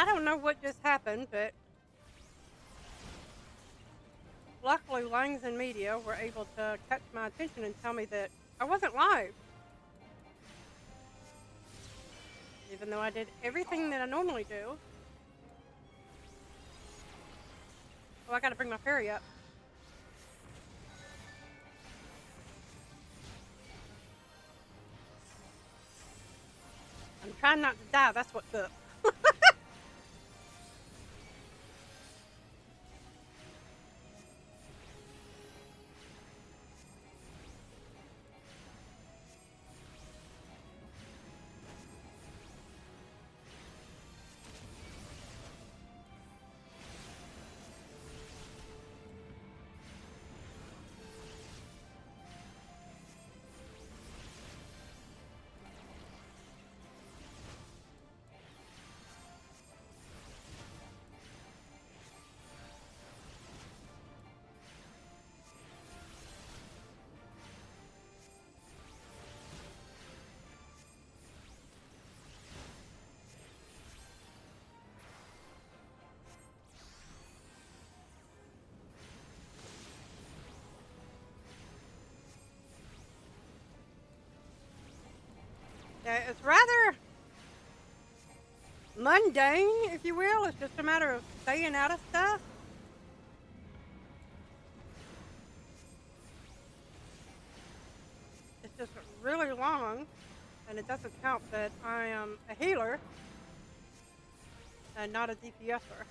I don't know what just happened, but luckily Langs and Media were able to catch my attention and tell me that I wasn't live. Even though I did everything that I normally do. Oh, I gotta bring my fairy up. I'm trying not to die, that's what's up. Yeah, it's rather mundane, if you will. It's just a matter of staying out of stuff. It's just really long, and it doesn't count that I am a healer and not a DPSer.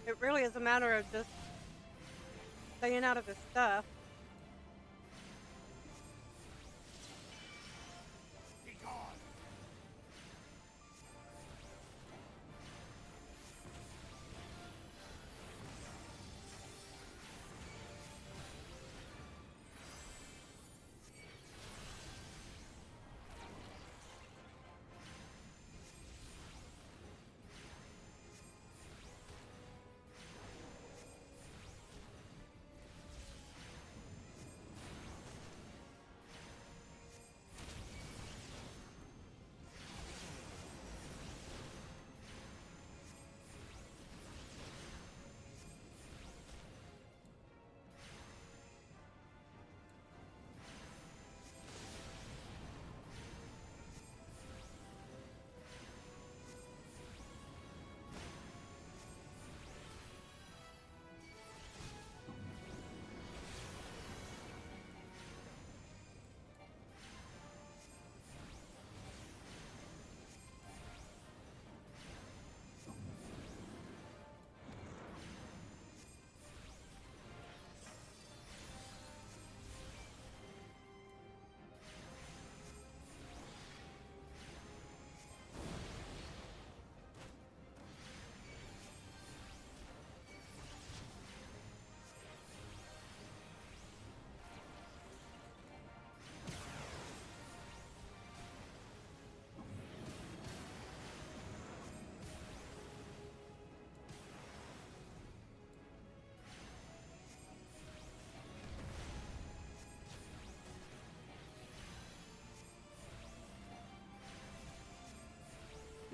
It really is a matter of just staying out of his stuff.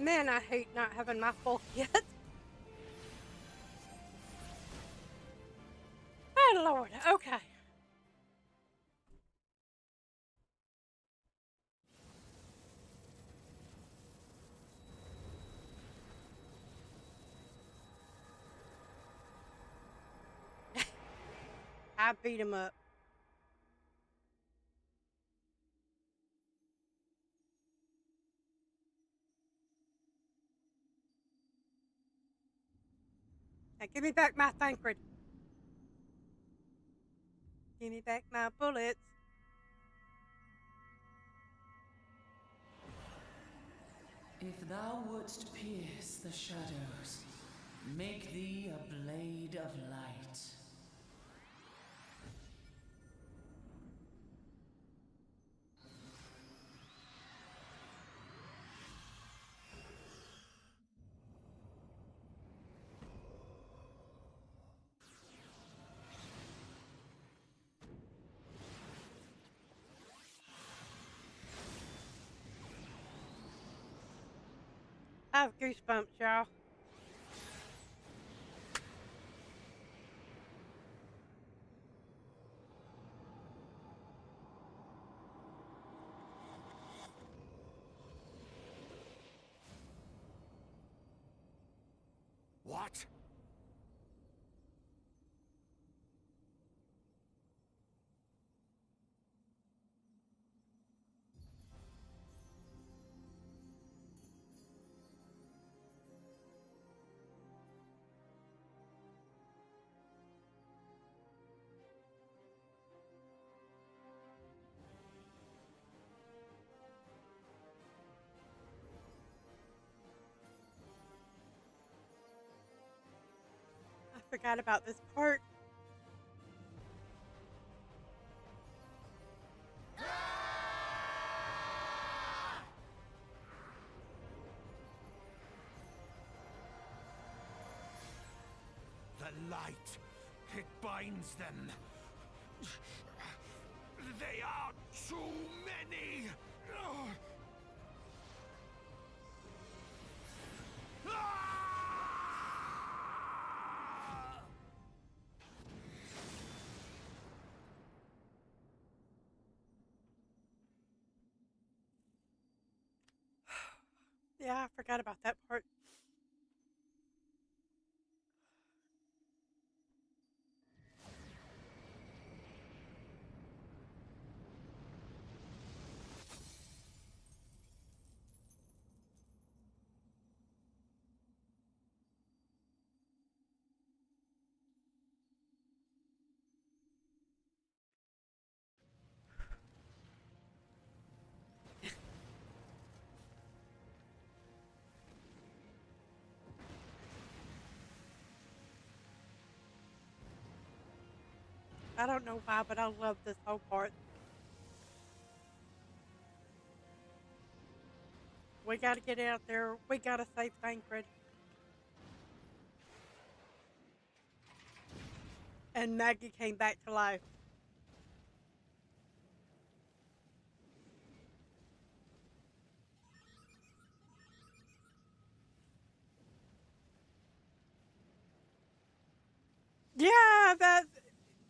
Man, I hate not having my full yet. Oh, Lord. Okay. I beat him up. Now give me back my Thancred. Give me back my bullets. If thou wouldst pierce the shadows, make thee a blade of light. I have goosebumps, y'all. What? I forgot about this part. The light, it binds them. They are too many. Yeah, I forgot about that part. I don't know why, but I love this whole part. We gotta get out there. We gotta save Thancred. And Maggie came back to life. Yeah,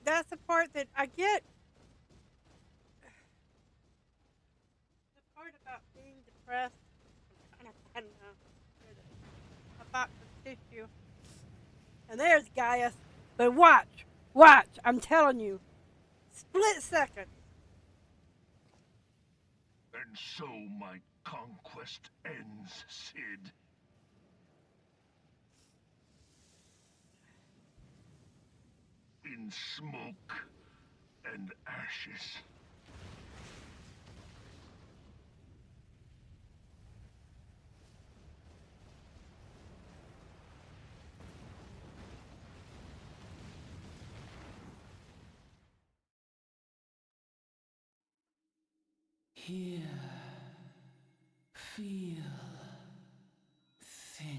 that's the part that I get. The part about being depressed. I'm trying to find a box of tissue. And there's Gaius. But watch. I'm telling you, split second. And so my conquest ends, Cid. In smoke and ashes. Hear, feel, think.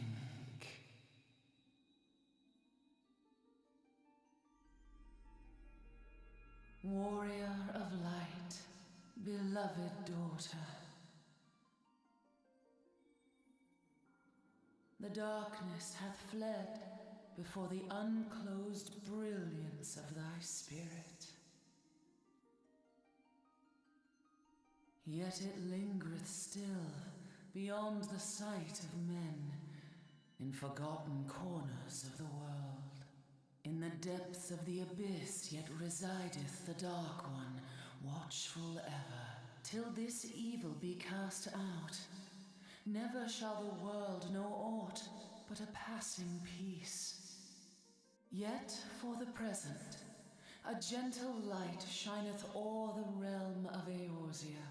Warrior of light, beloved daughter. The darkness hath fled before the unclosed brilliance of thy spirit. Yet it lingereth still beyond the sight of men in forgotten corners of the world. In the depths of the abyss yet resideth the Dark One, watchful ever, till this evil be cast out. Never shall the world know aught but a passing peace. Yet, for the present, a gentle light shineth o'er the realm of Eorzea.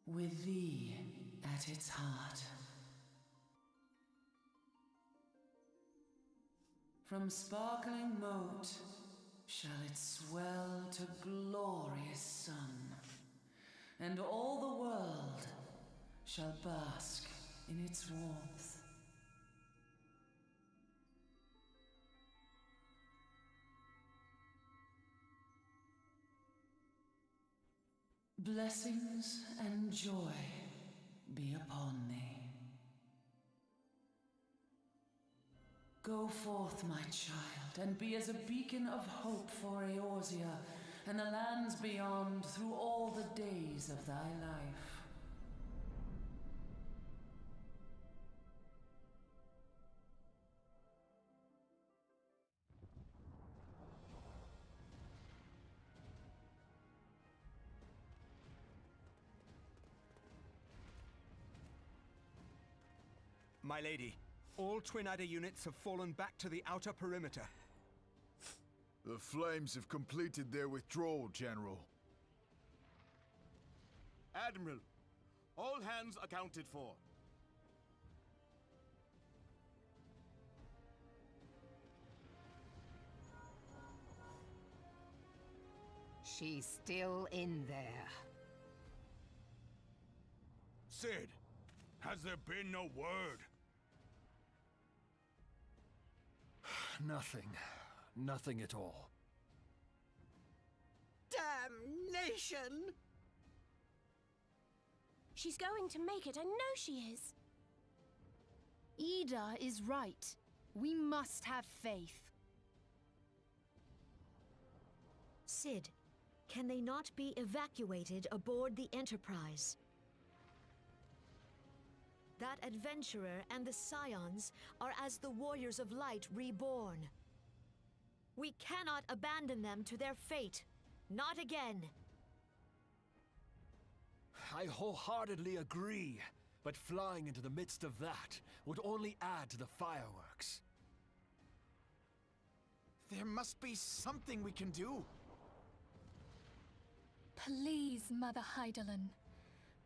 With thee at its heart. From sparkling moat shall it swell to glorious sun, and all the world shall bask in its warmth. Blessings and joy be upon thee. Go forth, my child, and be as a beacon of hope for Eorzea and the lands beyond through all the days of thy life. My lady, all Twin Adder units have fallen back to the outer perimeter. The Flames have completed their withdrawal, General. Admiral, all hands accounted for. She's still in there. Sid, has there been no word? Nothing. Nothing at all. Damnation! She's going to make it, I know she is. Ida is right. We must have faith. Sid, can they not be evacuated aboard the Enterprise? That adventurer and the Scions are as the Warriors of Light reborn. We cannot abandon them to their fate. Not again. I wholeheartedly agree, but flying into the midst of that would only add to the fireworks. There must be something we can do. Please, Mother Hydaelyn.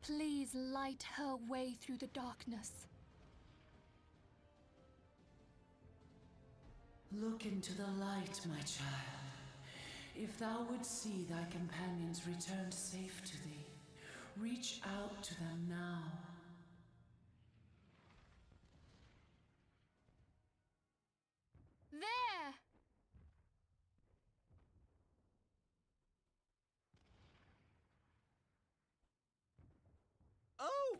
Please light her way through the darkness. Look into the light, my child. If thou wouldst see thy companions returned safe to thee, reach out to them now. There! Oh!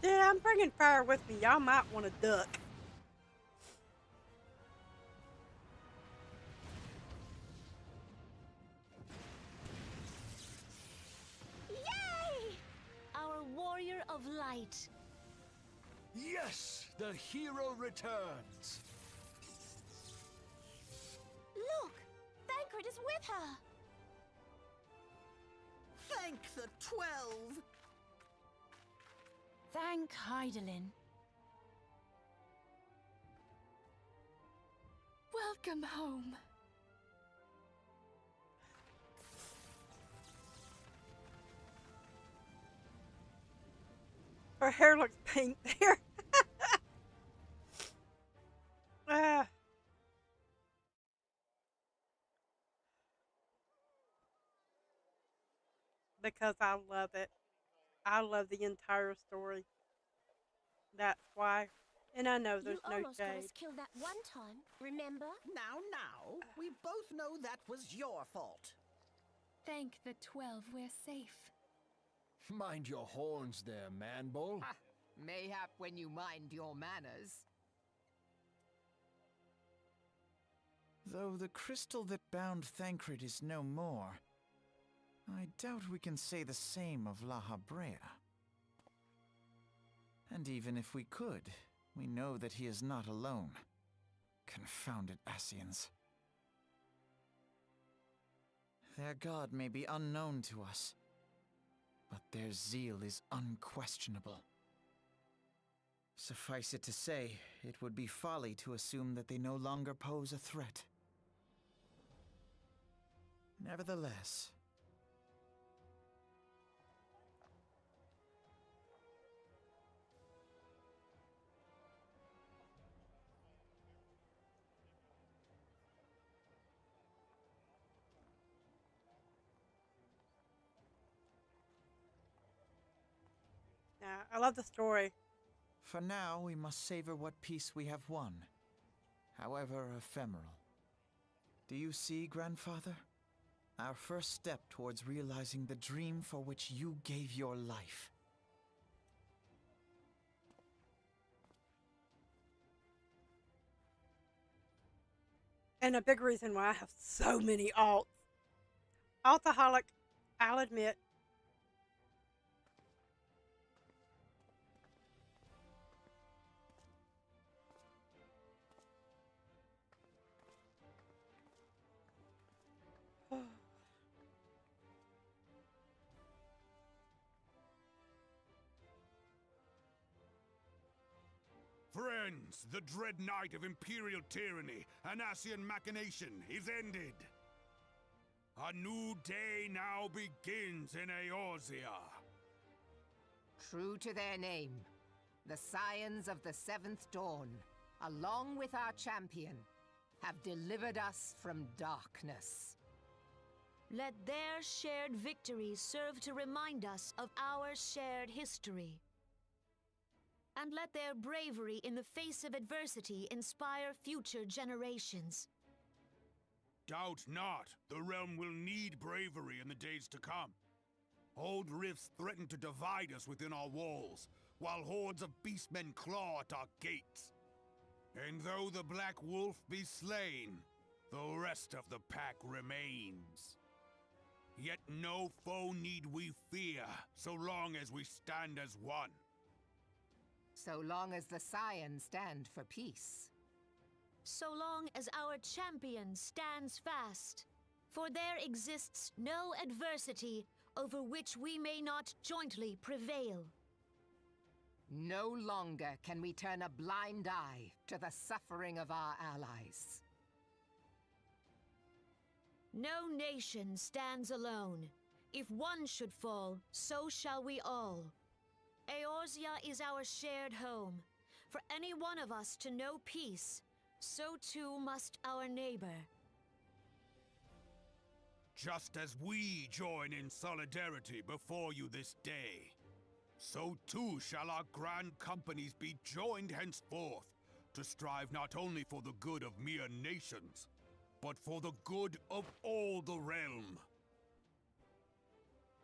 Yeah, I'm bringing fire with me. Y'all might want to duck. Yay! Our warrior of light. Yes! The hero returns! Look! Thancred is with her! Thank the 12! Thank Hydaelyn. Welcome home. Her hair looks pink there. Ah. Because I love it. I love the entire story. That's why. And I know there's You no almost got shade. us killed that one time, remember? Now, we both know that was your fault. Thank the 12 we're safe. Mind your horns there, man-bull. Ha! Mayhap when you mind your manners. Though the crystal that bound Thancred is no more, I doubt we can say the same of La Habrea. And even if we could, we know that he is not alone. Confounded Ascians. Their god may be unknown to us, but their zeal is unquestionable. Suffice it to say, it would be folly to assume that they no longer pose a threat. Nevertheless, Yeah, I love the story. for now we must savor what peace we have won, however ephemeral. Do you see, Grandfather? Our first step towards realizing the dream for which you gave your life. And a big reason why I have so many alts. Alcoholic, I'll admit. Friends, the dread night of Imperial tyranny and Ascian machination is ended. A new day now begins in Eorzea. True to their name, the Scions of the Seventh Dawn, along with our champion, have delivered us from darkness. Let their shared victory serve to remind us of our shared history. And let their bravery in the face of adversity inspire future generations. Doubt not, the realm will need bravery in the days to come. Old rifts threaten to divide us within our walls, while hordes of beastmen claw at our gates. And though the Black Wolf be slain, the rest of the pack remains. Yet no foe need we fear, so long as we stand as one. So long as the Scions stand for peace. So long as our champion stands fast. For there exists no adversity over which we may not jointly prevail. No longer can we turn a blind eye to the suffering of our allies. No nation stands alone. If one should fall, so shall we all. Eorzea is our shared home. For any one of us to know peace, so too must our neighbor. Just as we join in solidarity before you this day, so too shall our grand companies be joined henceforth to strive not only for the good of mere nations, but for the good of all the realm.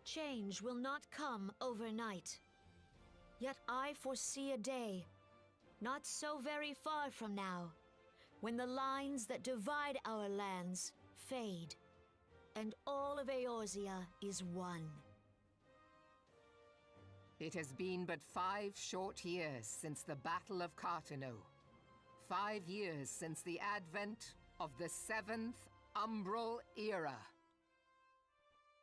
Change will not come overnight. Yet I foresee a day, not so very far from now, when the lines that divide our lands fade, and all of Eorzea is one. It has been but 5 short years since the Battle of Cartano. 5 years since the advent of the 7th Umbral Era.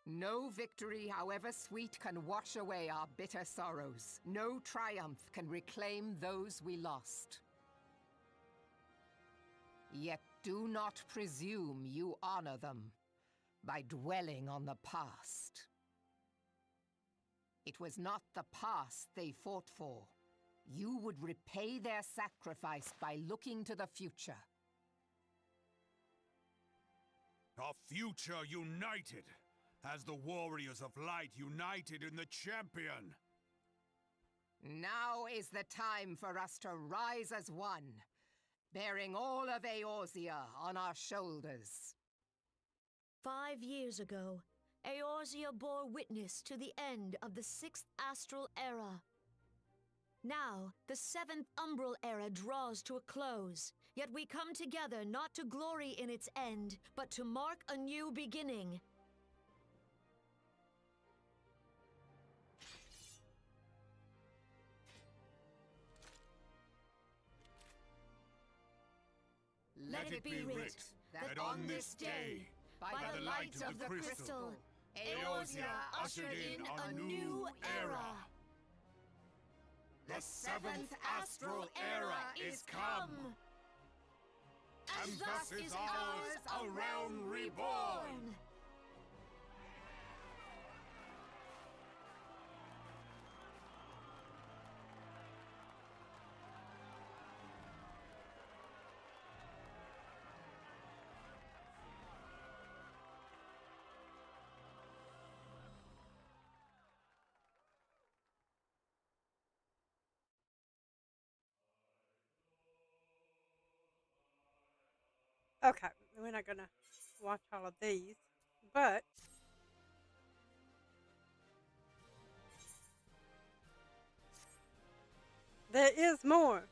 No victory, however sweet, can wash away our bitter sorrows. No triumph can reclaim those we lost. Yet do not presume you honor them by dwelling on the past. It was not the past they fought for. You would repay their sacrifice by looking to the future. A future united, as the warriors of light united in the champion. Now is the time for us to rise as one, bearing all of Eorzea on our shoulders. 5 years ago, Eorzea bore witness to the end of the 6th Astral Era. Now, the 7th Umbral Era draws to a close, yet we come together not to glory in its end, but to mark a new beginning. Let it be writ that on this day, by the light of the crystal, Eorzea ushered in a new era. The seventh astral era is come. And thus is ours a realm reborn. Okay, we're not gonna watch all of these, but there is more.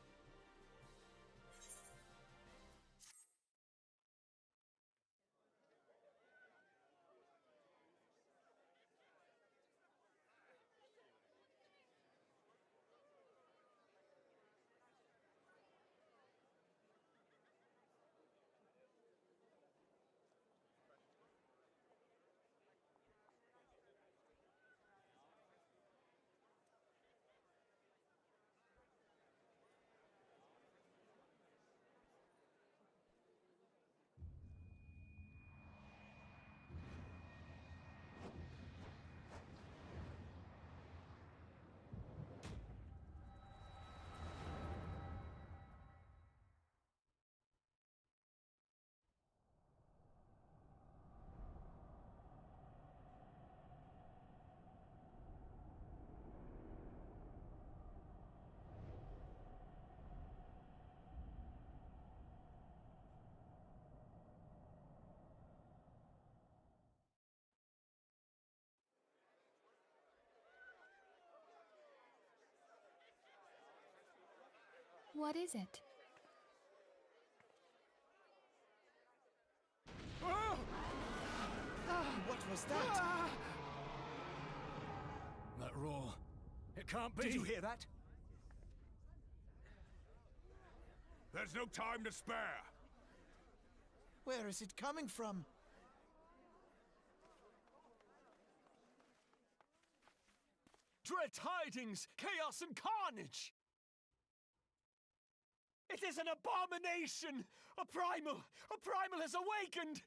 What is it? What was that? That roar. It can't be. Did you hear that? There's no time to spare. Where is it coming from? Dread tidings, chaos and carnage! It is an abomination! A primal has awakened!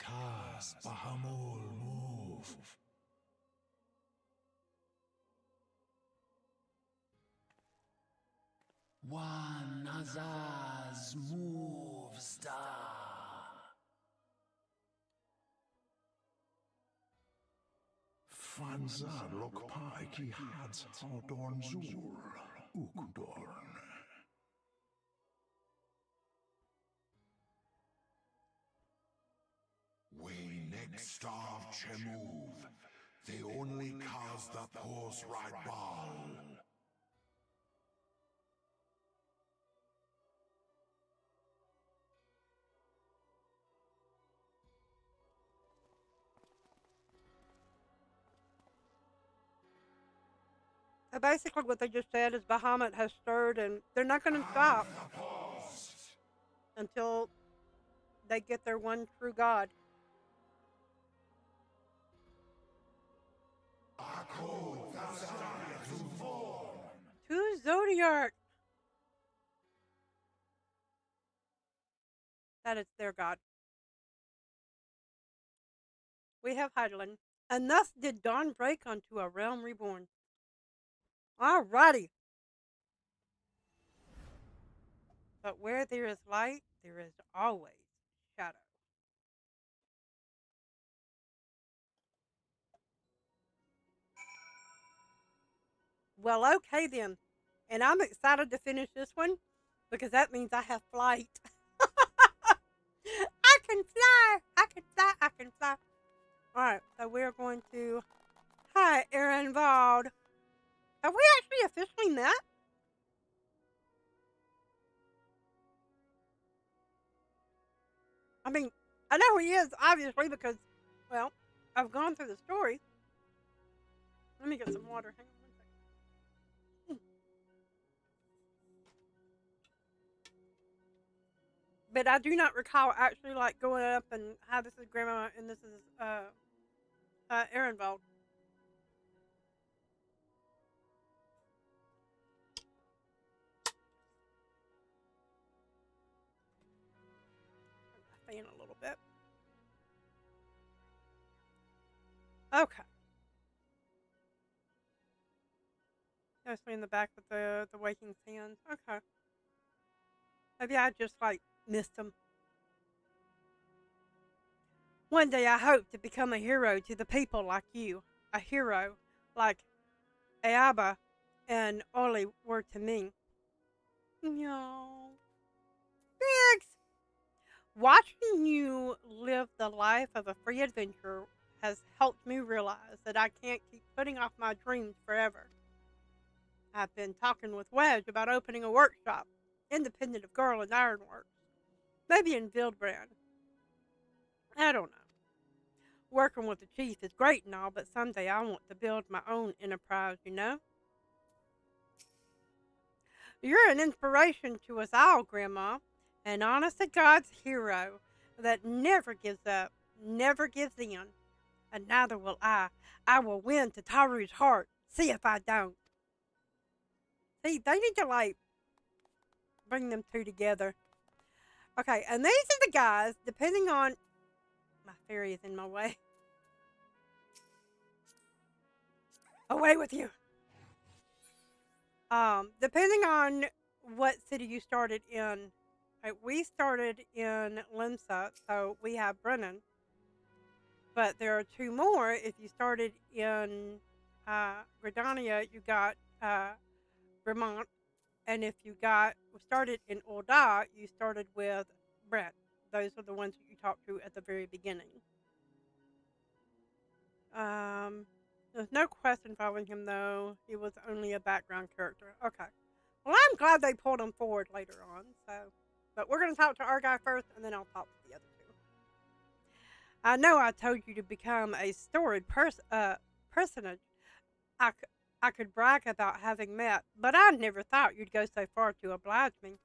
Kaz Bahamul move. One Azaz moves da. Franza Lokpai ki Hadz Haldorn Zur Ukdorn. We next starve Chemuv. They only cause the pause right ball. Basically, what they just said is Bahamut has stirred, and they're not going to stop until they get their one true God. To Zodiac. That is their God. We have Heidelin. And thus did dawn break unto a realm reborn. Alrighty. But where there is light, there is always shadow. Well, okay then. And I'm excited to finish this one because that means I have flight. I can fly. I can fly. I can fly. All right, so we're going to. Hi, Aaron Vald. Have we actually officially met? I mean, I know he is, obviously, because, well, I've gone through the story. Let me get some water. Hang on 1 second. But I do not recall actually, like, going up and, hi, this is Grandma, and this is, Aaron Vald. Fan a little bit. Okay. Mostly in the back with the waking sands. Okay. Maybe I just like missed them. One day I hope to become a hero to the people like you. A hero like Ayaba and Oli were to me. No. Biggs! Watching you live the life of a free adventurer has helped me realize that I can't keep putting off my dreams forever. I've been talking with Wedge about opening a workshop, independent of Girl and Ironworks. Maybe in Vildbrand. I don't know. Working with the chief is great and all, but someday I want to build my own enterprise, you know? You're an inspiration to us all, Grandma. An honest to God's hero that never gives up, never gives in. And neither will I. I will win to Taru's heart. See if I don't. See, they need to, like, bring them two together. Okay, and these are the guys, depending on... My fairy is in my way. Away with you! Depending on what city you started in, like we started in Limsa, so we have Brennan. But there are two more. If you started in Gridania, you got Vermont. And if you started in Ulda, you started with Brett. Those are the ones that you talked to at the very beginning. There's no quest involving him, though. He was only a background character. Okay. Well, I'm glad they pulled him forward later on. So, but we're going to talk to our guy first, and then I'll talk to the other two. I know I told you to become a storied personage. I could brag about having met, but I never thought you'd go so far to oblige me.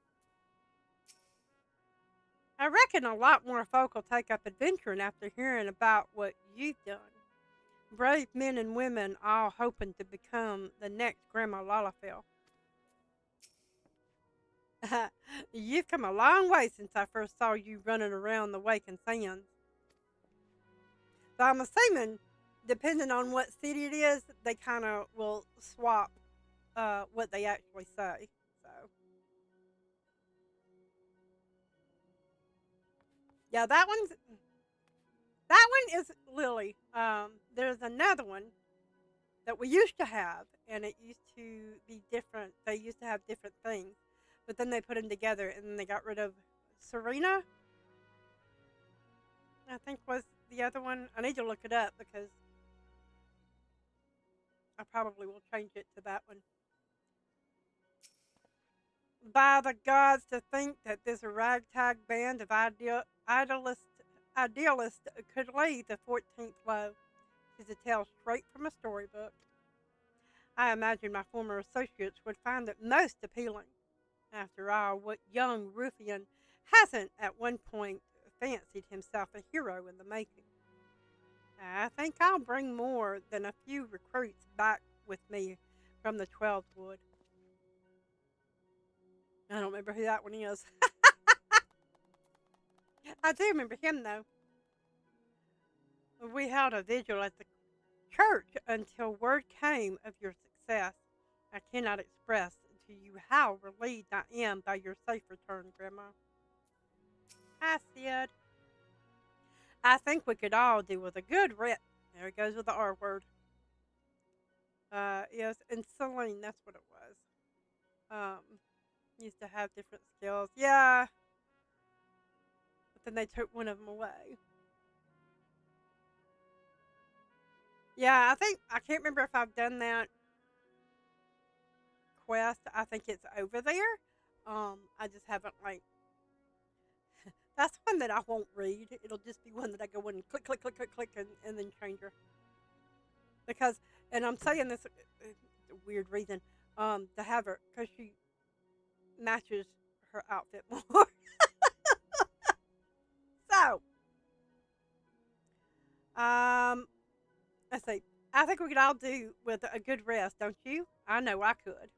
I reckon a lot more folk will take up adventuring after hearing about what you've done. Brave men and women all hoping to become the next Grandma Lalafell. You've come a long way since I first saw you running around the Waking Sands. So I'm assuming, depending on what city it is, they kind of will swap what they actually say. So, yeah, that one is Lily. There's another one that we used to have, and it used to be different. They used to have different things, but then they put them together, and then they got rid of Serena. I think was the other one. I need to look it up because I probably will change it to that one. By the gods, to think that this ragtag band of idealists could lay the 14th low is a tale straight from a storybook. I imagine my former associates would find it most appealing. After all, what young ruffian hasn't at one point fancied himself a hero in the making? I think I'll bring more than a few recruits back with me from the 12th Wood. I don't remember who that one is. I do remember him, though. We held a vigil at the church until word came of your success. I cannot express to you how relieved I am by your safe return, Grandma. Hi, Sid. I think we could all do with a good rest. There it goes with the R word. Yes, and Celine, that's what it was. Used to have different skills. Yeah, but then they took one of them away. Yeah, I can't remember if I've done that quest. I think it's over there. I just haven't like. That's one that I won't read. It'll just be one that I go in and click, click, click, click, click, and then change her. Because, and I'm saying this, it's a weird reason, to have her because she matches her outfit more. So, let's see. I think we could all do with a good rest, don't you? I know I could.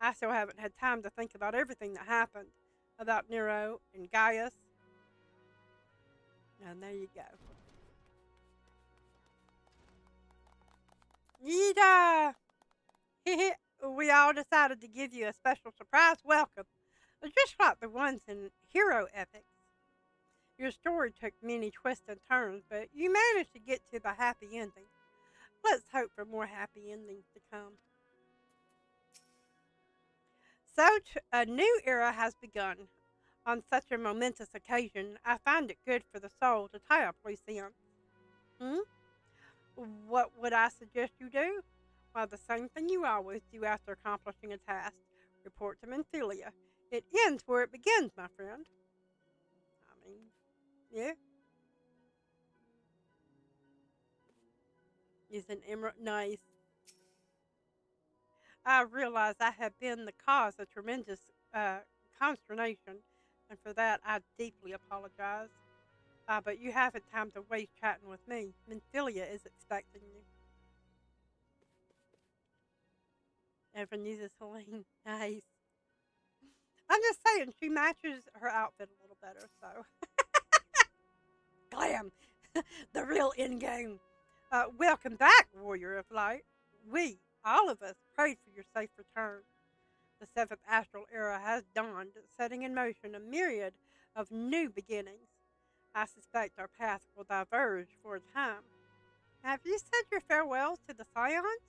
I still haven't had time to think about everything that happened about Nero and Gaius. And there you go. Yeeta! We all decided to give you a special surprise welcome, just like the ones in Hero Epics. Your story took many twists and turns, but you managed to get to the happy ending. Let's hope for more happy endings to come. So, a new era has begun. On such a momentous occasion, I find it good for the soul to tie up loose ends. What would I suggest you do? Well, the same thing you always do after accomplishing a task. Report to Menthilia. It ends where it begins, my friend. I mean, yeah. Use an emerald. Nice. I realize I have been the cause of tremendous consternation, and for that I deeply apologize. But you haven't time to waste chatting with me. Menthilia is expecting you. Evan uses Helene. Nice. I'm just saying, she matches her outfit a little better, so. Glam! The real end game. Welcome back, Warrior of Light. We, all of us, prayed for your safe return. The seventh astral era has dawned, setting in motion a myriad of new beginnings. I suspect our paths will diverge for a time. Have you said your farewells to the Scions?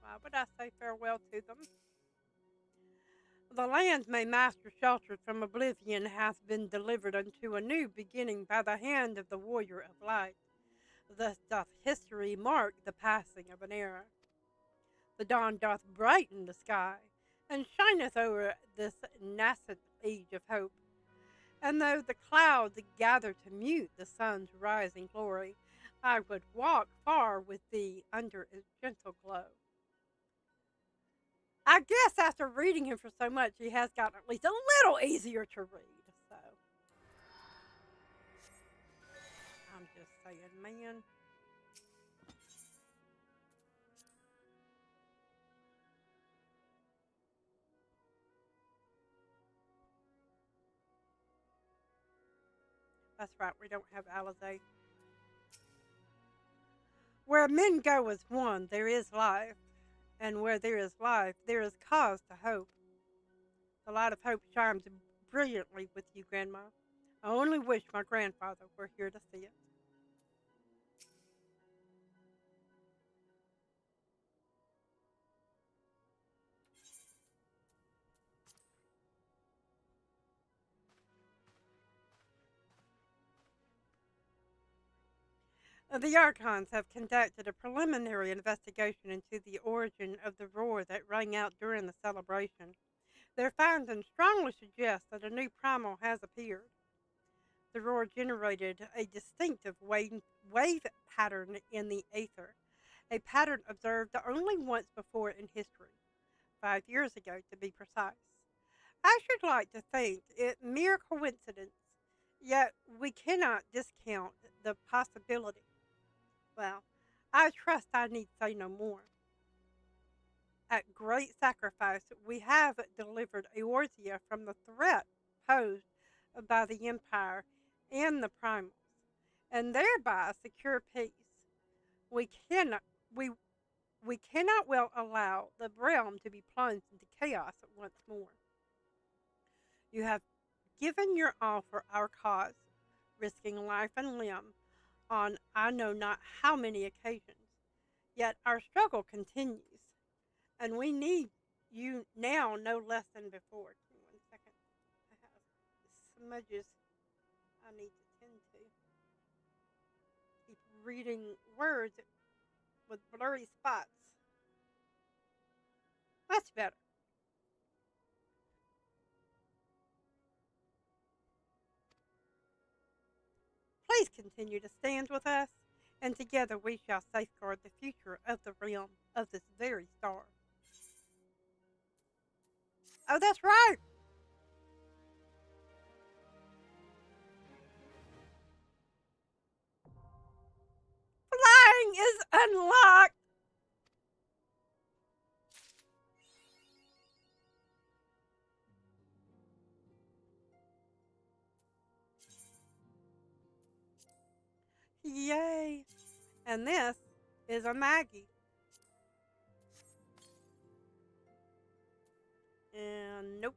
Why would I say farewell to them? The lands my master sheltered from oblivion hath been delivered unto a new beginning by the hand of the Warrior of Light. Thus doth history mark the passing of an era. The dawn doth brighten the sky, and shineth o'er this nascent age of hope. And though the clouds gather to mute the sun's rising glory, I would walk far with thee under its gentle glow. I guess after reading him for so much, he has gotten at least a little easier to read. So, I'm just saying, man. That's right, we don't have Alizé. Where men go as one, there is life. And where there is life, there is cause to hope. The light of hope shines brilliantly with you, Gran'ma. I only wish my grandfather were here to see it. The Archons have conducted a preliminary investigation into the origin of the roar that rang out during the celebration. Their findings strongly suggest that a new primal has appeared. The roar generated a distinctive wave pattern in the aether, a pattern observed only once before in history, 5 years ago to be precise. I should like to think it mere coincidence, yet we cannot discount the possibility. Well, I trust I need say no more. At great sacrifice, we have delivered Eorzea from the threat posed by the Empire and the Primals, and thereby secure peace. We cannot, we, we cannot well allow the realm to be plunged into chaos once more. You have given your all for our cause, risking life and limb on I know not how many occasions. Yet our struggle continues, and we need you now no less than before. Give me 1 second. I have smudges I need to tend to. Keep reading words with blurry spots. That's better. Please continue to stand with us, and together we shall safeguard the future of the realm of this very star. Oh, that's right! Flying is unlocked! Yay! And this is a Maggie. And nope,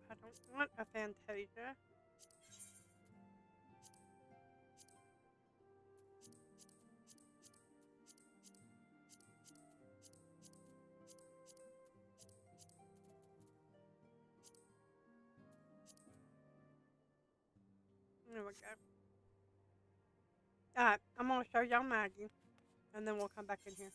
I don't want a Fantasia. There we go. Alright, I'm going to show y'all Maggie, and then we'll come back in here.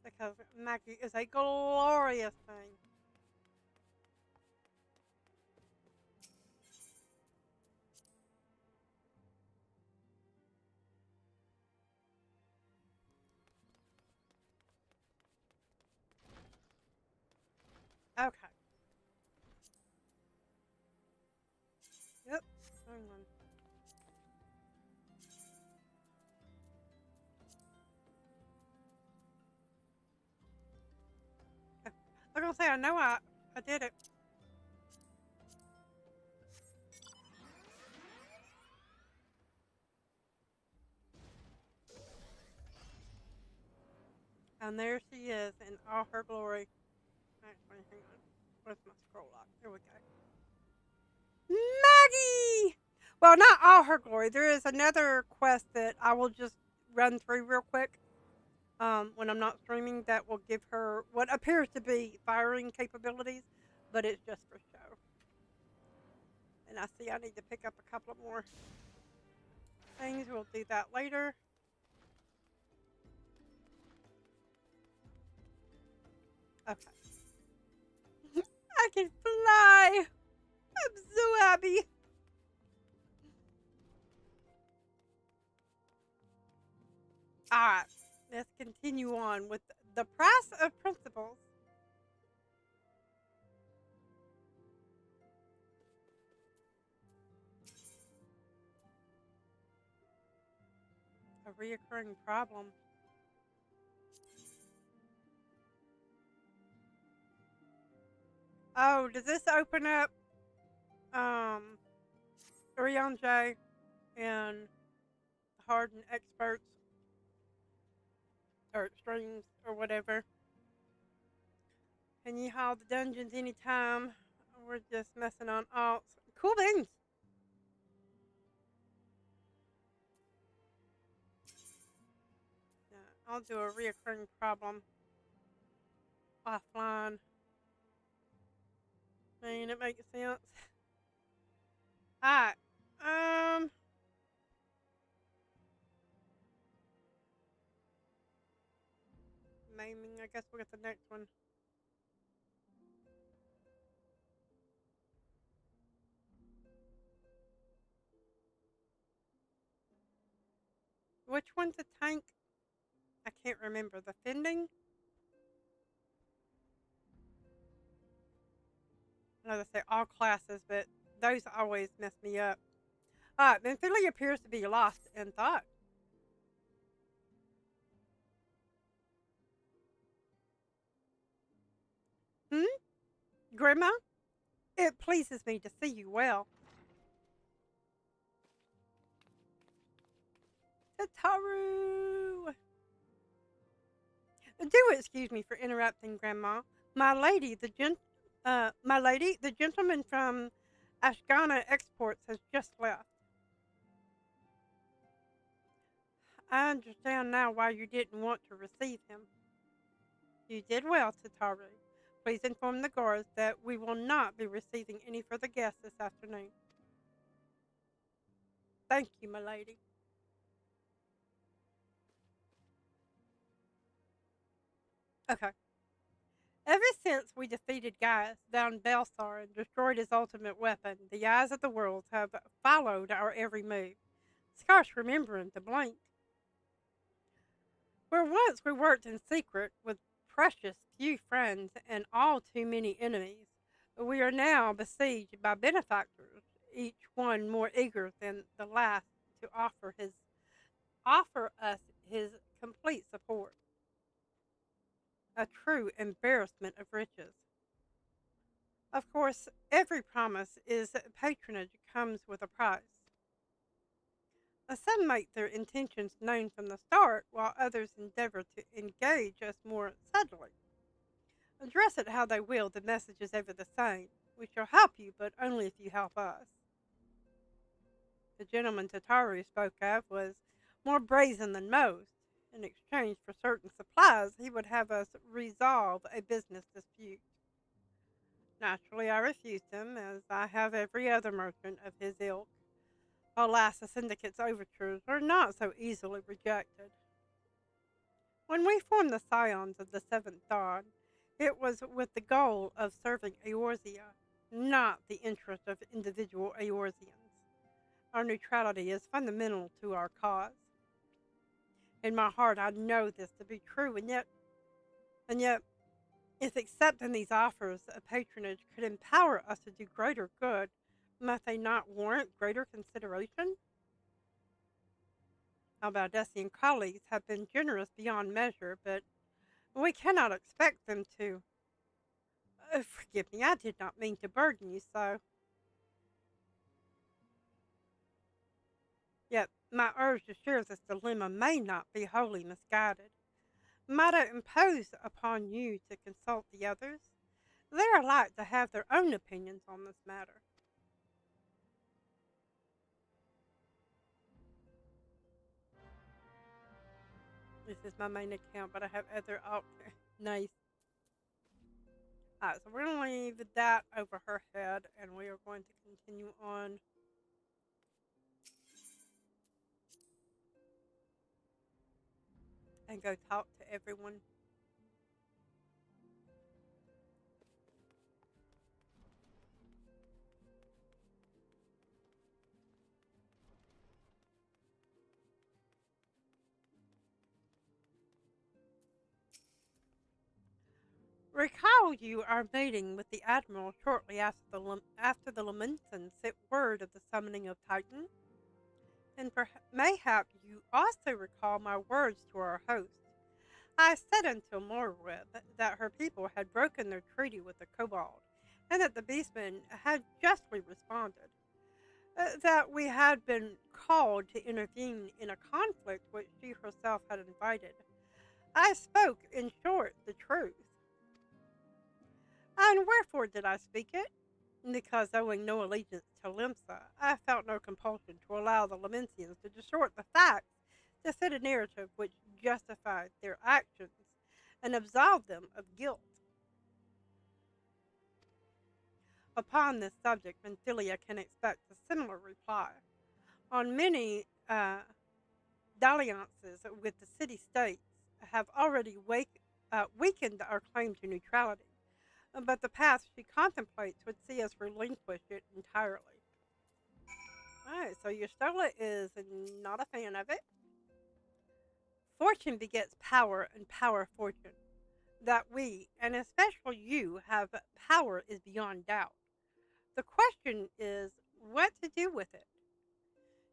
Because Maggie is a glorious thing. Okay. Yep. Hang on. I was gonna say, I know I did it. And there she is in all her glory. Actually, hang on. Where's my scroll lock? There we go. Maggie! Well, not all her glory. There is another quest that I will just run through real quick when I'm not streaming that will give her what appears to be firing capabilities, but it's just for show. And I see I need to pick up a couple of more things. We'll do that later. Okay. I can fly! I'm so happy! Alright, let's continue on with the price of principles. A reoccurring problem. Oh, does this open up Orion J and hardened experts or streams or whatever? Can you haul the dungeons anytime? We're just messing on alts. Cool beans. Yeah, I'll do a reoccurring problem offline. I mean, it makes sense. Alright. Maiming, I guess we'll get the next one. Which one's a tank? I can't remember. The fending? I know they say all classes, but those always mess me up. Alright, then Finley appears to be lost in thought. Gran'ma? It pleases me to see you well. Tataru! Do excuse me for interrupting, Gran'ma. My lady, the gentleman from Ashgana Exports has just left. I understand now why you didn't want to receive him. You did well, Tataru. Please inform the guards that we will not be receiving any further guests this afternoon. Thank you, my lady. Okay. Ever since we defeated Gaius down Belsar and destroyed his ultimate weapon, the eyes of the world have followed our every move, scarce remembering to blink. Where once we worked in secret with precious few friends and all too many enemies, we are now besieged by benefactors, each one more eager than the last to offer us his complete support. A true embarrassment of riches. Of course, every promise is that patronage comes with a price. Some make their intentions known from the start, while others endeavor to engage us more subtly. Address it how they will, the message is ever the same. We shall help you, but only if you help us. The gentleman Tataru spoke of was more brazen than most. In exchange for certain supplies, he would have us resolve a business dispute. Naturally, I refused him, as I have every other merchant of his ilk. Alas, the syndicate's overtures are not so easily rejected. When we formed the Scions of the Seventh Dawn, it was with the goal of serving Eorzea, not the interest of individual Eorzeans. Our neutrality is fundamental to our cause. In my heart, I know this to be true, and yet, if accepting these offers of patronage could empower us to do greater good, must they not warrant greater consideration? Our Valdesian colleagues have been generous beyond measure, but we cannot expect them to. Forgive me, I did not mean to burden you so. Yet my urge to share this dilemma may not be wholly misguided. Might I impose upon you to consult the others? They are like to have their own opinions on this matter. This is my main account, but I have other nice. Alright, so we're going to leave that over her head, and we are going to continue on. And go talk to everyone. Recall you our meeting with the Admiral shortly after the Lamenton sent word of the summoning of Titan? And mayhap you also recall my words to our host. I said until Morweb that her people had broken their treaty with the Kobold, and that the Beastmen had justly responded. That we had been called to intervene in a conflict which she herself had invited. I spoke, in short, the truth. And wherefore did I speak it? Because, owing no allegiance to Limsa, I felt no compulsion to allow the Lamentians to distort the facts to fit a narrative which justified their actions and absolved them of guilt. Upon this subject, Menthilia can expect a similar reply. On many dalliances with the city-states have already weakened our claim to neutrality, but the path she contemplates would see us relinquish it entirely. Alright, so Yustola is not a fan of it. Fortune begets power, and power fortune. That we, and especially you, have power is beyond doubt. The question is what to do with it.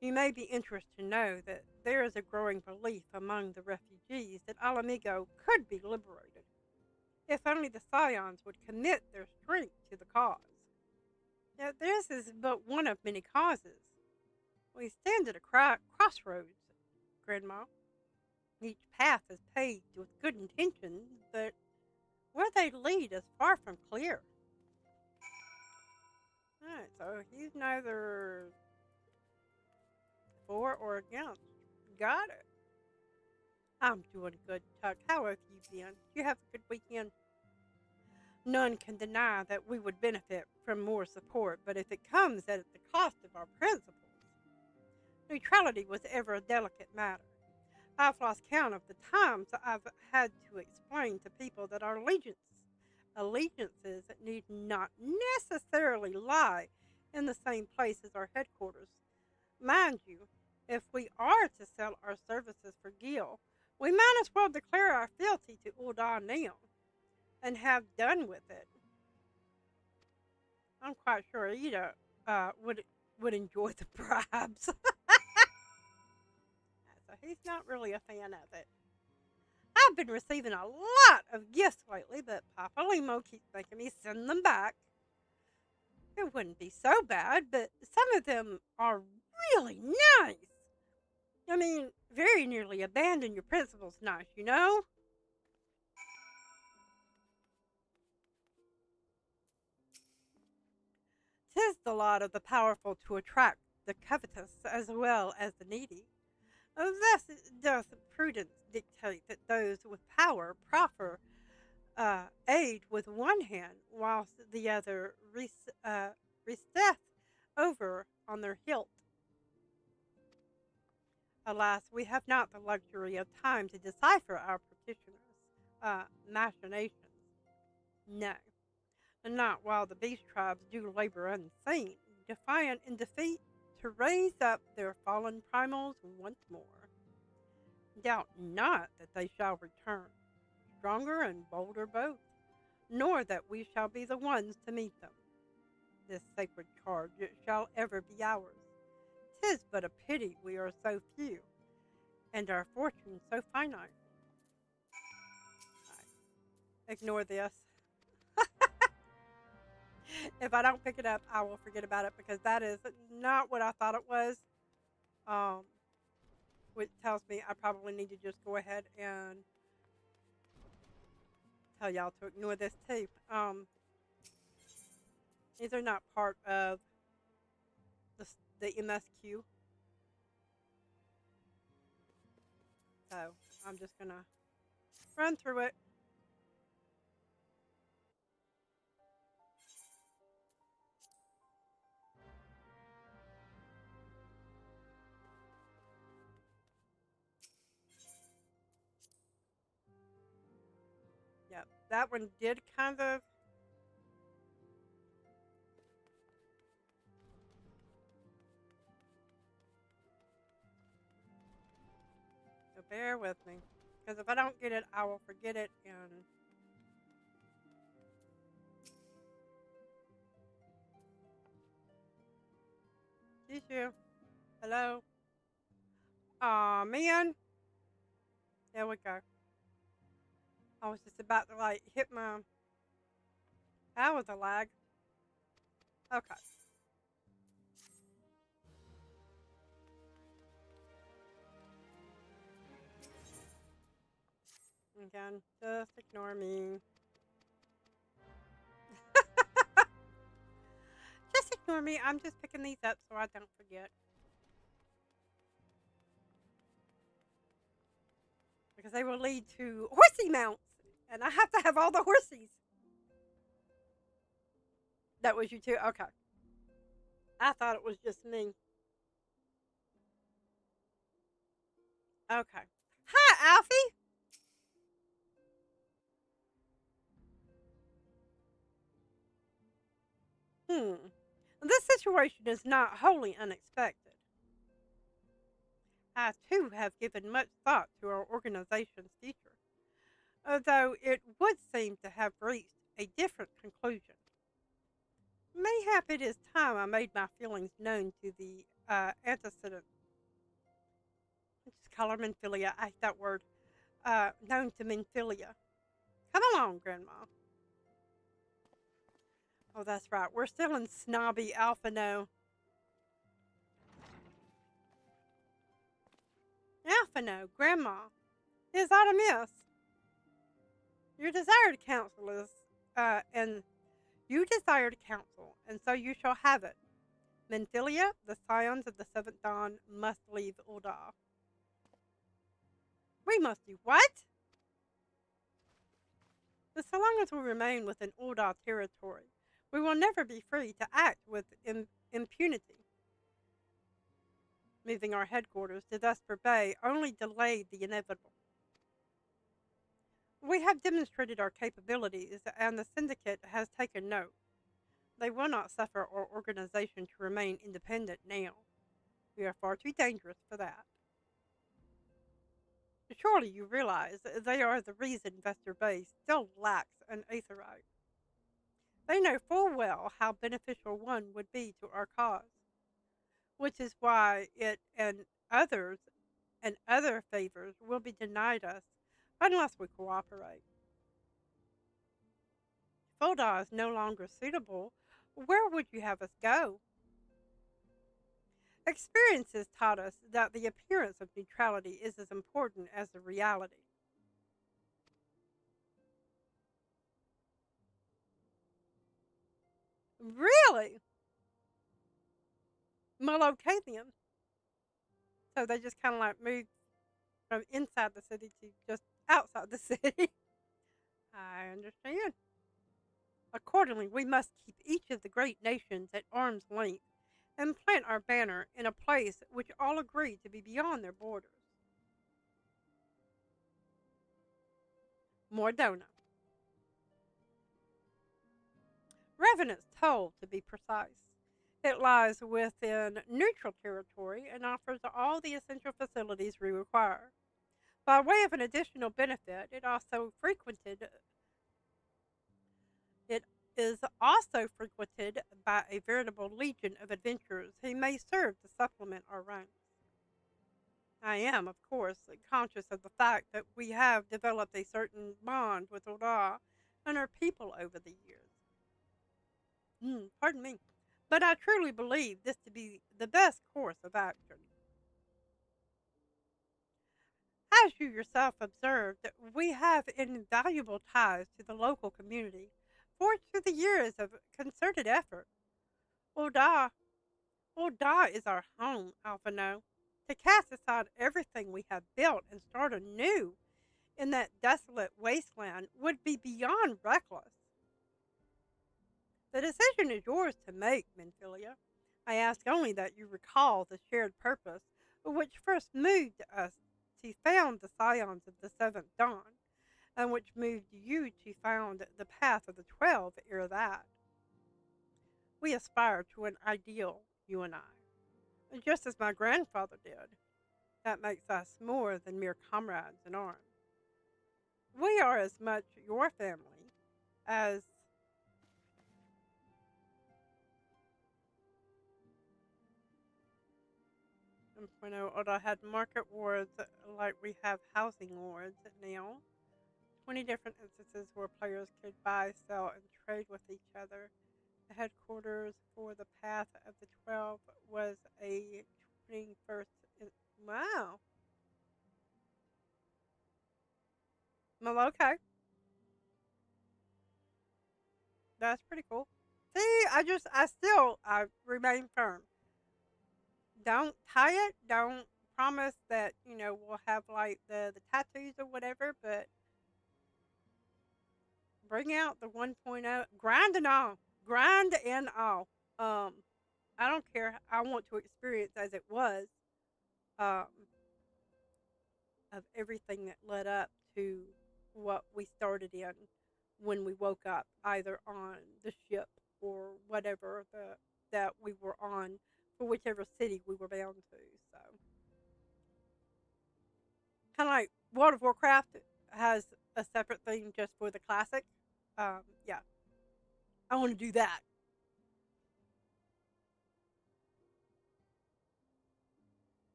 You may be interested to know that there is a growing belief among the refugees that Alamigo could be liberated, if only the Scions would commit their strength to the cause. Yet this is but one of many causes. We stand at a crossroads, Gran'ma. Each path is paved with good intentions, but where they lead is far from clear. Alright, so he's neither for or against. Got it. I'm doing good, Tuck. How have you been? You have a good weekend? None can deny that we would benefit from more support, but if it comes at the cost of our principles, neutrality was ever a delicate matter. I've lost count of the times I've had to explain to people that our allegiances need not necessarily lie in the same place as our headquarters. Mind you, if we are to sell our services for Gil, we might as well declare our fealty to Ul'dah now and have done with it. I'm quite sure Ida would enjoy the bribes. So he's not really a fan of it. I've been receiving a lot of gifts lately, but Papa Limo keeps making me send them back. It wouldn't be so bad, but some of them are really nice. I mean, very nearly abandon your principles nice, you know? "'Tis the lot of the powerful to attract the covetous as well as the needy. Thus doth prudence dictate that those with power proffer aid with one hand, whilst the other resteth over on their hilt. Alas, we have not the luxury of time to decipher our petitioners' machinations. No, and not while the beast tribes do labor unseen, defiant in defeat, to raise up their fallen primals once more. Doubt not that they shall return, stronger and bolder both, nor that we shall be the ones to meet them. This sacred charge shall ever be ours. 'Tis but a pity we are so few, and our fortune so finite." Ignore this. If I don't pick it up, I will forget about it because that is not what I thought it was. Which tells me I probably need to just go ahead and tell y'all to ignore this too. These are not part of the MSQ. So I'm just gonna run through it. Yep, that one did kind of so bear with me. Because if I don't get it, I will forget it and you. Hello? Aw, man. There we go. I was just about to like hit my. That was a lag. Okay. Again, just ignore me. Just ignore me. I'm just picking these up so I don't forget. Because they will lead to horsey mounts. And I have to have all the horsies. That was you too? Okay. I thought it was just me. Okay. Hi, Alfie. This situation is not wholly unexpected. I, too, have given much thought to our organization's future, although it would seem to have reached a different conclusion. Mayhap it is time I made my feelings known to the antecedent. Just call her Menphilia. I hate that word. Known to Menphilia. Come along, Gran'ma. Oh, that's right. We're still in snobby Alphino. Alphino, Gran'ma. Is that amiss? Your desired counsel is, and you desired counsel, and so you shall have it. Menthilia, the scions of the Seventh Dawn, must leave Ul'dah. We must do what? But so long as we remain within Ul'dah territory, we will never be free to act with impunity. Moving our headquarters to Vesper Bay only delayed the inevitable. We have demonstrated our capabilities, and the Syndicate has taken note. They will not suffer our organization to remain independent now. We are far too dangerous for that. Surely you realize they are the reason Vesper Bay still lacks an Aetherite. They know full well how beneficial one would be to our cause, which is why it and other favors will be denied us unless we cooperate. If Ul'dah is no longer suitable, where would you have us go? Experiences taught us that the appearance of neutrality is as important as the reality. Really? Malocathian. So they just kind of like moved from inside the city to just outside the city. I understand. Accordingly, we must keep each of the great nations at arm's length and plant our banner in a place which all agree to be beyond their borders. Mordona. Revenant's Toll, to be precise. It lies within neutral territory and offers all the essential facilities we require. By way of an additional benefit, it is also frequented by a veritable legion of adventurers who may serve to supplement our ranks. I am, of course, conscious of the fact that we have developed a certain bond with Ul'dah and our people over the years. Pardon me. But I truly believe this to be the best course of action. As you yourself observed, we have invaluable ties to the local community, forged through the years of concerted effort. Ul'dah is our home, Alphino. To cast aside everything we have built and start anew in that desolate wasteland would be beyond reckless. The decision is yours to make, Menthilia. I ask only that you recall the shared purpose which first moved us to found the Scions of the Seventh Dawn, and which moved you to found the Path of the 12 ere that. We aspire to an ideal, you and I, just as my grandfather did. That makes us more than mere comrades in arms. We are as much your family as Ul'dah had market wards like we have housing wards now. 20 different instances where players could buy, sell, and trade with each other. The headquarters for the Path of the 12 was a 21st. Wow. Well, okay. That's pretty cool. See, I remain firm. Don't tie it. Don't promise that, we'll have like the tattoos or whatever, but bring out the 1.0. Grind and all. Grind and all. I don't care. I want to experience as it was, um, of everything that led up to what we started in when we woke up, either on the ship or whatever that we were on, for whichever city we were bound to. So, kind of like World of Warcraft has a separate thing just for the classic. Yeah, I want to do that.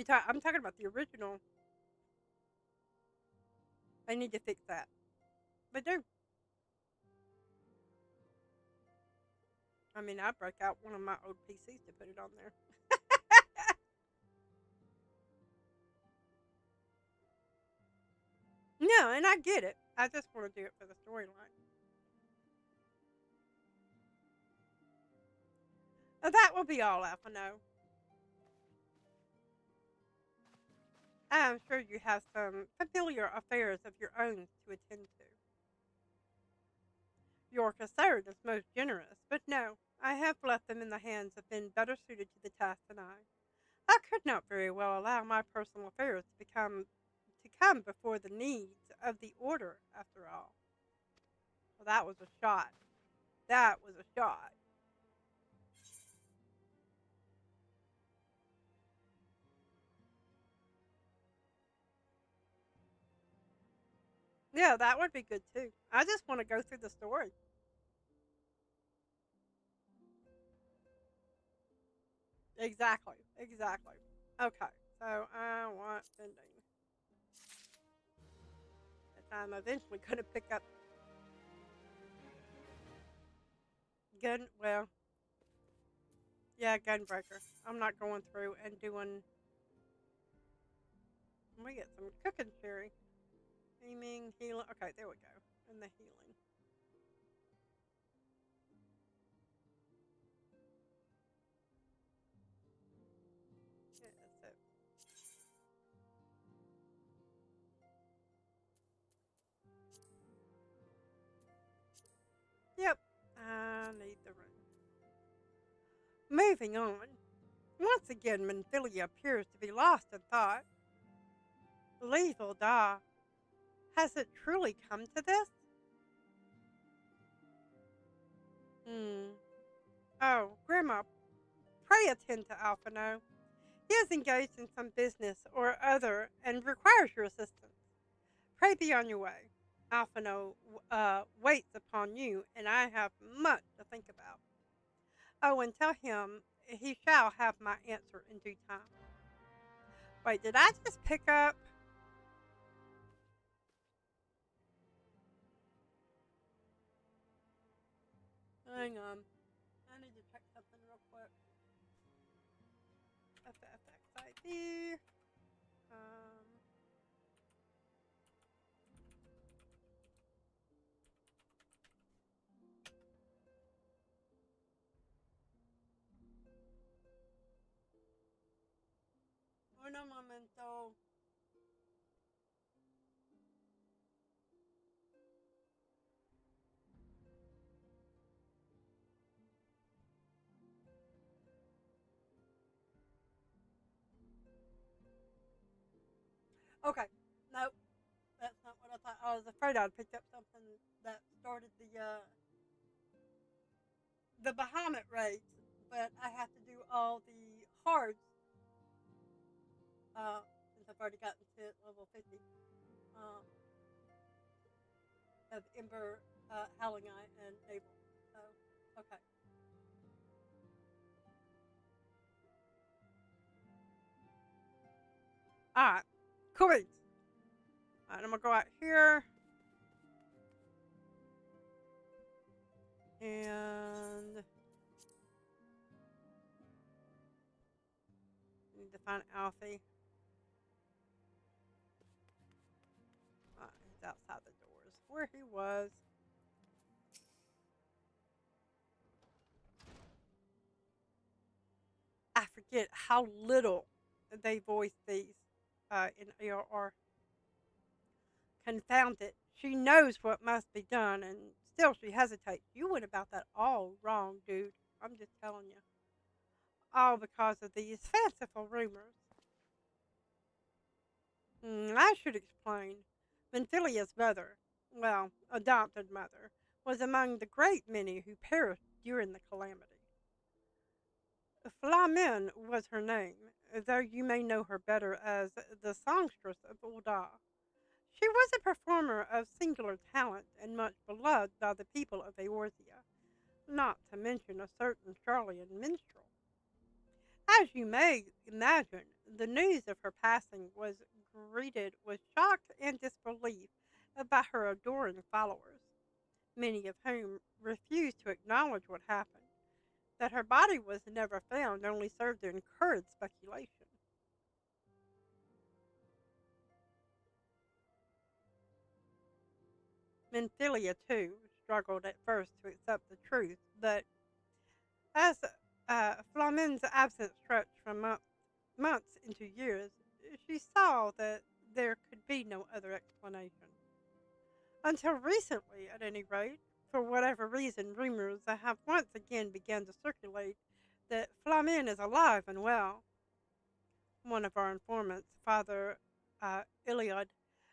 I'm talking about the original. They need to fix that. But do. I mean, I broke out one of my old PCs to put it on there. No, and I get it. I just want to do it for the storyline. That will be all, Alphino. I am sure you have some familiar affairs of your own to attend to. Your concern is most generous, but no, I have left them in the hands of men better suited to the task than I. I could not very well allow my personal affairs to come before the needs of the order, after all. Well, that was a shot. That was a shot. Yeah, that would be good too. I just want to go through the story. Exactly. Exactly. Okay. So I want bending. I'm eventually going to pick up gun. Well, yeah, gunbreaker. I'm not going through and doing. Let me get some cooking sherry. Aiming, healing. Okay, there we go. And the healing. Yeah, that's it. Yep. I need the room. Moving on. Once again, Menphilia appears to be lost in thought. Lethal Da. Has it truly come to this? Oh, Gran'ma, pray attend to Alphino. He is engaged in some business or other and requires your assistance. Pray be on your way. Alphino waits upon you, and I have much to think about. Oh, and tell him he shall have my answer in due time. Wait, did I just pick up? Hang on. I need to check something real quick. XIV. Un momento. Okay. Nope. That's not what I thought. I was afraid I'd picked up something that started the Bahamut raids, but I have to do all the hards since I've already gotten to level 50 of Ember, Howling Eye, and Naval. So, okay. Alright. Cool beans. Alright, I'm gonna go out here. And need to find Alfie. He's outside the doors. Where he was. I forget how little they voice these in ARR. Confound it. She knows what must be done, and still she hesitates. You went about that all wrong, dude. I'm just telling you. All because of these fanciful rumors. I should explain. Menphilia's mother, well, adopted mother, was among the great many who perished during the calamity. Flamen was her name, though you may know her better as the songstress of Ul'dah. She was a performer of singular talent and much beloved by the people of Eorzea, not to mention a certain Charlian minstrel. As you may imagine, the news of her passing was greeted with shock and disbelief by her adoring followers, many of whom refused to acknowledge what happened. That her body was never found only served to encourage speculation. Menphilia, too, struggled at first to accept the truth, but as Flamin's absence stretched from months into years. She saw that there could be no other explanation. Until recently, at any rate, for whatever reason, rumors have once again begun to circulate that Flamin is alive and well. One of our informants, Father Iliad,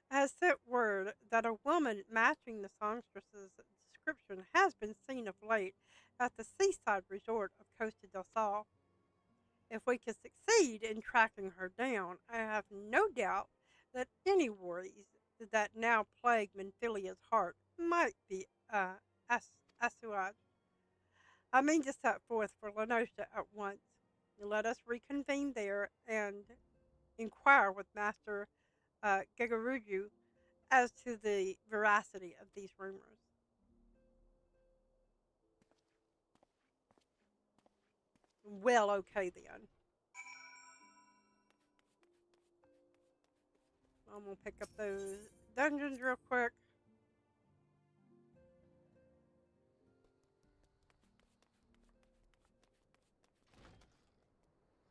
has sent word that a woman matching the songstress's description has been seen of late at the seaside resort of Costa del Sol. If we can succeed in tracking her down, I have no doubt that any worries that now plague Menphilia's heart might be assuaged. I mean to set forth for Lenosha at once. Let us reconvene there and inquire with Master Gegaruju as to the veracity of these rumors. Well, okay then. I'm gonna pick up those dungeons real quick.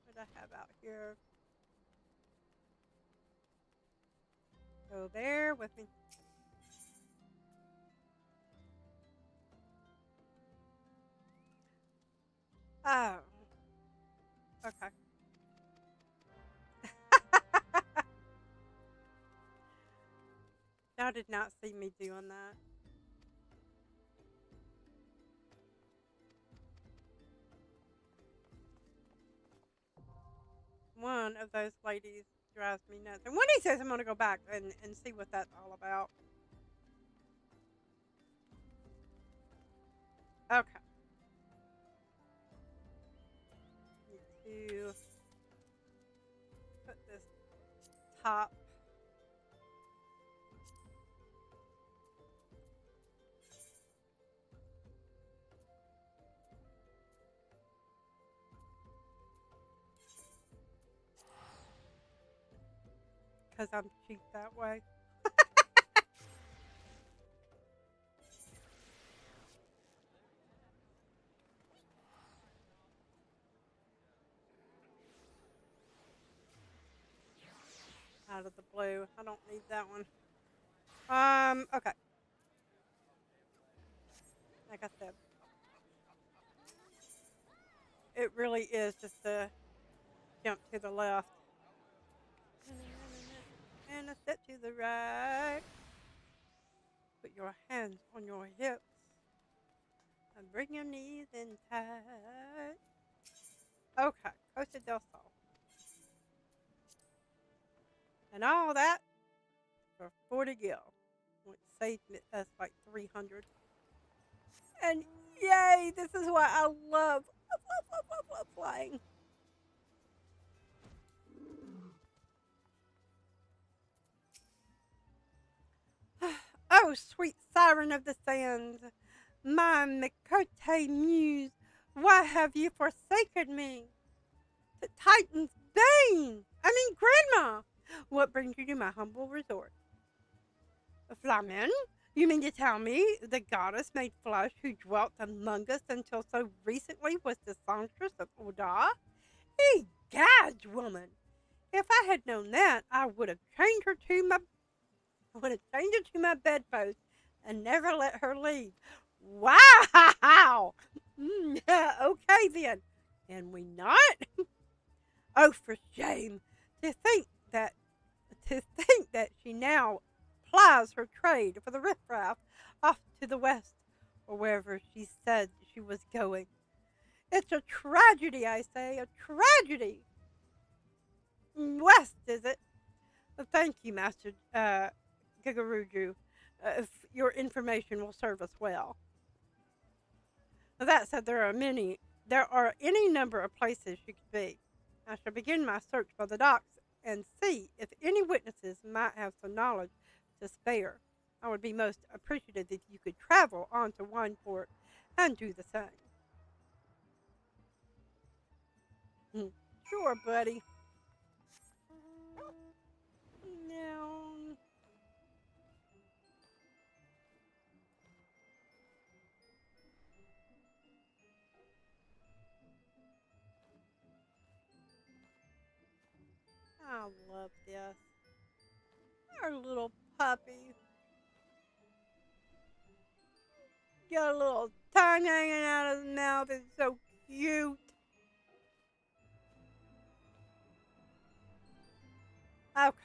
What do I have out here? So bear with me. Oh. Okay. Y'all did not see me doing that. One of those ladies drives me nuts. And when he says I'm going to go back and see what that's all about. Okay. Need to put this top. Because I'm cheap that way. Out of the blue. I don't need that one. Okay. Like I said. It really is just a jump to the left. And a step to the right. Put your hands on your hips. And bring your knees in tight. Okay. Costa del Sol. And all that for 40 gil. Which saved us like 300. And yay! This is what I love. Love flying. Oh, sweet siren of the sands, my Mikote muse, why have you forsaken me? The Titan's bane! Gran'ma! What brings you to my humble resort? Flamin? You mean to tell me the goddess made flesh who dwelt among us until so recently was the songstress of Oda? Egad, woman! If I had known that, I would have changed her to my bedpost and never let her leave. Wow! Okay then. Can we not? Oh, for shame! To think that she now plies her trade for the riffraff off to the west, or wherever she said she was going. It's a tragedy, I say, a tragedy. West, is it? Thank you, Master Gigaruju. Your information will serve us well. That said, there are any number of places she could be. I shall begin my search for the docks and see if any witnesses might have some knowledge to spare. I would be most appreciative if you could travel on to Wineport and do the same. Sure, buddy. Now, love this. Our little puppy. Got a little tongue hanging out of his mouth. It's so cute. Okay.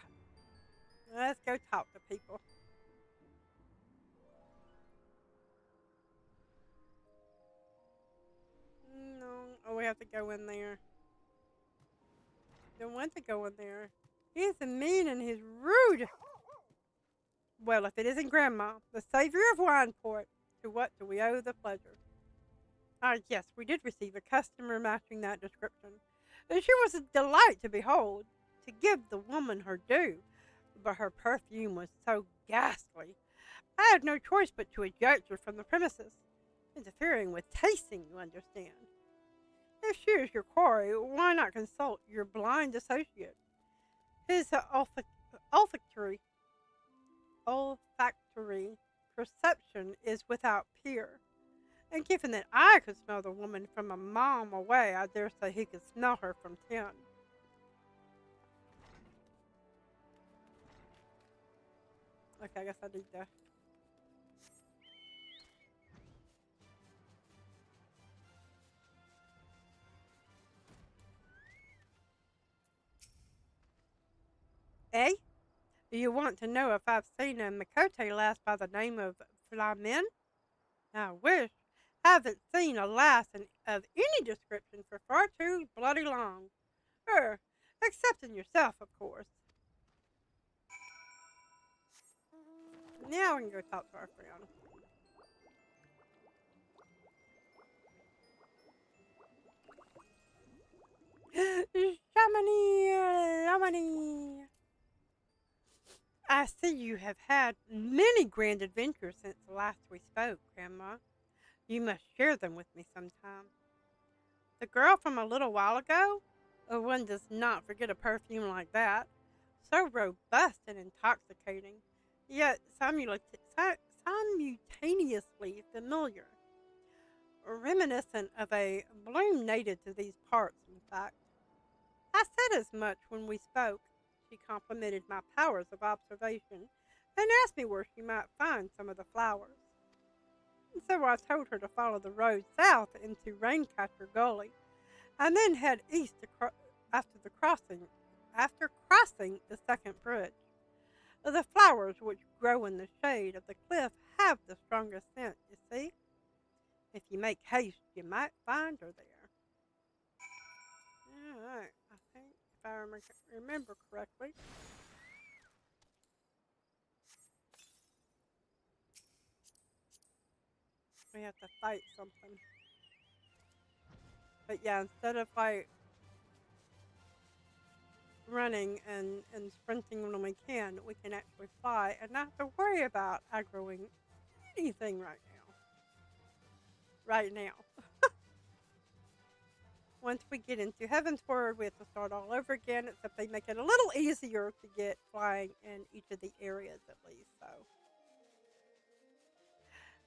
Let's go talk to people. No. Oh, we have to go in there. Don't want to go in there. He's mean and he's rude. Well, if it isn't Gran'ma, the savior of Wineport, to what do we owe the pleasure? Ah, yes, we did receive a customer matching that description. And she was a delight to behold, to give the woman her due, but her perfume was so ghastly. I had no choice but to eject her from the premises, interfering with tasting, you understand. If she is your quarry, why not consult your blind associate? His olfactory perception is without peer. And given that I could smell the woman from a mile away, I dare say he could smell her from 10. Okay, I guess I need to. Eh? Do you want to know if I've seen a Makote lass by the name of Flamin? I wish. Haven't seen a lass of any description for far too bloody long. Excepting yourself, of course. Now we can go talk to our friend. Shamani Lamani. I see you have had many grand adventures since the last we spoke, Gran'ma. You must share them with me sometime. The girl from a little while ago? Oh, one does not forget a perfume like that. So robust and intoxicating, yet simultaneously familiar. Reminiscent of a bloom native to these parts, in fact. I said as much when we spoke. She complimented my powers of observation and asked me where she might find some of the flowers. And so I told her to follow the road south into Raincatcher Gully and then head east after crossing the second bridge. The flowers which grow in the shade of the cliff have the strongest scent, you see. If you make haste, you might find her there. Alright, I think if I remember correctly. We have to fight something. But yeah, instead of like running and sprinting when we can actually fly and not have to worry about aggroing anything right now. Right now. Once we get into Heaven's Word, we have to start all over again, except they make it a little easier to get flying in each of the areas at least, so.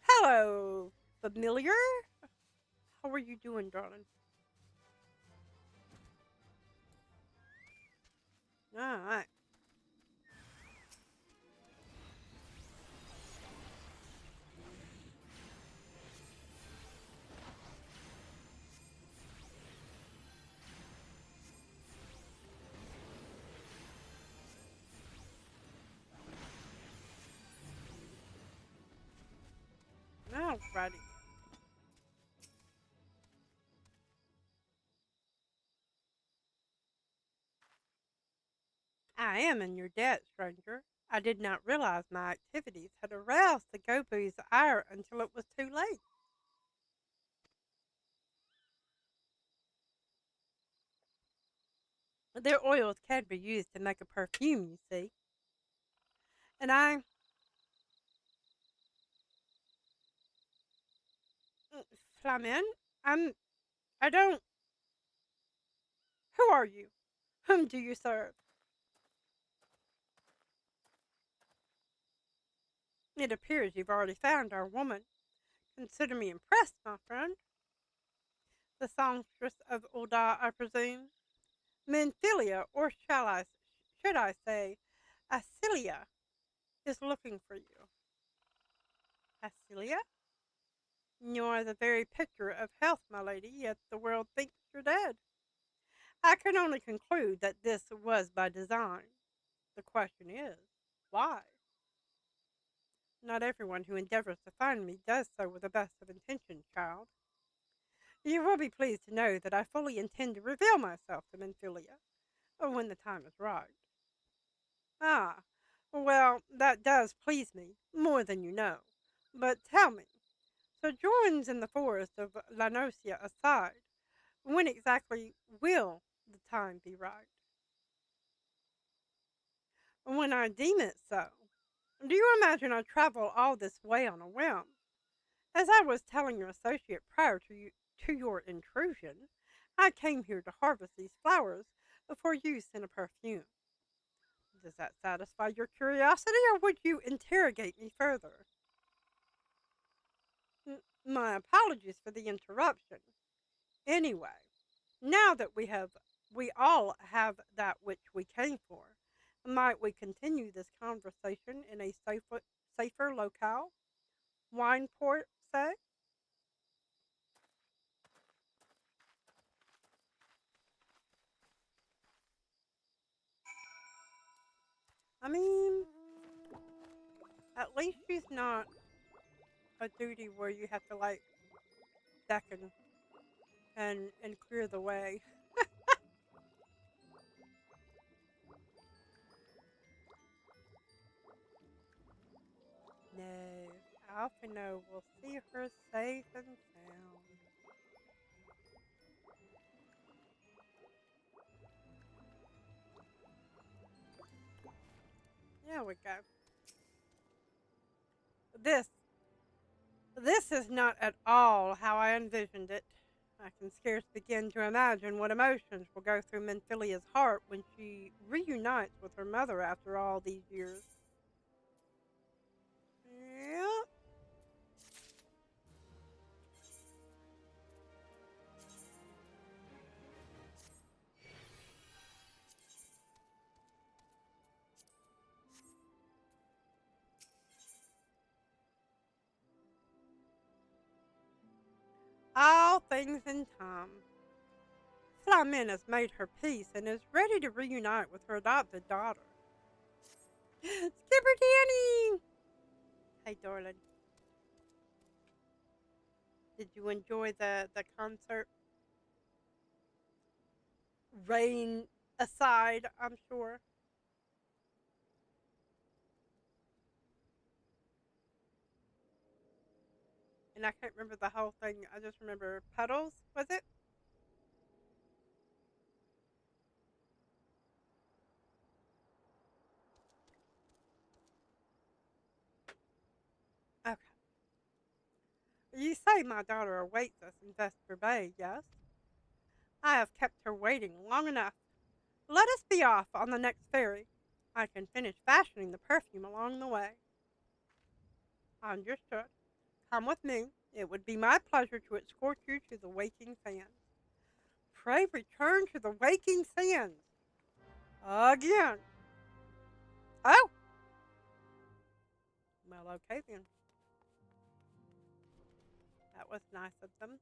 Hello, familiar. How are you doing, darling? Alright. Alrighty. I am in your debt, stranger. I did not realize my activities had aroused the Gobu's ire until it was too late. Their oils can be used to make a perfume, you see. And Flamin, I don't. Who are you? Whom do you serve? It appears you've already found our woman. Consider me impressed, my friend. The songstress of Ulda, I presume. Menphilia, or should I say, Asilia, is looking for you. Asilia? You are the very picture of health, my lady, yet the world thinks you're dead. I can only conclude that this was by design. The question is, why? Not everyone who endeavors to find me does so with the best of intentions, child. You will be pleased to know that I fully intend to reveal myself to Menphilia when the time is right. Ah, well, that does please me, more than you know. But tell me, sojourns in the forest of Lanosia aside, when exactly will the time be right? When I deem it so. Do you imagine I travel all this way on a whim? As I was telling your associate prior to your intrusion, I came here to harvest these flowers for use in a perfume. Does that satisfy your curiosity, or would you interrogate me further? My apologies for the interruption. Anyway, now that we all have that which we came for, might we continue this conversation in a safer locale? Wineport, say? I mean, at least she's not a duty where you have to like beckon and clear the way. No, Alphino will see her safe and sound. There we go. This this is not at all how I envisioned it. I can scarce begin to imagine what emotions will go through Menphilia's heart when she reunites with her mother after all these years. Yeah. All things in time. Flamin has made her peace and is ready to reunite with her adopted daughter. Skipper Danny! Hey, darling. Did you enjoy the concert? Rain aside, I'm sure. And I can't remember the whole thing. I just remember Puddles, was it? Okay. You say my daughter awaits us in Vesper Bay, yes? I have kept her waiting long enough. Let us be off on the next ferry. I can finish fashioning the perfume along the way. Understood. Come with me. It would be my pleasure to escort you to the Waking Sands. Pray return to the Waking Sands. Again. Oh! Well, okay then. That was nice of them.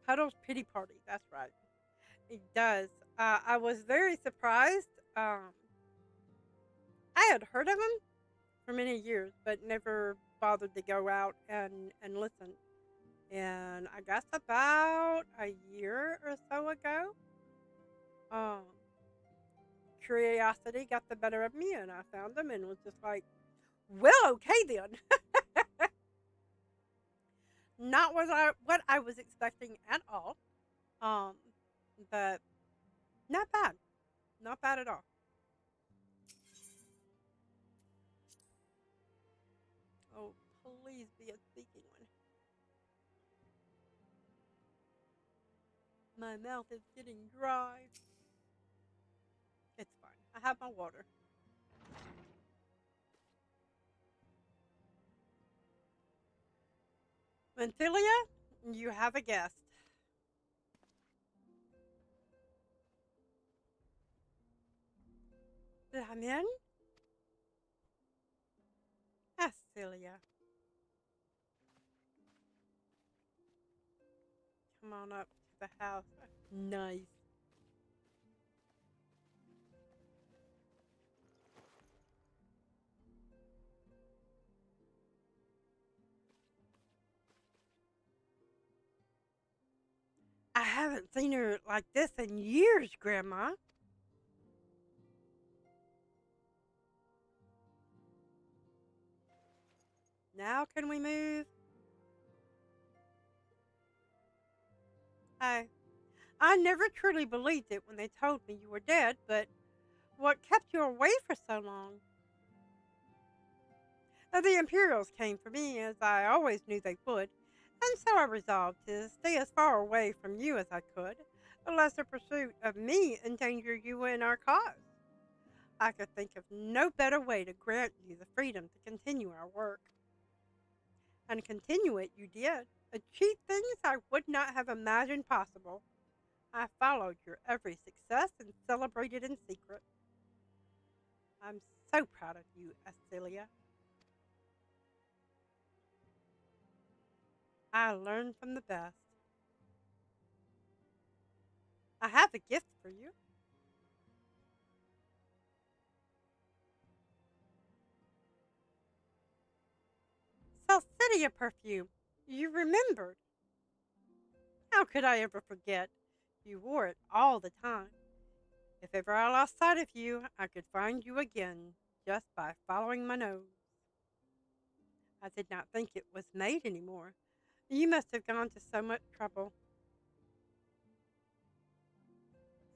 Puddle's Pity Party, that's right. It does. I was very surprised. I had heard of him for many years, but never bothered to go out and listen. And I guess about a year or so ago, um, curiosity got the better of me, and I found him and was just like, well, okay then. Not what I was expecting at all. Um, but not bad. Not bad at all. Oh, please be a speaking one. My mouth is getting dry. It's fine. I have my water. Menthilia, you have a guest. Lamin? Celia. Come on up to the house. Nice. I haven't seen her like this in years, Grandma. Now can we move? I never truly believed it when they told me you were dead, but what kept you away for so long? The Imperials came for me, as I always knew they would, and so I resolved to stay as far away from you as I could, lest the pursuit of me endanger you and our cause. I could think of no better way to grant you the freedom to continue our work. And continue it you did, achieve things I would not have imagined possible. I followed your every success and celebrated in secret. I'm so proud of you, Acelia. I learned from the best. I have a gift for you. Salsidia perfume. You remembered. How could I ever forget? You wore it all the time. If ever I lost sight of you, I could find you again just by following my nose. I did not think it was made anymore. You must have gone to so much trouble.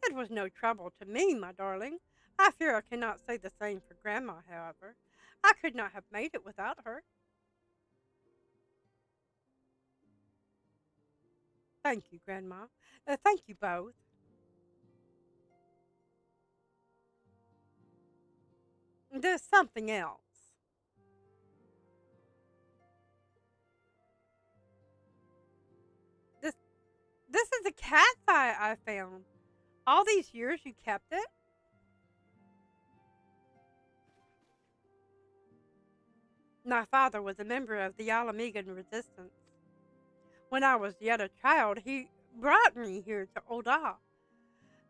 It was no trouble to me, my darling. I fear I cannot say the same for Grandma, however. I could not have made it without her. Thank you, Grandma. Thank you both. There's something else. This this is a cat's eye I found. All these years you kept it? My father was a member of the Alamegan resistance. When I was yet a child, he brought me here to Oda.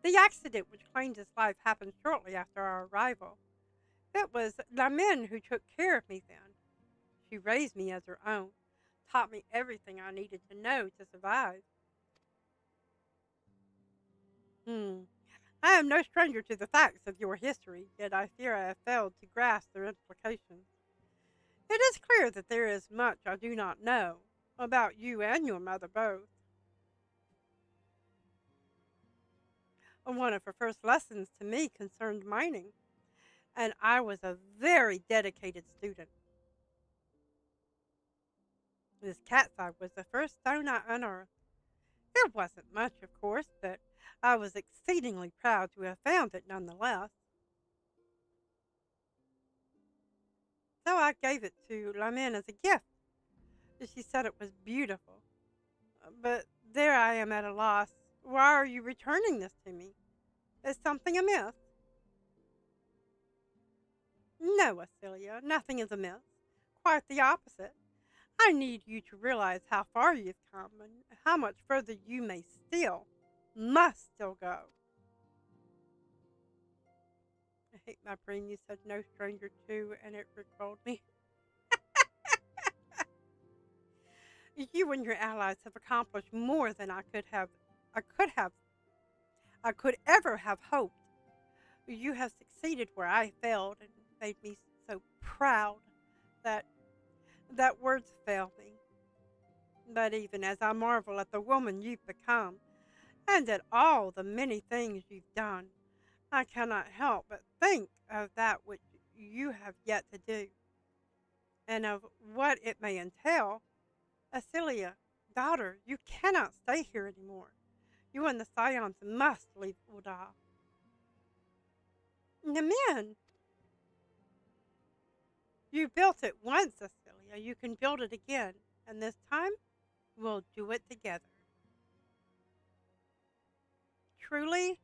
The accident which claimed his life happened shortly after our arrival. It was Lamin who took care of me then. She raised me as her own, taught me everything I needed to know to survive. I am no stranger to the facts of your history, yet I fear I have failed to grasp their implications. It is clear that there is much I do not know about you and your mother both. One of her first lessons to me concerned mining, and I was a very dedicated student. This cat's eye was the first stone I unearthed. There wasn't much, of course, but I was exceedingly proud to have found it nonetheless. So I gave it to Lamin as a gift. She said it was beautiful. But there I am at a loss. Why are you returning this to me? Is something amiss? No, Acelia, nothing is amiss. Quite the opposite. I need you to realize how far you've come and how much further you must still go. I hate my brain. You said no stranger to, and it recalled me. You and your allies have accomplished more than I could ever have hoped. You have succeeded where I failed and made me so proud that words fail me. But even as I marvel at the woman you've become, and at all the many things you've done, I cannot help but think of that which you have yet to do, and of what it may entail. Acelia, daughter, you cannot stay here anymore. You and the Scions must leave Uda. Namin, you built it once, Acelia. You can build it again, and this time we'll do it together. Truly?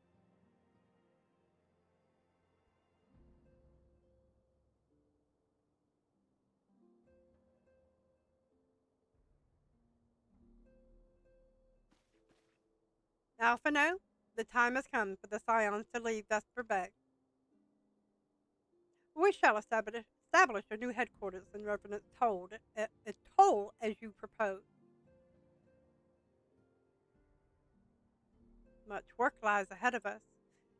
Alphino, the time has come for the Scions to leave Vesper Bay. We shall establish a new headquarters in Revenant Toll as you propose. Much work lies ahead of us.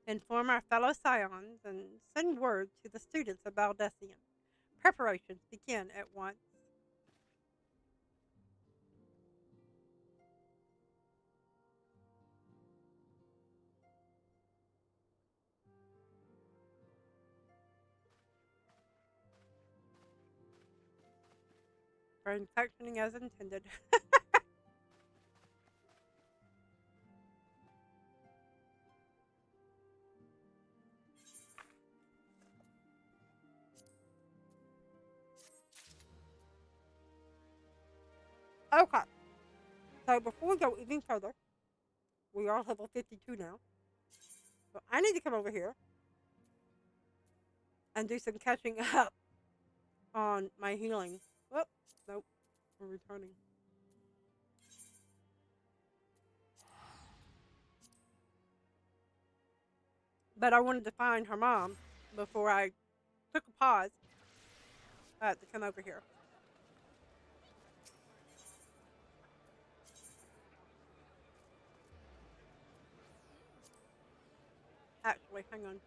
Inform our fellow Scions and send word to the students of Baldessian. Preparations begin at once. Brain functioning as intended. Okay. So before we go even further, we are level 52 now. So I need to come over here and do some catching up on my healing. Whoop. Nope. We're returning. But I wanted to find her mom before I took a pause to come over here. Actually, hang on.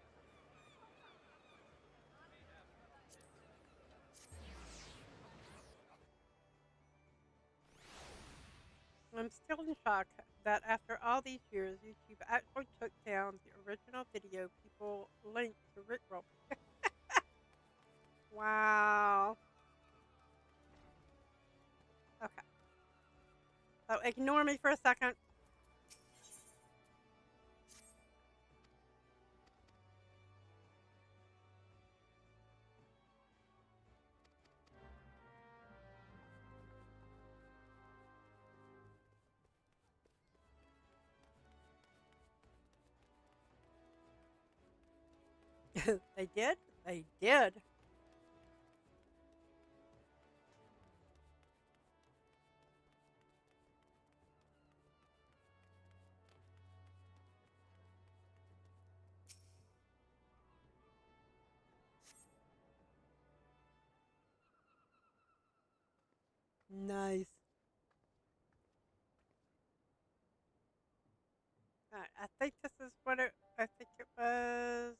I'm still in shock that after all these years, YouTube actually took down the original video people linked to Rickroll. Wow. Okay. So ignore me for a second. They did? They did. Nice. Alright, I think this is what I think it was.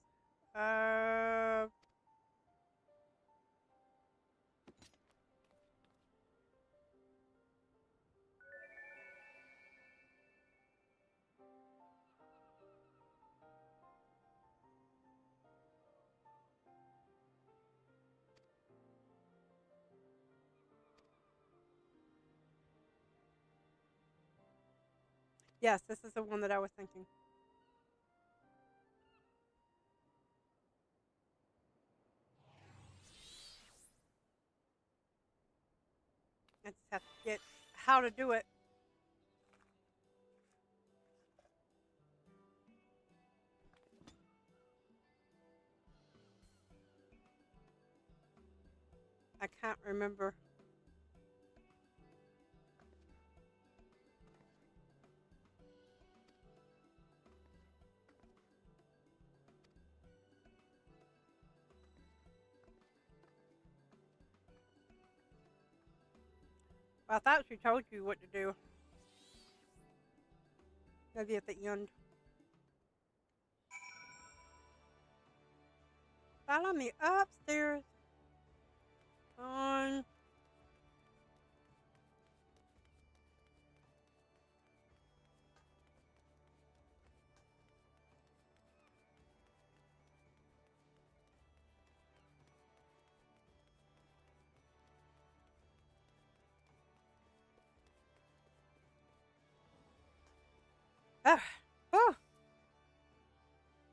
Yes, this is the one that I was thinking. I just have to get how to do it. I can't remember. I thought she told you what to do. Maybe at the end. Follow me upstairs. On. Oh.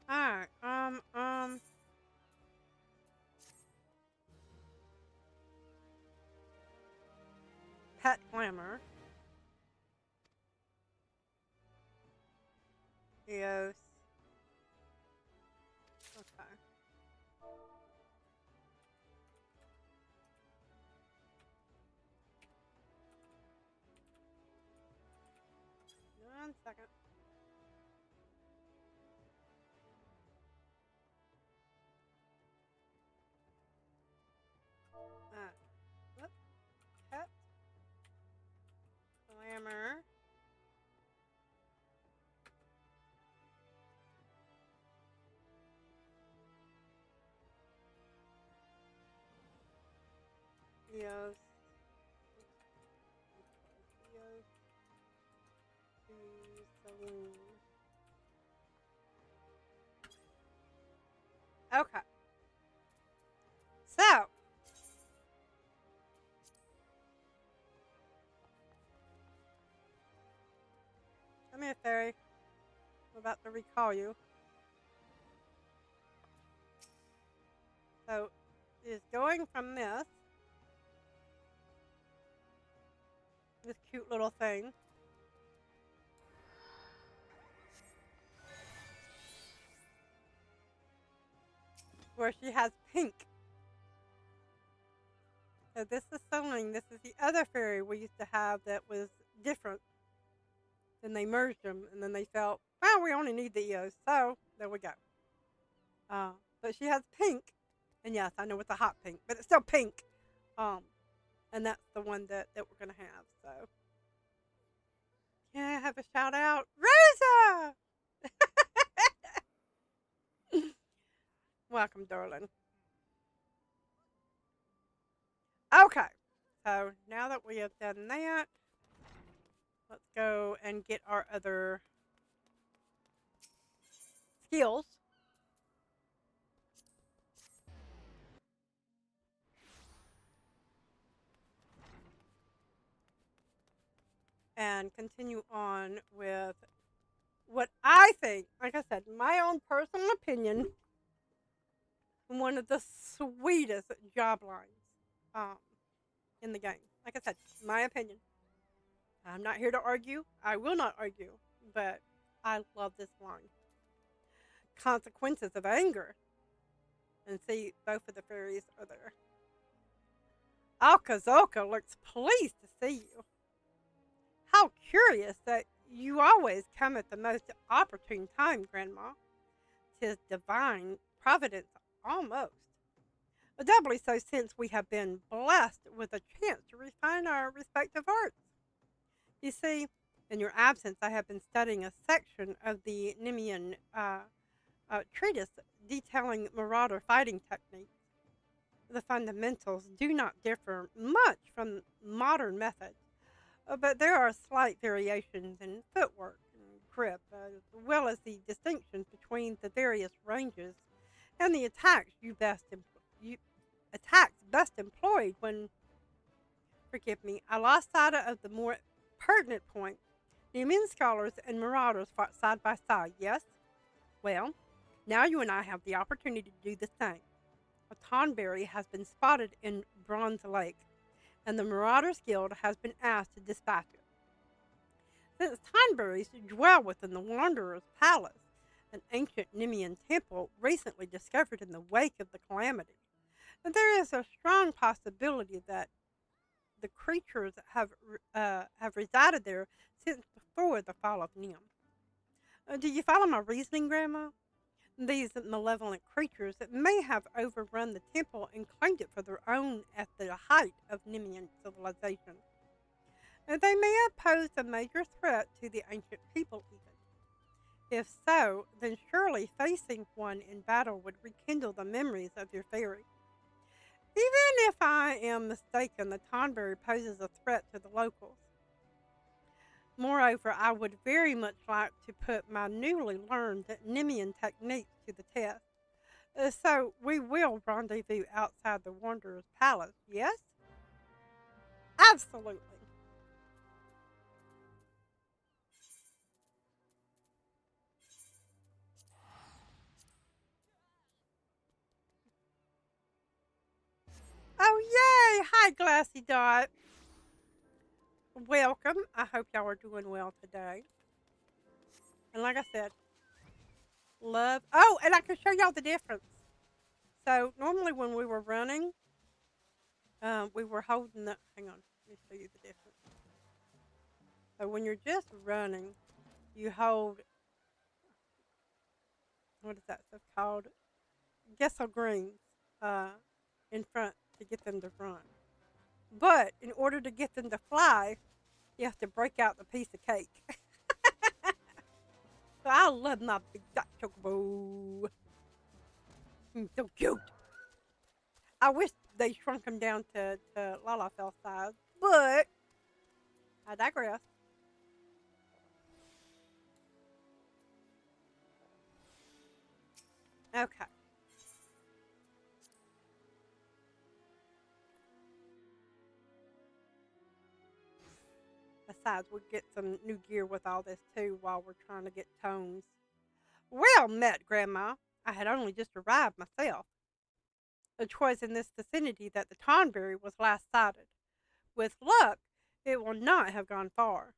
Alright, Pet Glamour. Eos. Okay. One second. Eos. Eos. To Celine. Okay. So. Come here, fairy. I'm about to recall you. So, it's going from this cute little thing, where she has pink. So this is Celine. This is the other fairy we used to have that was different. Then they merged them, and then they felt, well, we only need the Eos, so there we go. But she has pink, and yes, I know it's a hot pink, but it's still pink. And that's the one that we're gonna have. So, can I have a shout out, Rosa? Welcome, darling. Okay, so now that we have done that, let's go and get our other skills. And continue on with what I think, like I said, my own personal opinion, one of the sweetest job lines in the game. Like I said, my opinion. I'm not here to argue. I will not argue, but I love this line. Consequences of anger. And see, both of the fairies are there. Alkazoka looks pleased to see you. How curious that you always come at the most opportune time, Gran'ma. 'Tis divine providence almost. Doubly so since we have been blessed with a chance to refine our respective arts. You see, in your absence, I have been studying a section of the Nemean treatise detailing marauder fighting techniques. The fundamentals do not differ much from modern methods, but there are slight variations in footwork and grip, as well as the distinctions between the various ranges and the attacks best employed when, forgive me, I lost sight of the more pertinent point. The immune scholars and marauders fought side by side, yes? Well, now you and I have the opportunity to do the same. A Tonberry has been spotted in Bronze Lake, and the Marauders Guild has been asked to dispatch it. Since Tonberries dwell within the Wanderer's Palace, an ancient Nemean temple recently discovered in the wake of the calamity, and there is a strong possibility that the creatures have resided there since before the fall of Nim. Do you follow my reasoning, Gran'ma? These malevolent creatures may have overrun the temple and claimed it for their own at the height of Nemean civilization. They may have posed a major threat to the ancient people even. If so, then surely facing one in battle would rekindle the memories of your fairy. Even if I am mistaken, the Tonberry poses a threat to the locals. Moreover, I would very much like to put my newly learned Nemean techniques to the test. So we will rendezvous outside the Wanderer's Palace, yes? Absolutely. Oh, yay! Hi, Glassy Dot. Welcome. I hope y'all are doing well today. And like I said, love. Oh, and I can show y'all the difference. So normally when we were running, we were holding the. Hang on, let me show you the difference. So when you're just running, you hold. What is that stuff called? Gesso greens in front to get them to run. But in order to get them to fly, you have to break out the piece of cake. So I love my big dot chocobo. So cute. I wish they shrunk him down to Lalafell size. But I digress. Okay. Besides, we'll get some new gear with all this too while we're trying to get tones. Well met, Grandma. I had only just arrived myself. It was in this vicinity that the Tonberry was last sighted. With luck, it will not have gone far.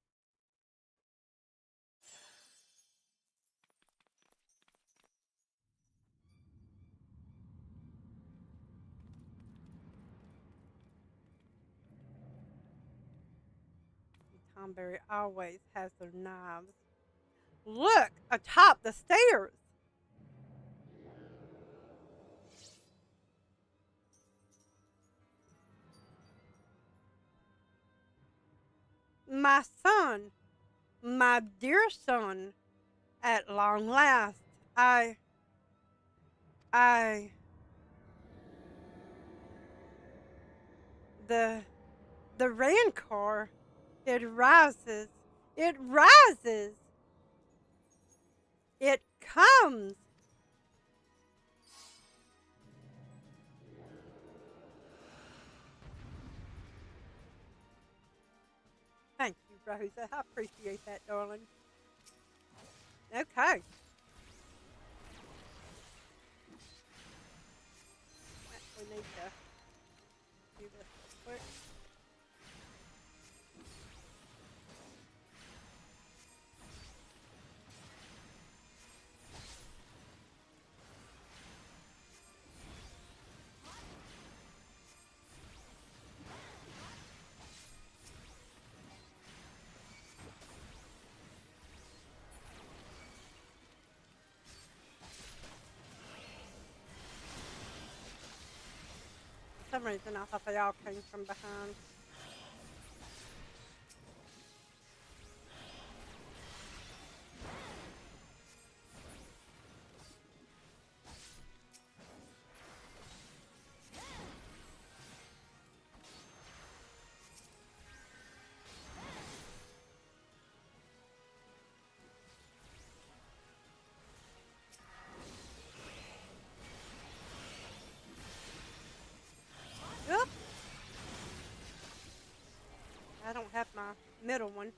Tonberry always has their knives. Look, atop the stairs! My son, my dear son, at long last, the rancor, it rises, it comes. Thank you, Rosa. I appreciate that, darling. Okay. We need to do this real quick. For some reason, I thought they all came from behind. Oop. I don't have my middle one.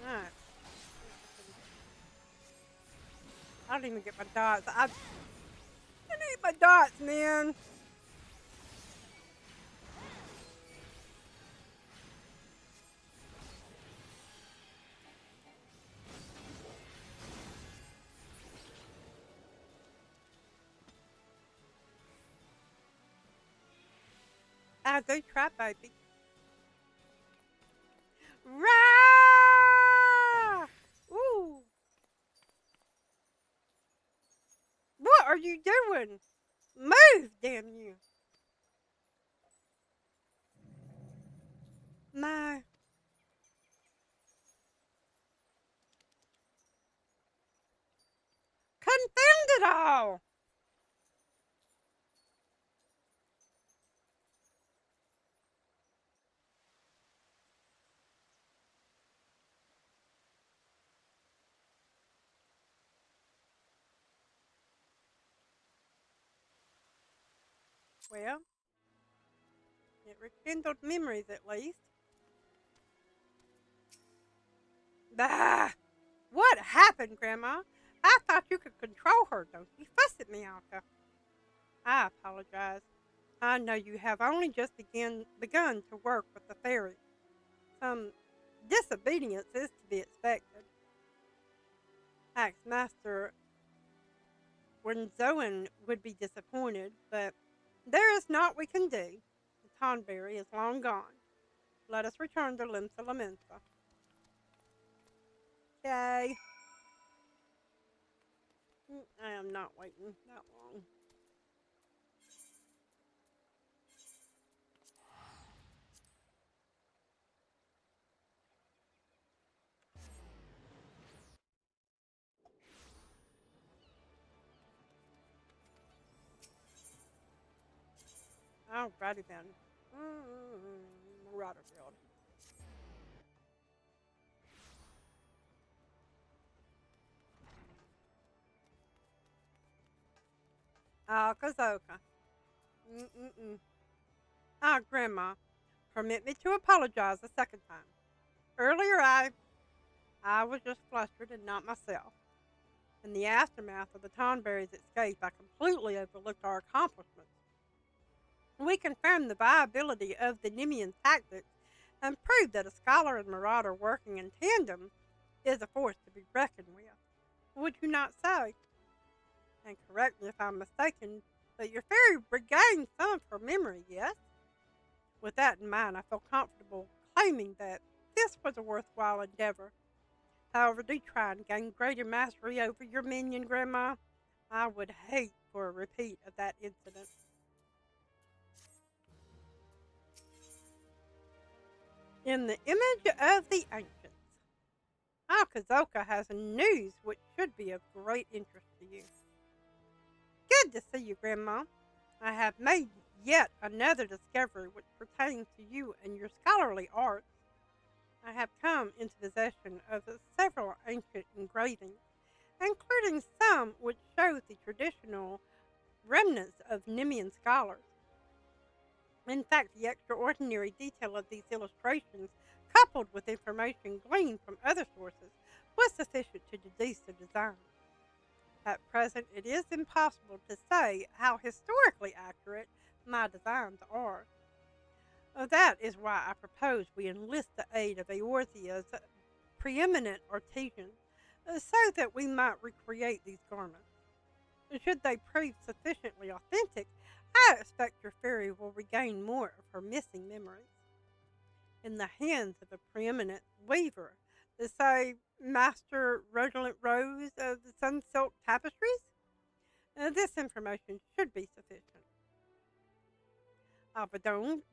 Alright. I don't even get my dots. I need my dots, man. I do try, baby. Rah! Ooh. What are you doing? Move, damn you. My. Confound it all! Well, it rekindled memories at least. Bah! What happened, Grandma? I thought you could control her. Don't you fuss at me, Alka. I apologize. I know you have only just begun to work with the fairy. Some disobedience is to be expected. Axe Master Zoan would be disappointed, but there is naught we can do. The Tonberry is long gone. Let us return to Limsa Lamensa. Okay. I am not waiting that long. Alrighty then. Rotterfield. Kazoka. Gran'ma, permit me to apologize a second time. Earlier I was just flustered and not myself. In the aftermath of the Tonberry's escape, I completely overlooked our accomplishments. We confirmed the viability of the Nemean tactics and proved that a scholar and marauder working in tandem is a force to be reckoned with. Would you not say? And correct me if I'm mistaken, but your fairy regained some of her memory, yes? With that in mind, I feel comfortable claiming that this was a worthwhile endeavor. However, do try and gain greater mastery over your minion, Gran'ma. I would hate for a repeat of that incident. In the image of the ancients, Kazoka has news which should be of great interest to you. Good to see you, Gran'ma. I have made yet another discovery which pertains to you and your scholarly arts. I have come into possession of several ancient engravings, including some which show the traditional remnants of Nemean scholars. In fact, the extraordinary detail of these illustrations, coupled with information gleaned from other sources, was sufficient to deduce the design. At present, it is impossible to say how historically accurate my designs are. That is why I propose we enlist the aid of Eorzea's preeminent artisans, so that we might recreate these garments. Should they prove sufficiently authentic, I expect your fairy will regain more of her missing memories. In the hands of a preeminent weaver, say Master Rosalind Rose of the Sunsilk Tapestries, this information should be sufficient.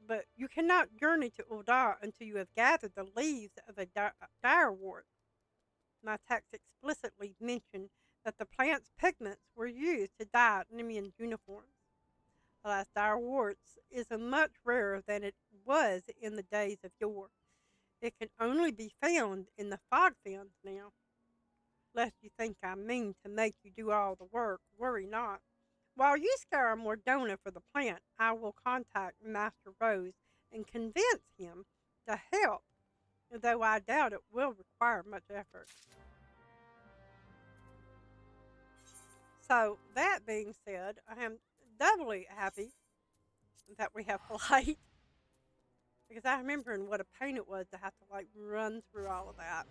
But you cannot journey to Uldar until you have gathered the leaves of a direwort. My text explicitly mentioned that the plant's pigments were used to dye Nemean uniforms. Alas, direworts is much rarer than it was in the days of yore. It can only be found in the fog fens now. Lest you think I mean to make you do all the work, worry not. While you scour Mordona for the plant, I will contact Master Rose and convince him to help, though I doubt it will require much effort. So, that being said, I am doubly happy that we have flight, because I remember what a pain it was to have to run through all of that.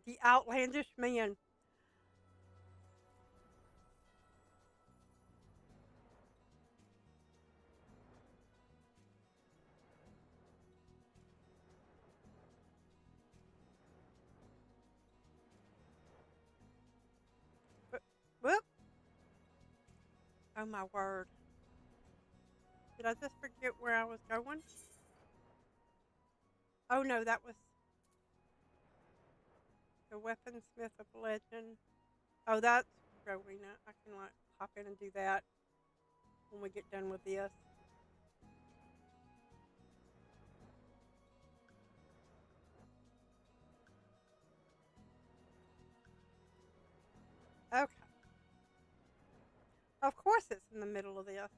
The outlandish man. Whoop. Oh my word. Did I just forget where I was going? Oh no, that was the weaponsmith of legend. Oh, that's Rowena. I can hop in and do that when we get done with this. Okay. Of course it's in the middle of this.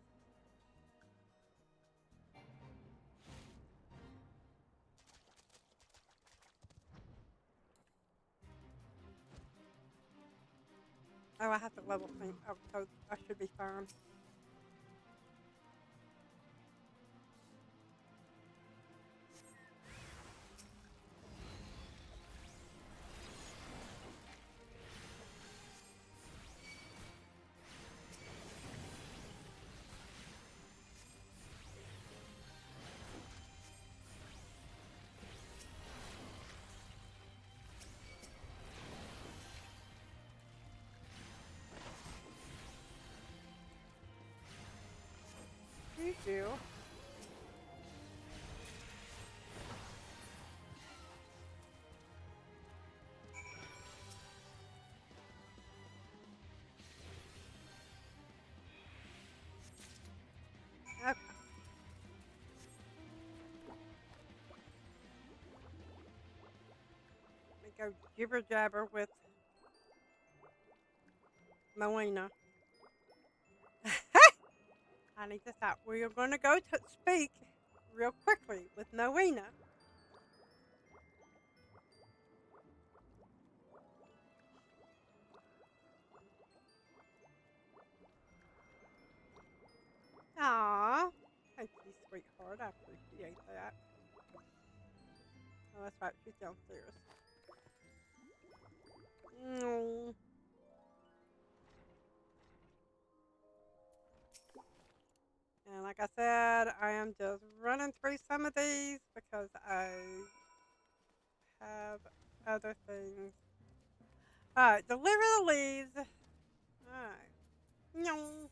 Oh, I have to level things. Oh, so I should be fine. go jibber jabber with Moena. I need to stop. We are going to go to speak real quickly with Moena. Aww. Thank you, sweetheart. I appreciate that. Oh, that's right. She's downstairs. Mm. And like I said, I am just running through some of these because I have other things. Alright, deliver the leaves. Alright. No.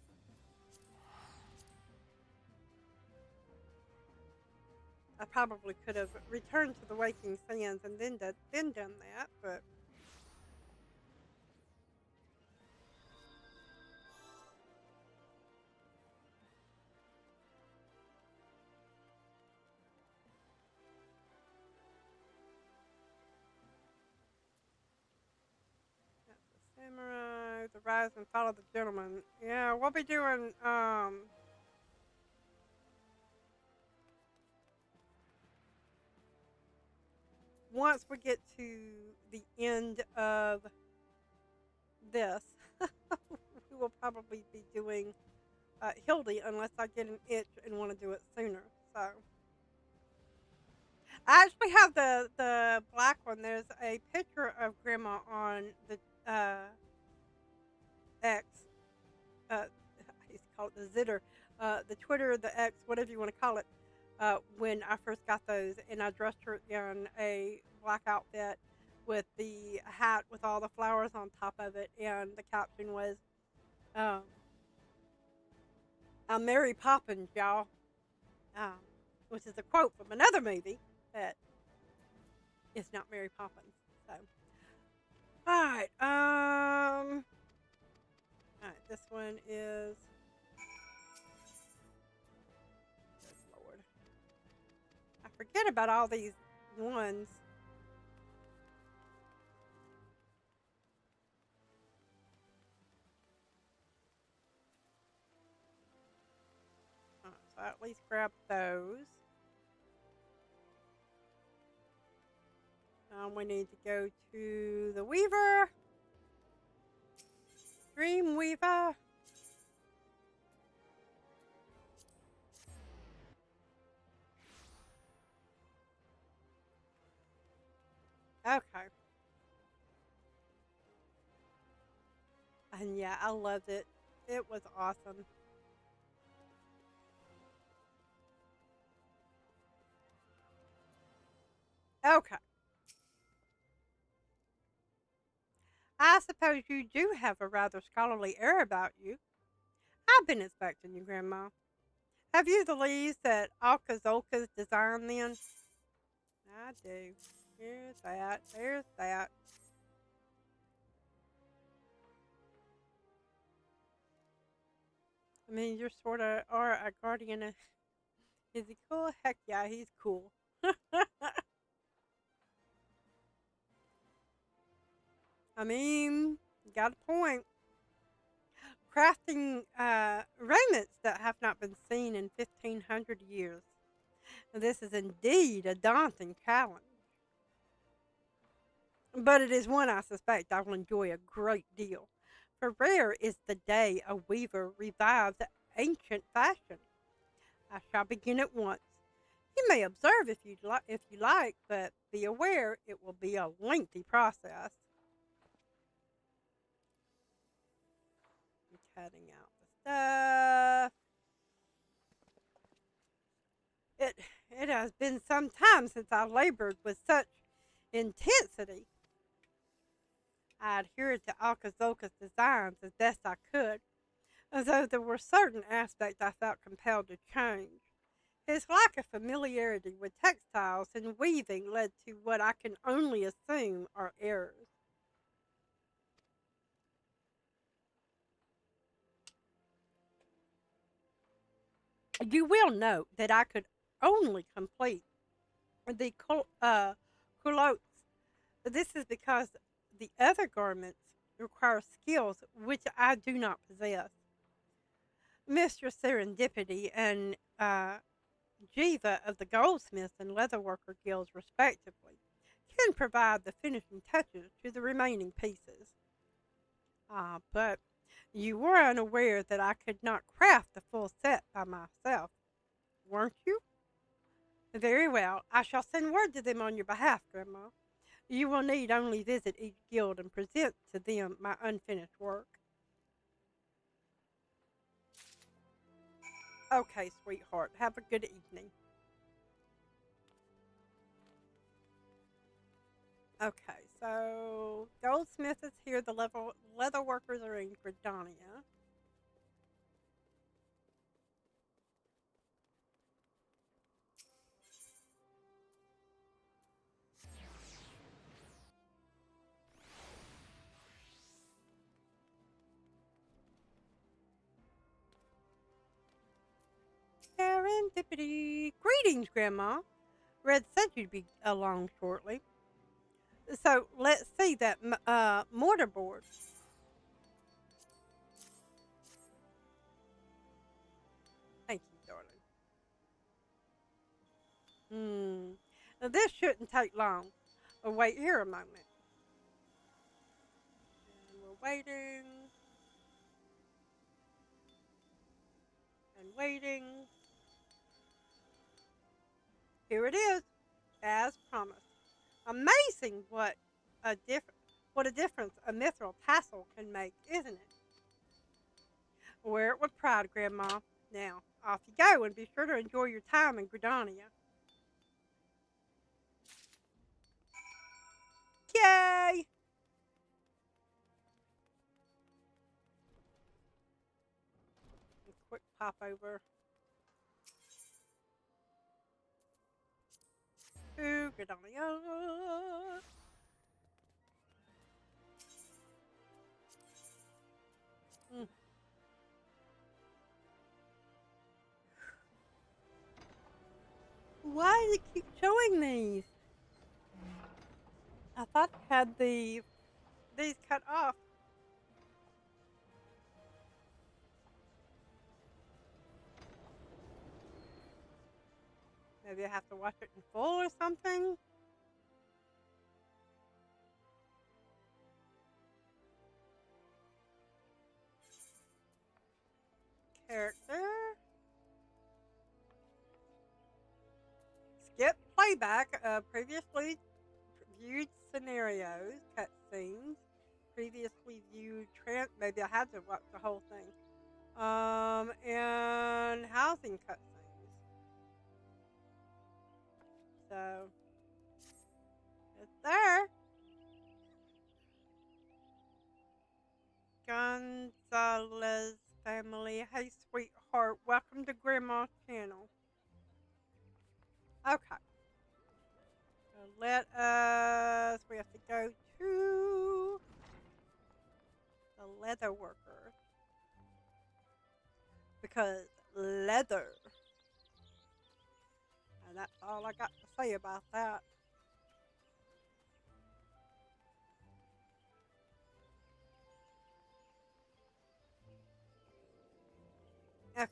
I probably could have returned to the Waking Sands and then done that, but that's the samurai, the rise and fall of the gentleman. Yeah, we'll be doing once we get to the end of this, we will probably be doing Hildy unless I get an itch and want to do it sooner. So I actually have the black one. There's a picture of Gran'ma on the X. I used to call it the Zitter, the Twitter, the X, whatever you want to call it. When I first got those, and I dressed her in a black outfit with the hat with all the flowers on top of it, and the caption was, "I'm Mary Poppins, y'all," which is a quote from another movie that is not Mary Poppins. So, all right, this one is. Good Lord. I forget about all these ones. So I at least grab those. We need to go to the Weaver. Dream Weaver. Okay. And yeah, I loved it. It was awesome. Okay. I suppose you do have a rather scholarly air about you. I've been expecting you, Grandma. Have you the leaves that Alcazolca's designed then? I do. Here's that. There's that. I mean, you're sort of are a guardian of. Is he cool? Heck yeah, he's cool. I mean, you got a point. Crafting raiments that have not been seen in 1,500 years. This is indeed a daunting challenge. But it is one I suspect I will enjoy a great deal. For rare is the day a weaver revives ancient fashion. I shall begin at once. You may observe if you like, but be aware it will be a lengthy process. I'm cutting out the stuff. It has been some time since I labored with such intensity. I adhered to Alcazolca's designs as best I could, although there were certain aspects I felt compelled to change. His lack of familiarity with textiles and weaving led to what I can only assume are errors. You will note that I could only complete the culottes This is because the other garments require skills which I do not possess. Mr. Serendipity and Jiva of the Goldsmiths and Leatherworker Guilds, respectively, can provide the finishing touches to the remaining pieces. But you were unaware that I could not craft the full set by myself, weren't you? Very well, I shall send word to them on your behalf, Grandma. You will need only visit each guild and present to them my unfinished work. Okay, sweetheart, have a good evening. Okay, so Goldsmith is here, the leather workers are in Gridania. Serendipity. Greetings, Grandma. Red said you'd be along shortly. So let's see that mortarboard. Thank you, darling. Now this shouldn't take long. We'll wait here a moment. And we're waiting. And waiting. Here it is, as promised. Amazing what a difference a mithril tassel can make, isn't it? Wear it with pride, Grandma. Now, off you go, and be sure to enjoy your time in Gridania. Yay! A quick pop over to Gridania. Why does it keep showing these? I thought I had these cut off. Maybe I have to watch it in full or something. Character. Skip playback of previously viewed scenarios, cutscenes, previously viewed maybe I had to watch the whole thing. And housing cutscenes. So it's there. Gonzalez family. Hey sweetheart, welcome to Grandma's channel. Okay. So we have to go to the leather worker. Because leather. And that's all I got to say about that. Okay.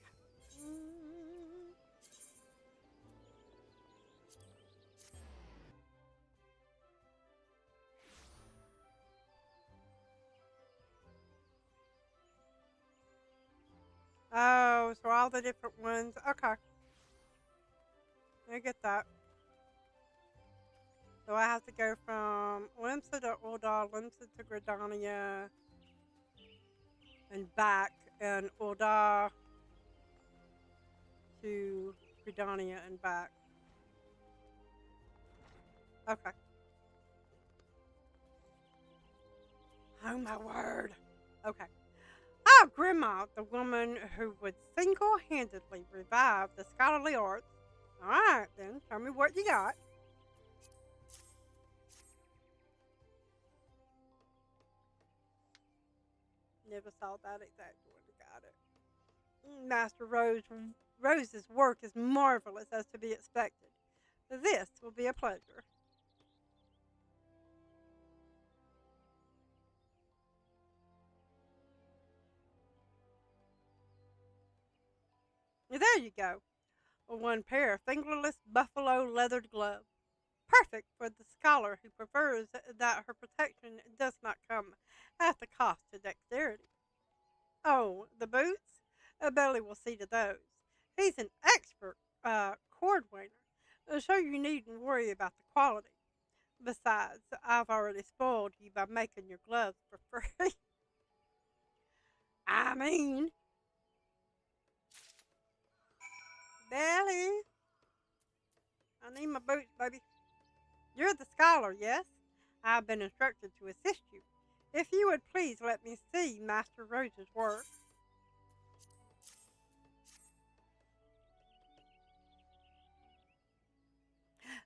Oh, so all the different ones. Okay. I get that. So I have to go from Limsa to Ul'dah, Limsa to Gridania, and back, and Ul'dah to Gridania and back. Okay. Oh my word. Okay. Ah, Grandma, the woman who would single-handedly revive the scholarly arts. Alright then, tell me what you got. Never saw that exactly when I got it. Master Rose's work is marvelous as to be expected. This will be a pleasure. There you go. One pair of fingerless buffalo leathered gloves. Perfect for the scholar who prefers that her protection does not come at the cost of dexterity. Oh, the boots? Billy will see to those. He's an expert cord wainer, so you needn't worry about the quality. Besides, I've already spoiled you by making your gloves for free. I mean, Billy, I need my boots, baby. You're the scholar, yes? I've been instructed to assist you. If you would please let me see Master Rose's work.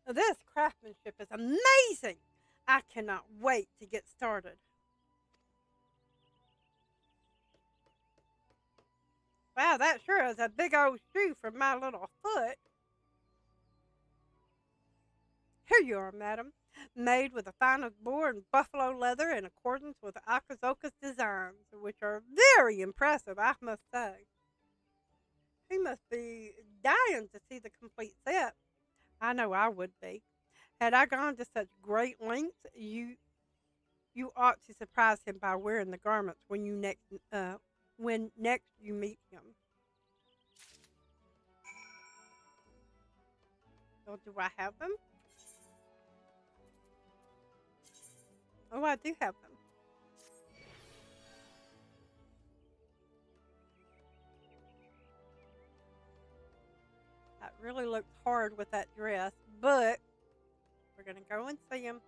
This craftsmanship is amazing! I cannot wait to get started. Wow, that sure is a big old shoe for my little foot. Here you are, madam, made with the finest boar and buffalo leather in accordance with Akazoka's designs, which are very impressive, I must say. He must be dying to see the complete set. I know I would be. Had I gone to such great lengths, you ought to surprise him by wearing the garments when next you meet him. Oh, do I have them? Oh, I do have them. That really looks hard with that dress, but we're going to go and see him.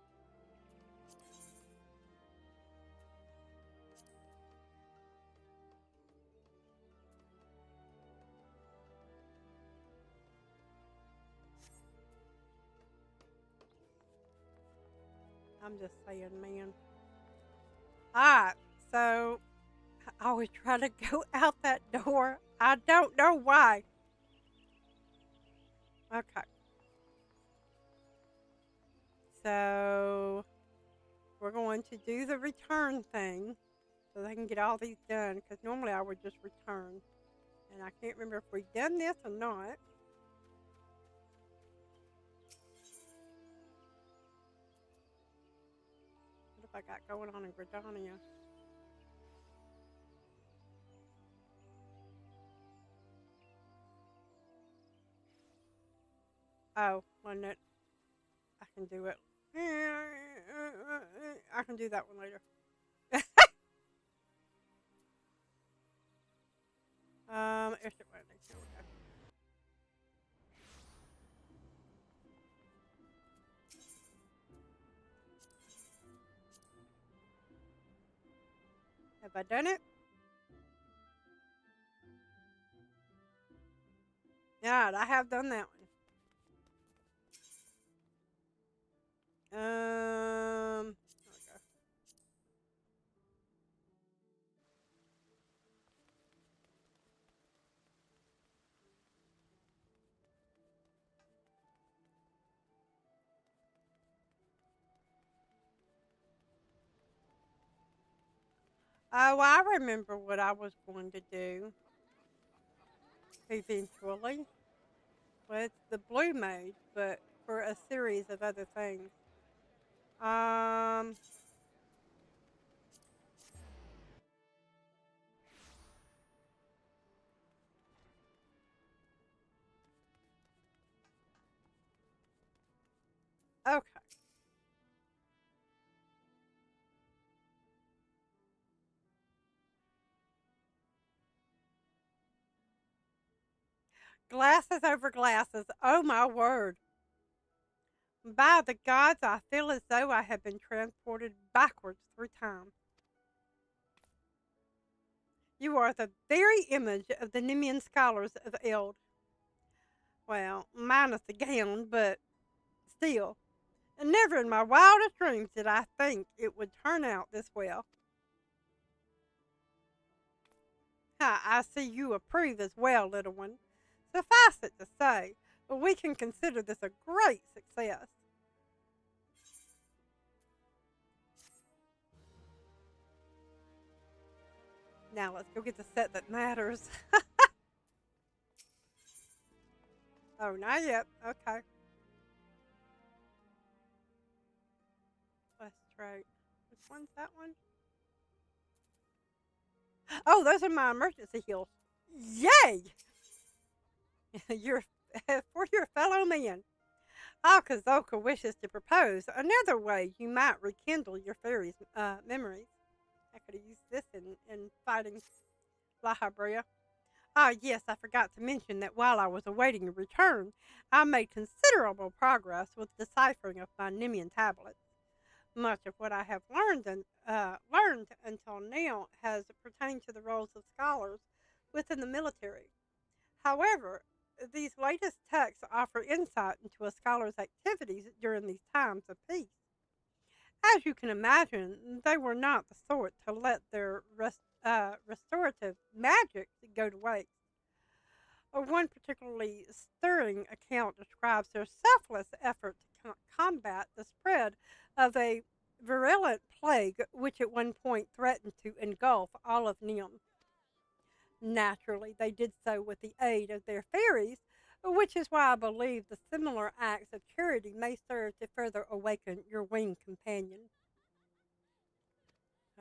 I'm just saying, man. Alright, so I always try to go out that door. I don't know why. Okay. So we're going to do the return thing so they can get all these done, because normally I would just return. And I can't remember if we've done this or not. What have I got going on in Gridania? Oh, one that I can do it. I can do that one later. Exit landing. Here we go. Have I done it? Yeah, I have done that one. There we go. Oh, I remember what I was going to do eventually. Well, it's the Blue Mage, but for a series of other things. Okay. Glasses over glasses. Oh my word. By the gods, I feel as though I have been transported backwards through time. You are the very image of the Nemean scholars of Eld. Well, minus the gown, but still. And never in my wildest dreams did I think it would turn out this well. I see you approve as well, little one. Suffice it to say, we can consider this a great success. Now let's go get the set that matters. Oh, not yet. Okay. That's right. Which one's that one? Oh, those are my emergency heals. Yay! You're for your fellow man. Ah, Kazoka wishes to propose another way you might rekindle your fairy's memories. I could have used this in fighting La Habrea. Ah, yes, I forgot to mention that while I was awaiting your return, I made considerable progress with deciphering of my Nemean tablets. Much of what I have learned until now has pertained to the roles of scholars within the military. However, these latest texts offer insight into a scholar's activities during these times of peace. As you can imagine, they were not the sort to let their restorative magic go to waste. One particularly stirring account describes their selfless effort to combat the spread of a virulent plague which at one point threatened to engulf all of Neum. Naturally, they did so with the aid of their fairies, which is why I believe the similar acts of charity may serve to further awaken your winged companion.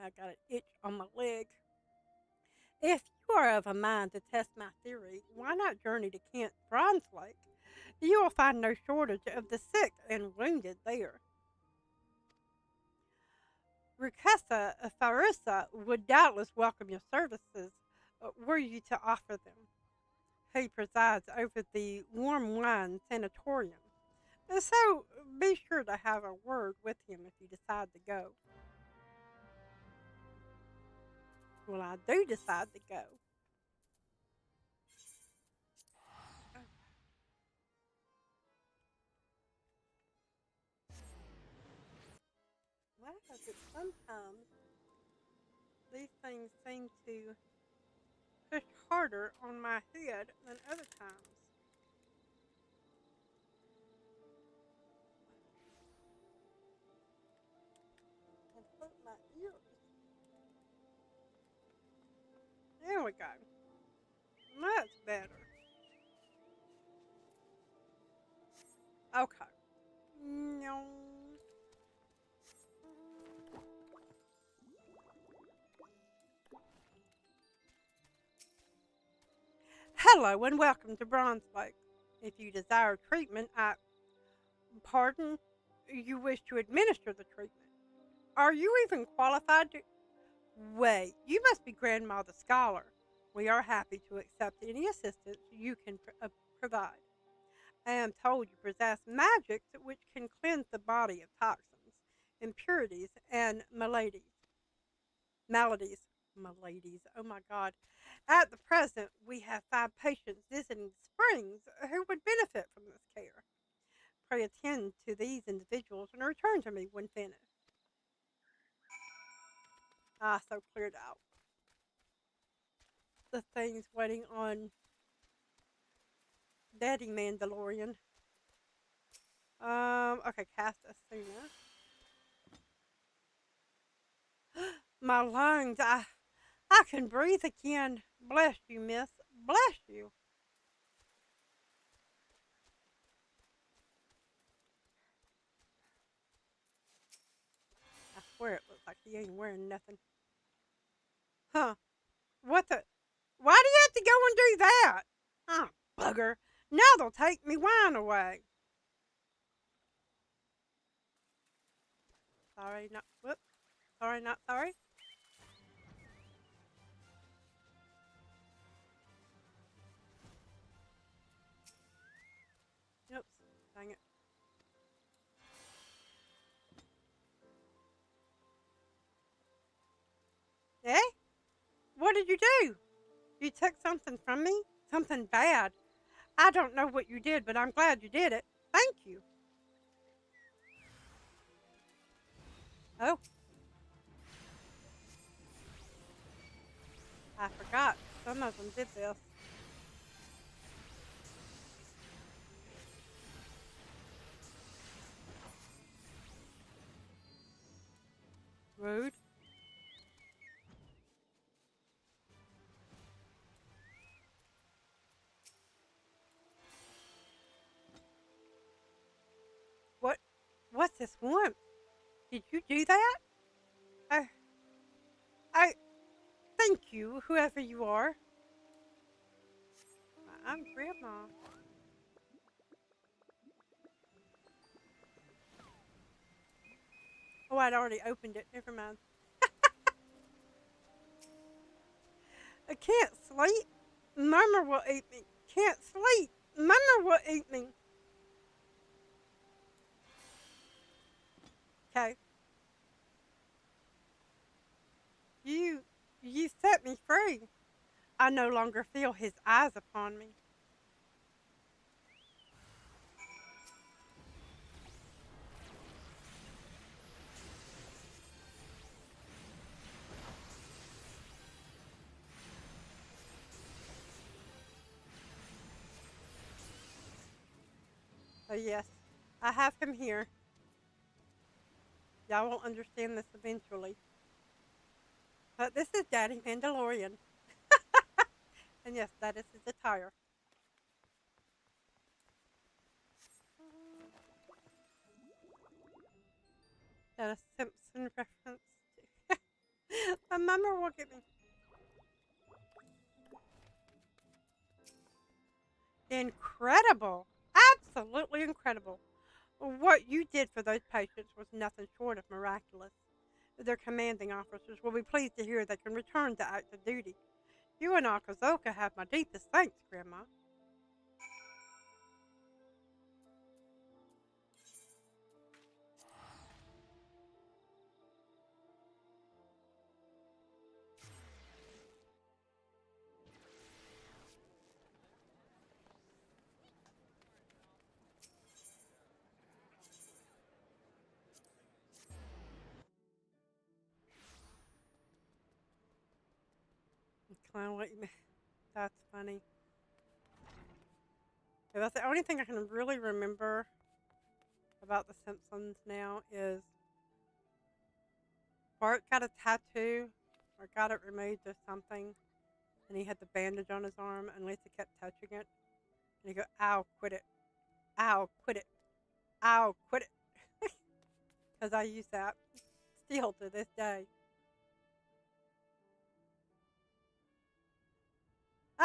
I got an itch on my leg. If you are of a mind to test my theory, why not journey to Kent Bronze Lake? You will find no shortage of the sick and wounded there. Rukessa Farissa would doubtless welcome your services were you to offer them. He presides over the Warm Wine Sanatorium, so be sure to have a word with him if you decide to go. Well, I do decide to go. Why does it sometimes these things seem to push harder on my head than other times? And hurt my ears. There we go. Much better. Okay. No. Hello and welcome to Bronze Lake. If you desire treatment, pardon, you wish to administer the treatment. Are you even qualified to? Wait, you must be Gran'ma the Scholar. We are happy to accept any assistance you can provide. I am told you possess magics which can cleanse the body of toxins, impurities, and maladies. Maladies. Maladies. Oh my God. At the present, we have 5 patients visiting Springs who would benefit from this care. Pray attend to these individuals and return to me when finished. Ah, so cleared out. The thing's waiting on Daddy Mandalorian. Okay, cast Asuna. My lungs, I can breathe again. Bless you, miss. Bless you. I swear it looks like he ain't wearing nothing. Huh. What the? Why do you have to go and do that? Oh, bugger. Now they'll take me wine away. Sorry, not, whoop. Sorry, not sorry. Oops, dang it. Eh? What did you do? You took something from me? Something bad. I don't know what you did, but I'm glad you did it. Thank you. Oh. I forgot. Some of them did this. Rude. What? What's this warmth? Did you do that? I. I. Thank you, whoever you are. I'm Grandma. Oh, I'd already opened it. Never mind. I can't sleep. Mama will eat me. Can't sleep. Mama will eat me. Okay. You set me free. I no longer feel his eyes upon me. So yes, I have him here. Y'all will understand this eventually. But this is Daddy Mandalorian. And yes, that is his attire. That a Simpson reference to. My mama will get me. Incredible. Absolutely incredible. What you did for those patients was nothing short of miraculous. Their commanding officers will be pleased to hear they can return to active duty. You and Akazoka have my deepest thanks, Grandma. Clown, what you mean? That's funny. Yeah, that's the only thing I can really remember about The Simpsons now is Bart got a tattoo or got it removed or something, and he had the bandage on his arm, and Lisa kept touching it, and he go, "Ow, quit it! Ow, quit it! Ow, quit it!" Because I use that still to this day.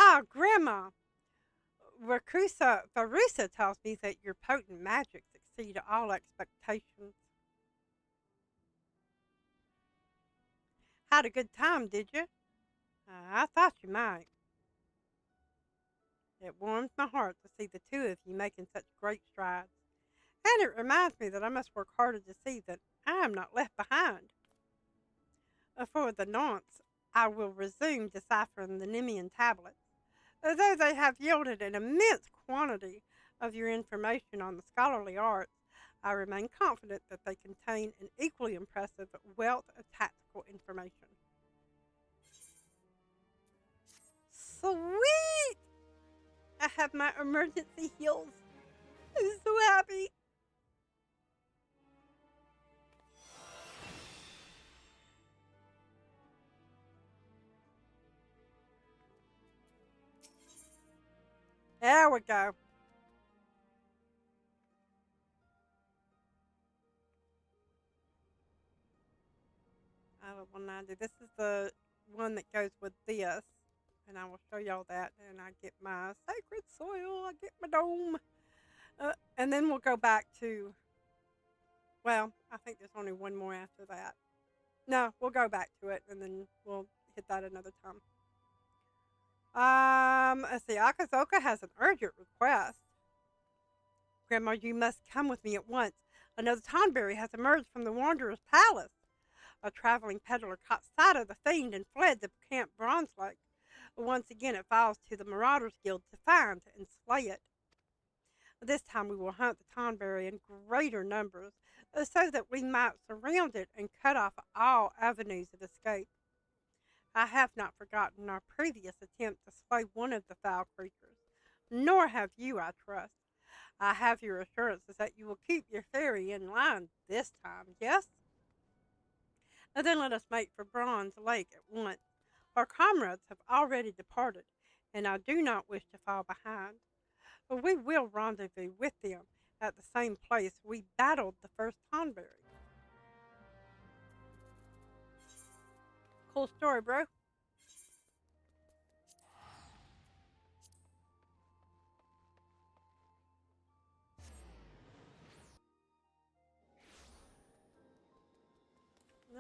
Ah, Grandma! Varusa tells me that your potent magics exceed all expectations. Had a good time, did you? I thought you might. It warms my heart to see the two of you making such great strides. And it reminds me that I must work harder to see that I am not left behind. For the nonce, I will resume deciphering the Nemean tablets. Though they have yielded an immense quantity of your information on the scholarly arts, I remain confident that they contain an equally impressive wealth of tactical information. Sweet! I have my emergency heals. I'm so happy. There we go. I have 190. This is the one that goes with this. And I will show y'all that. And I get my sacred soil. I get my dome. And then we'll go back to, well, I think there's only one more after that. No, we'll go back to it. And then we'll hit that another time. Let's see. Akazoka has an urgent request. Grandma, you must come with me at once. Another Tonberry has emerged from the Wanderer's palace. A traveling peddler caught sight of the fiend and fled to Camp Bronze Lake. Once again, it falls to the Marauders Guild to find and slay it. This time we will hunt the Tonberry in greater numbers, so that we might surround it and cut off all avenues of escape. I have not forgotten our previous attempt to slay one of the foul creatures, nor have you, I trust. I have your assurances that you will keep your fairy in line this time, yes? And then let us make for Bronze Lake at once. Our comrades have already departed, and I do not wish to fall behind. But we will rendezvous with them at the same place we battled the first Tonberry. Cool story, bro.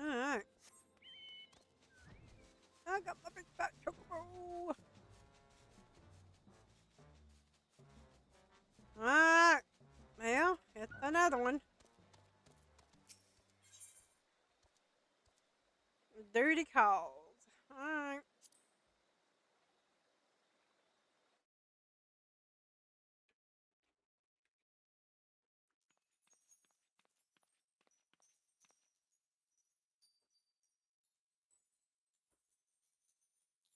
Alright. I got my big fat chocobo. Alright. Well, it's another one. Duty calls. Alright.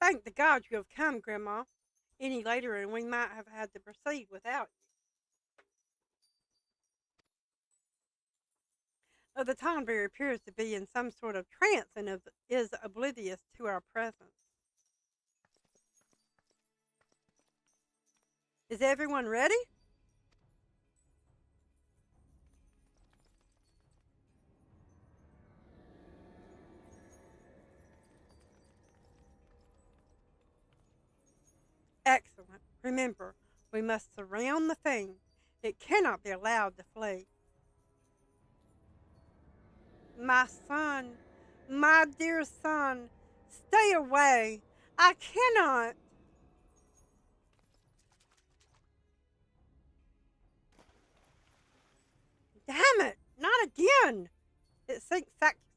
Thank the gods you have come, Grandma. Any later and we might have had to proceed without you. The Tonberry appears to be in some sort of trance and is oblivious to our presence. Is everyone ready? Excellent. Remember, we must surround the thing. It cannot be allowed to flee. My son, my dear son, stay away. I cannot. Damn it, not again. It seeks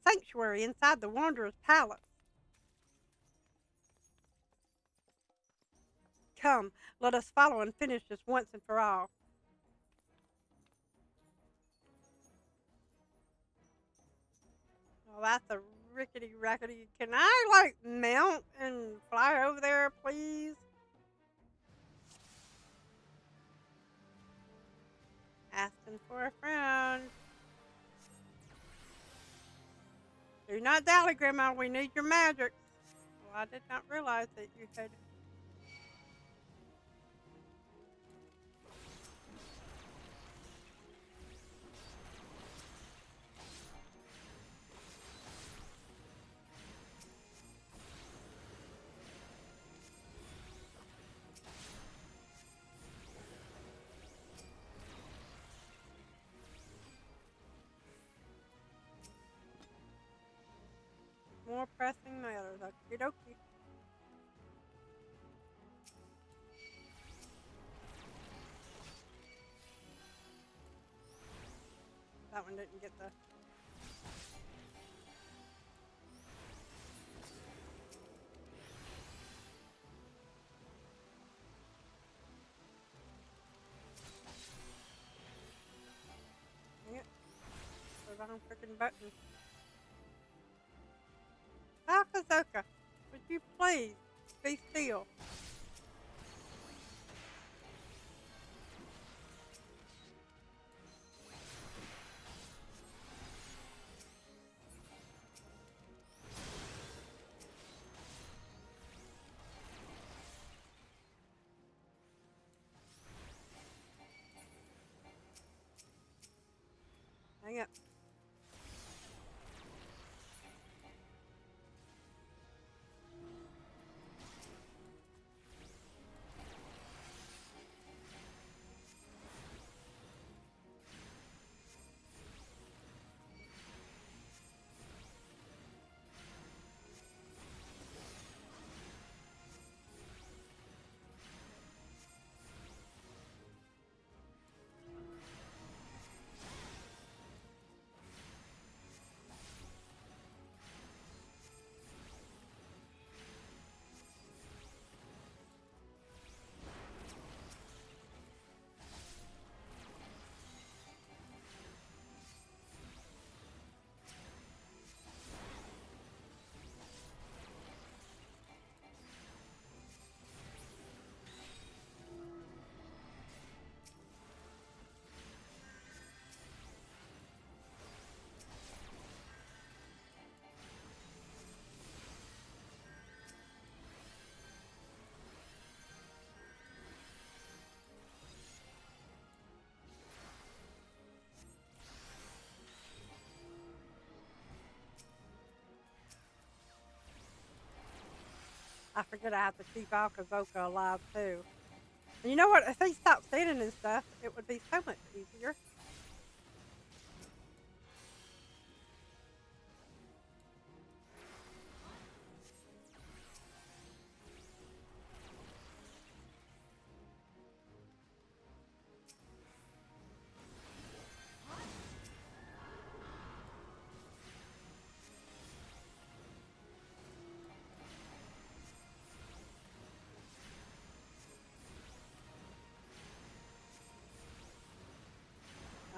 sanctuary inside the Wanderer's palace. Come, let us follow and finish this once and for all. Oh, that's a rickety rackety. Can I, like, mount and fly over there, please? Asking for a friend. Do not dally, Grandma. We need your magic. Well, I did not realize that you had... More pressing matters. Okie dokie. That one didn't get the... Dang it. The wrong freaking button. Akazoka, would you please be still? Hang up. I forget I have to keep Alcavoca alive too. And you know what? If they stopped sending and stuff, it would be so much easier.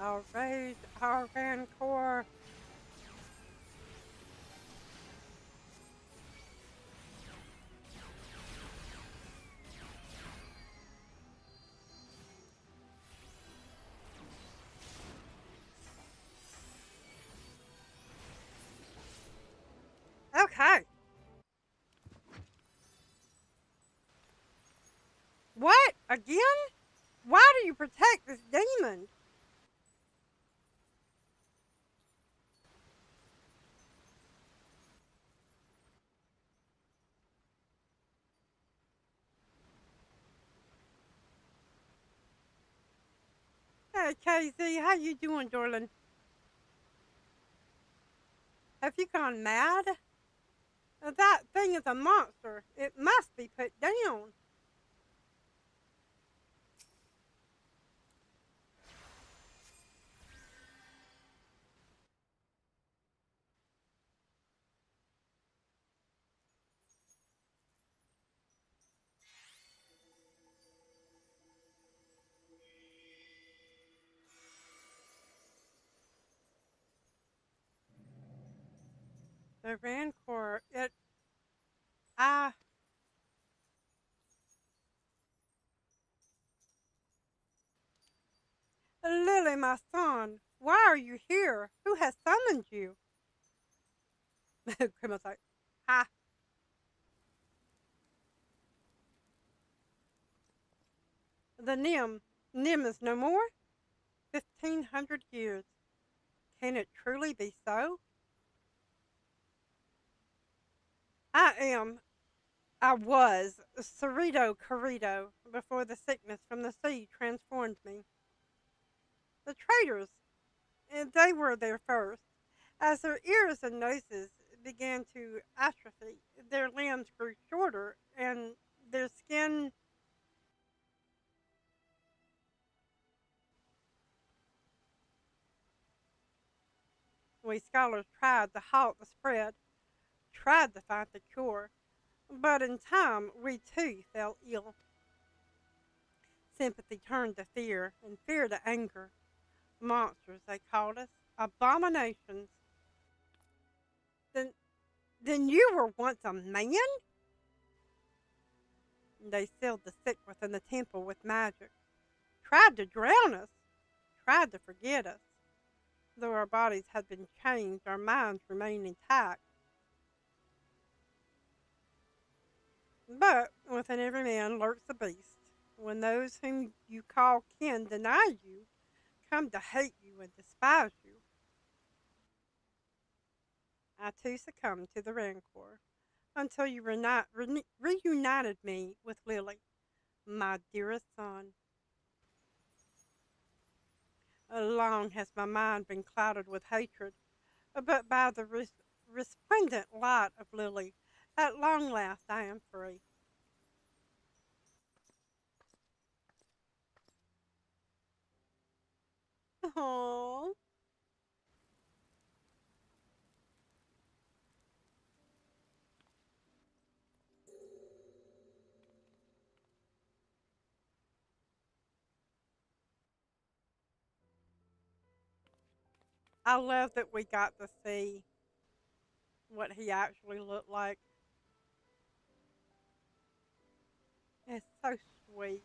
I'll raise our Rancor. Okay. What? Again? Why do you protect this demon? Hey, KZ, how you doing, darling? Have you gone mad? That thing is a monster. It must be put down. The Rancor, I, Lily, my son, why are you here? Who has summoned you? Grimma's like, ha. The Nim is no more? 1,500 years. Can it truly be so? I was Cerrito Corrido before the sickness from the sea transformed me. The traders, they were there first. As their ears and noses began to atrophy, their limbs grew shorter and their skin. We scholars tried to halt the spread, tried to find the cure, but in time we too fell ill. Sympathy turned to fear, and fear to anger. Monsters, they called us. Abominations. Then, then you were once a man? They sealed the sick within the temple with magic. Tried to drown us. Tried to forget us. Though our bodies had been changed, our minds remained intact. But within every man lurks a beast. When those whom you call kin deny you, come to hate you and despise you. I too succumbed to the Rancor until you reunited me with Lily, my dearest son. Long has my mind been clouded with hatred, but by the resplendent light of Lily, at long last I am free. Oh, I love that we got to see what he actually looked like. It's so sweet.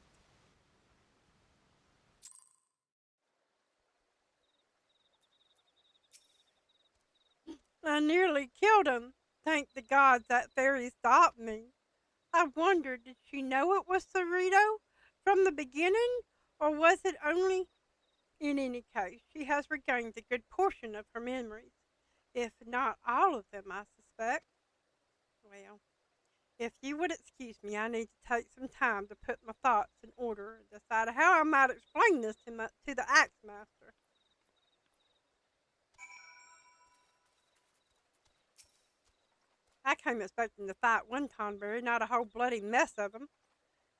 I nearly killed him. Thank the gods that fairy stopped me. I wondered, did she know it was Cerrito from the beginning, or was it only? In any case, she has regained a good portion of her memories, if not all of them, I suspect. Well, If you would excuse me, I need to take some time to put my thoughts in order and decide how I might explain this to the Axe Master. I came expecting to fight one Tonberry, not a whole bloody mess of them.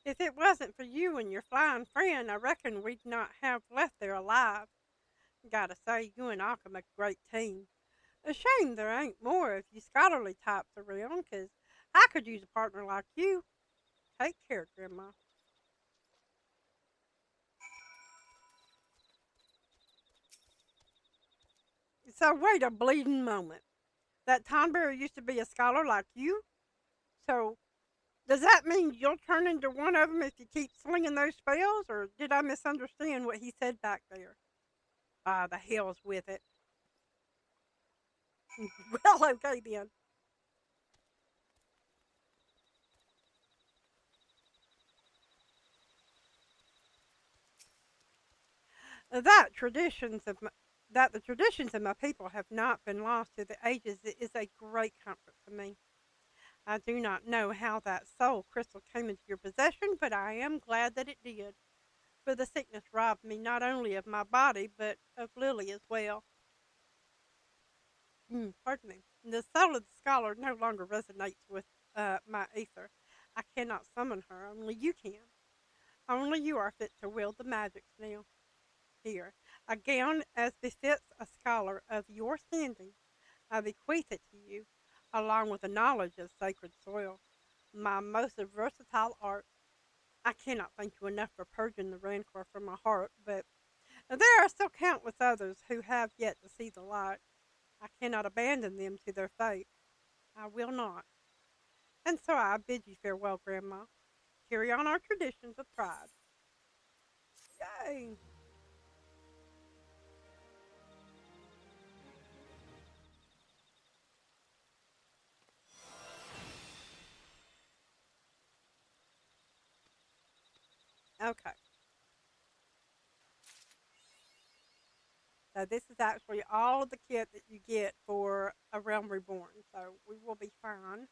If it wasn't for you and your flying friend, I reckon we'd not have left there alive. Gotta say, you and Akka make a great team. A shame there ain't more of you scholarly types around, 'cause I could use a partner like you. Take care, Grandma. So wait a bleeding moment. That Tonberry used to be a scholar like you? So does that mean you'll turn into one of them if you keep slinging those spells, or did I misunderstand what he said back there? Ah, the hell's with it. Well, okay then. That traditions of my, that the traditions of my people have not been lost through the ages is a great comfort to me. I do not know how that soul crystal came into your possession, but I am glad that it did. For the sickness robbed me not only of my body, but of Lily as well. Pardon me. The soul of the scholar no longer resonates with my ether. I cannot summon her, only you can. Only you are fit to wield the magics now. Here, a gown as befits a scholar of your standing. I bequeath it to you, along with a knowledge of sacred soil, my most versatile art. I cannot thank you enough for purging the rancor from my heart, but there are still countless others who have yet to see the light. I cannot abandon them to their fate. I will not. And so I bid you farewell, Grandma. Carry on our traditions with pride. Yay! Okay. So this is actually all of the kit that you get for A Realm Reborn. So we will be fine.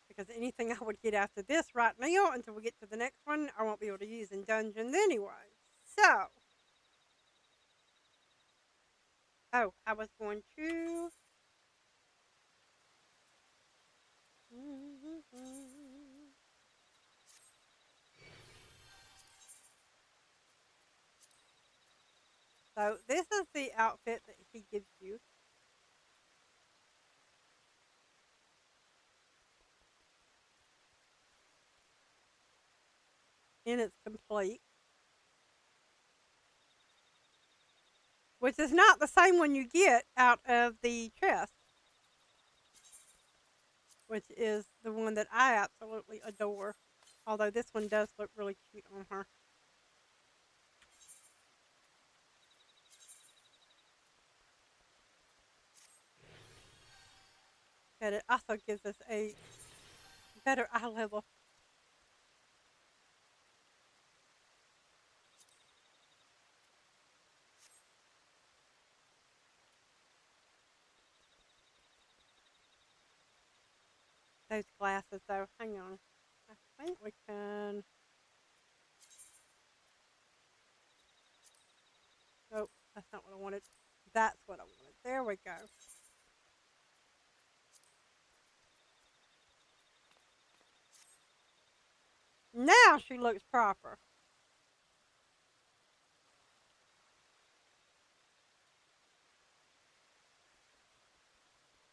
Because anything I would get after this right now until we get to the next one, I won't be able to use in dungeons anyway. So. Oh, I was going to. So this is the outfit that he gives you. And it's complete. Which is not the same one you get out of the chest. Which is the one that I absolutely adore. Although this one does look really cute on her. But it also gives us a better eye level. Those glasses though, hang on. I think we can. Oh, that's not what I wanted. That's what I wanted. There we go. Now she looks proper.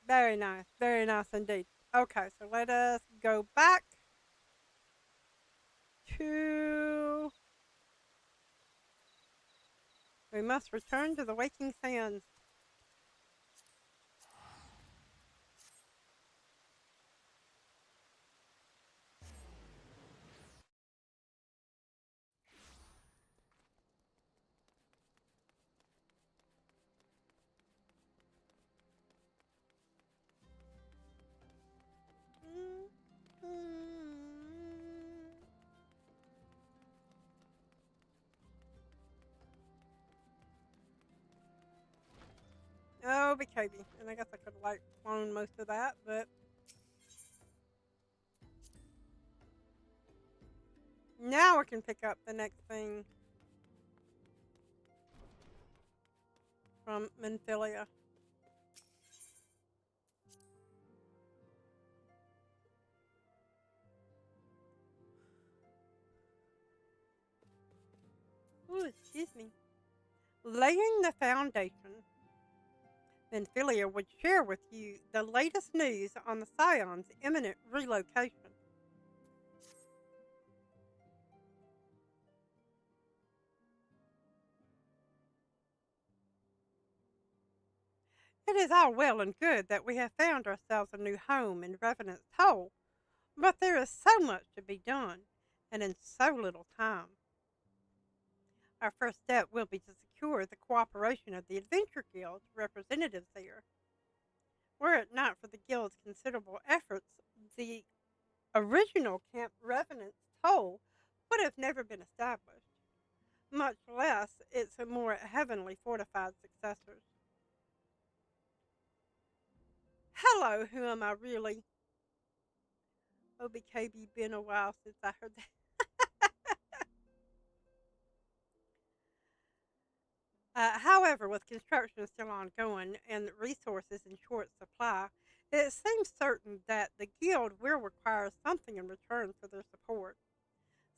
Very nice indeed. Okay, so let us go back to. We must return to the Waking Sands. Oh, BKB. And I guess I could have like cloned most of that, but Now we can pick up the next thing from Menphilia. Ooh, excuse me. Laying the foundation. Menphilia would share with you the latest news on the Scion's imminent relocation. It is all well and good that we have found ourselves a new home in Revenant's Toll, but there is so much to be done, and in so little time. Our first step will be to secure the cooperation of the Adventure Guild's representatives there. Were it not for the Guild's considerable efforts, the original Camp Revenant's Toll would have never been established, much less its more heavenly fortified successors. Hello, who am I really? OBKB, been a while since I heard that. However, with construction still ongoing and resources in short supply, it seems certain that the Guild will require something in return for their support,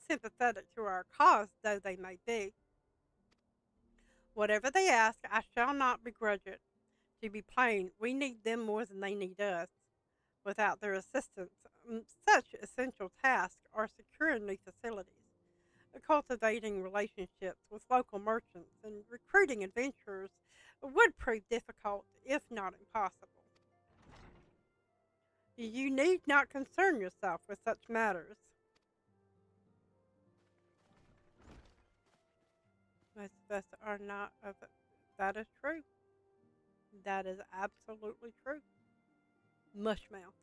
sympathetic to our cause though they may be. Whatever they ask, I shall not begrudge it. To be plain, we need them more than they need us. Without their assistance, such essential tasks are securing new facilities, cultivating relationships with local merchants, and recruiting adventurers would prove difficult, if not impossible. You need not concern yourself with such matters. Most of us are not of it. That is true. That is absolutely true. Mushmouth.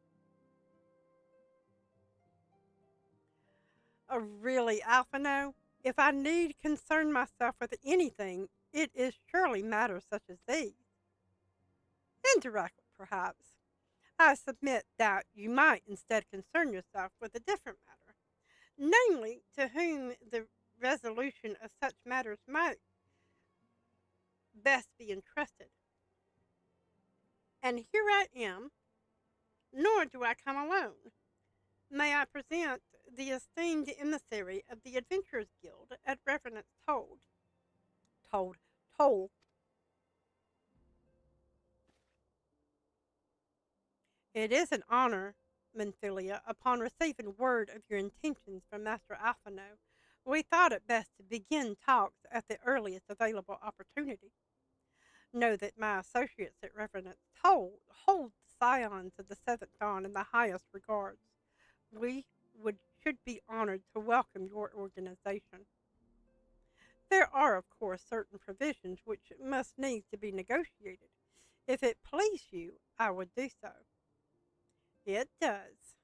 Really, Alphino, if I need concern myself with anything, it is surely matters such as these. Indirectly, perhaps. I submit that you might instead concern yourself with a different matter, namely, to whom the resolution of such matters might best be entrusted. And here I am, nor do I come alone. May I present the esteemed emissary of the Adventurers Guild at Revenant's Toll. It is an honor, Menphilia. Upon receiving word of your intentions from Master Alphino, we thought it best to begin talks at the earliest available opportunity. Know that my associates at Revenant's Toll hold the Scions of the Seventh Dawn in the highest regards. We should be honored to welcome your organization. There are, of course, certain provisions which must needs to be negotiated. If it please you, I would do so. It does.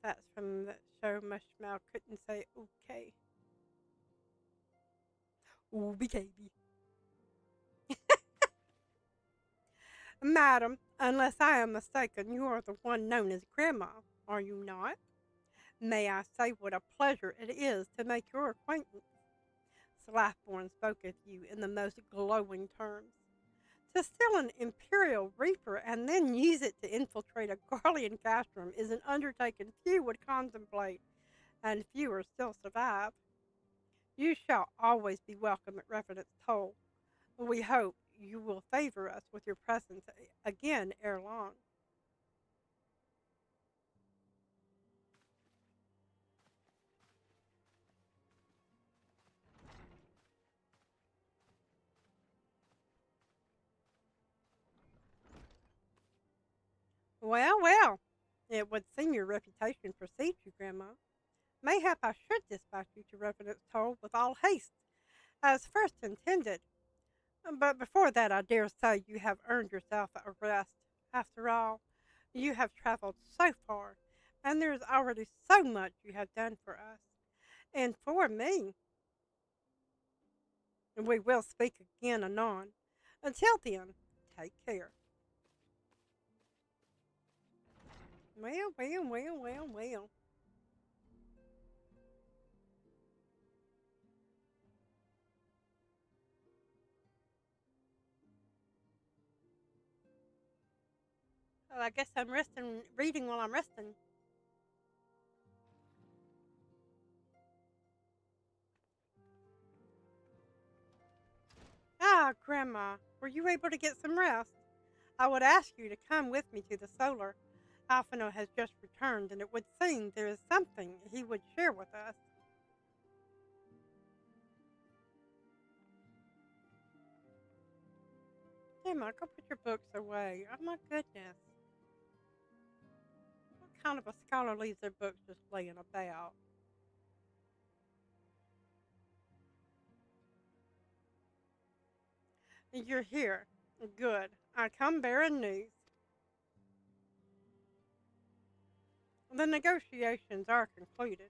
That's from the show Mushmouth couldn't say okay. Ooh, baby. Madam, unless I am mistaken, you are the one known as Gran'ma, are you not? May I say what a pleasure it is to make your acquaintance? Slathborn spoke of you in the most glowing terms. To steal an Imperial Reaper and then use it to infiltrate a Garlean castrum is an undertaking few would contemplate, and fewer still survive. You shall always be welcome at Revenant's Toll. We hope you will favor us with your presence again ere long. Well, it would seem your reputation precedes you, Gran'ma. Mayhap I should dispatch you to Revenant's Toll with all haste, as first intended. But before that, I dare say you have earned yourself a rest. After all, you have traveled so far, and there is already so much you have done for us. And for me. We will speak again anon. Until then, take care. Well. Oh, I guess I'm reading while I'm resting. Ah, Grandma, were you able to get some rest? I would ask you to come with me to the solar. Alphino has just returned, and it would seem there is something he would share with us. Emma, go put your books away. Oh my goodness. What kind of a scholar leaves their books just laying about? You're here. Good. I come bearing news. The negotiations are concluded.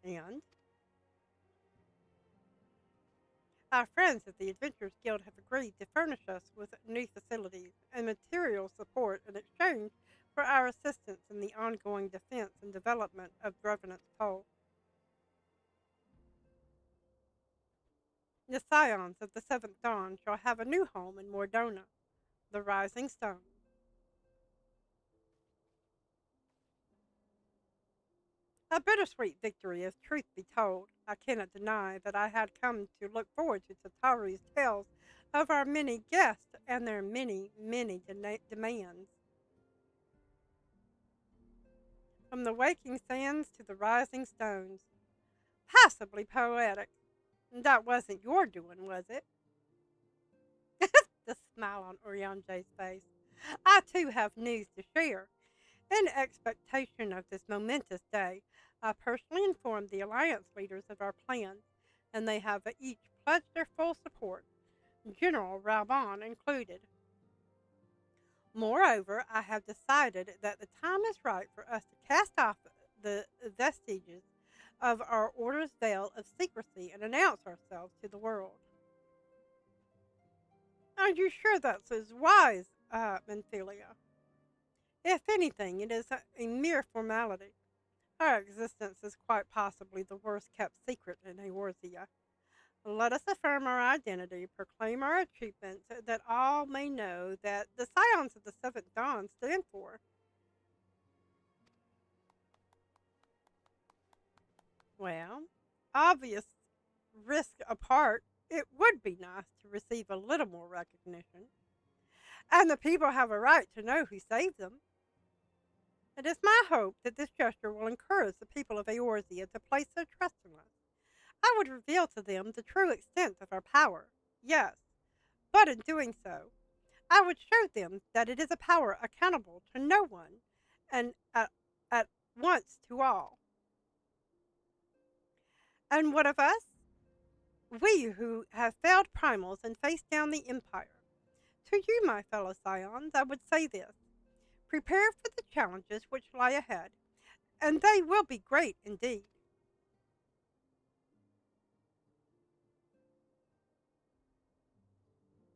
And our friends at the Adventurers Guild have agreed to furnish us with new facilities and material support in exchange for our assistance in the ongoing defense and development of Revenant's Pole. The scions of the Seventh Dawn shall have a new home in Mordona, the Rising Stone. A bittersweet victory, if truth be told. I cannot deny that I had come to look forward to Tataru's tales of our many guests and their many, many demands. From the waking sands to the rising stones. Passably poetic. That wasn't your doing, was it? The smile on Urianje's face. I too have news to share. In expectation of this momentous day, I personally informed the Alliance leaders of our plans, and they have each pledged their full support, General Reborn included. Moreover, I have decided that the time is right for us to cast off the vestiges of our order's veil of secrecy and announce ourselves to the world. Are you sure that's as wise, Menthelia? If anything, it is a mere formality. Our existence is quite possibly the worst kept secret in Eorzea. Let us affirm our identity, proclaim our achievements, that all may know that the scions of the Seventh Dawn stand for. Well, obvious risk apart, it would be nice to receive a little more recognition. And the people have a right to know who saved them. It is my hope that this gesture will encourage the people of Eorzea to place their trust in us. I would reveal to them the true extent of our power, yes, but in doing so, I would show them that it is a power accountable to no one and at once to all. And what of us? We who have felled primals and faced down the Empire. To you, my fellow scions, I would say this. Prepare for the challenges which lie ahead, and they will be great indeed.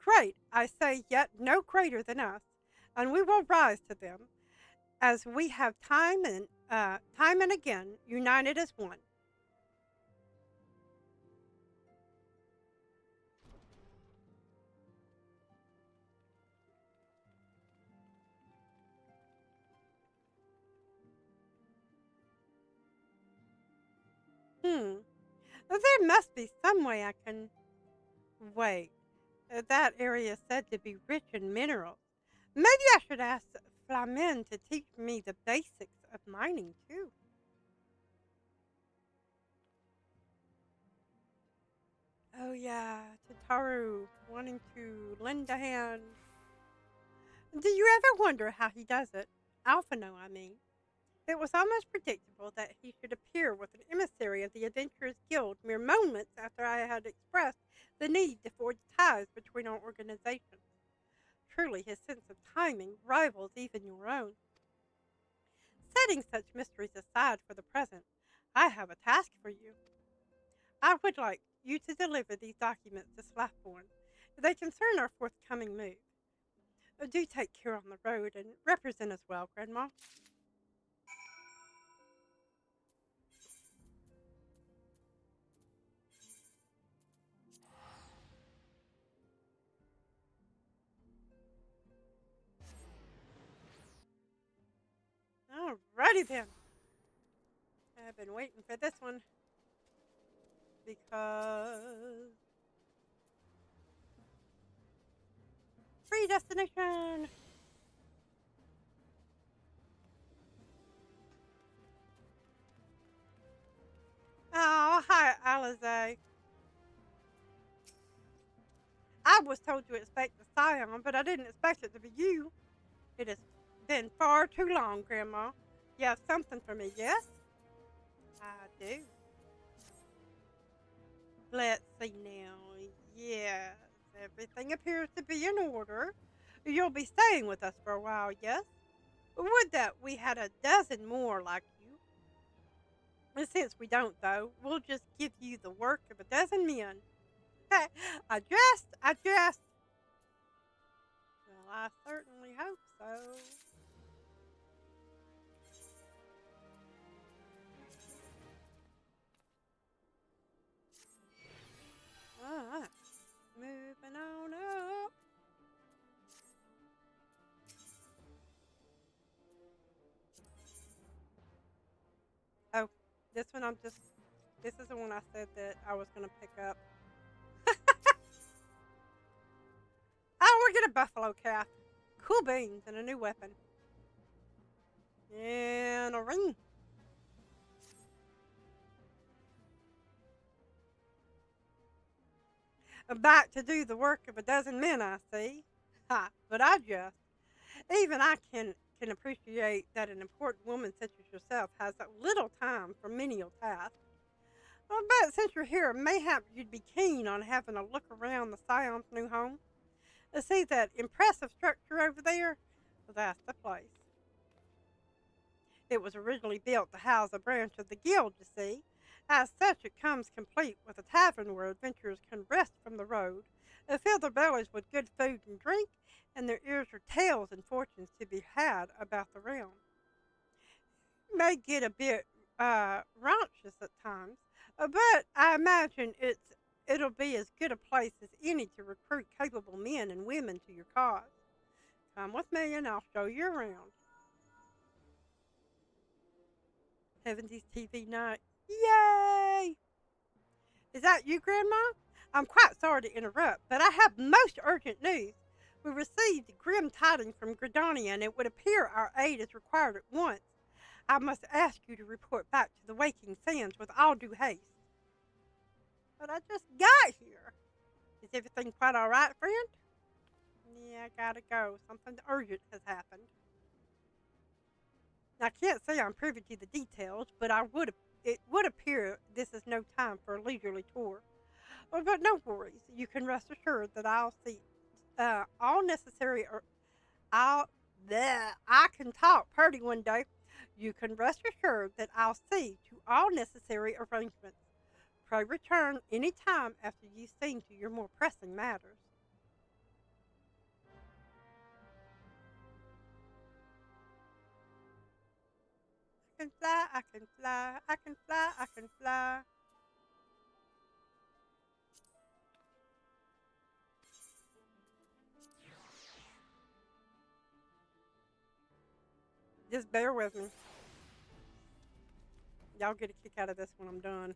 Great, I say, yet no greater than us, and we will rise to them, as we have time and again united as one. There must be some way I can. Wait, that area is said to be rich in minerals. Maybe I should ask Flamen to teach me the basics of mining too. Oh yeah, Tataru wanting to lend a hand. Do you ever wonder how he does it? Alphino, I mean. It was almost predictable that he should appear with an emissary of the Adventurers Guild mere moments after I had expressed the need to forge ties between our organizations. Truly, his sense of timing rivals even your own. Setting such mysteries aside for the present, I have a task for you. I would like you to deliver these documents to Slathborn. They concern our forthcoming move. Do take care on the road and represent us well, Gran'ma. Alrighty then. I've been waiting for this one because predestination. Oh, hi, Alize. I was told to expect the Scion, but I didn't expect it to be you. It has been far too long, Grandma. You have something for me, yes? I do. Let's see now. Yes, everything appears to be in order. You'll be staying with us for a while, yes? Would that we had a dozen more like you. And since we don't, though, we'll just give you the work of a dozen men. I jest. Well, I certainly hope so. Alright, moving on up. Oh, this one this is the one I said that I was going to pick up. Oh, we're getting a buffalo calf. Cool beans and a new weapon. And a ring. Back to do the work of a dozen men, I see. Ha, but even I can appreciate that an important woman such as yourself has a little time for menial tasks. But since you're here, mayhap you'd be keen on having a look around the Scion's new home. To see that impressive structure over there? Well, that's the place. It was originally built to house a branch of the guild, you see. As such, it comes complete with a tavern where adventurers can rest from the road, and fill their bellies with good food and drink, and their ears are tales and fortunes to be had about the realm. It may get a bit rauncous at times, but I imagine it'll be as good a place as any to recruit capable men and women to your cause. Come with me and I'll show you around. 70s TV night. Yay! Is that you, Grandma? I'm quite sorry to interrupt, but I have most urgent news. We received grim tidings from Gran'ma, and it would appear our aid is required at once. I must ask you to report back to the Waking Sands with all due haste. But I just got here. Is everything quite all right, friend? Yeah, I gotta go. Something urgent has happened. I can't say I'm privy to the details, but it would appear this is no time for a leisurely tour. But no worries. You can rest assured that I'll see all necessary I can talk purty one day. You can rest assured that I'll see to all necessary arrangements. Pray return any time after you've seen to your more pressing matters. I can fly, I can fly, I can fly, I can fly. Just bear with me. Y'all get a kick out of this when I'm done.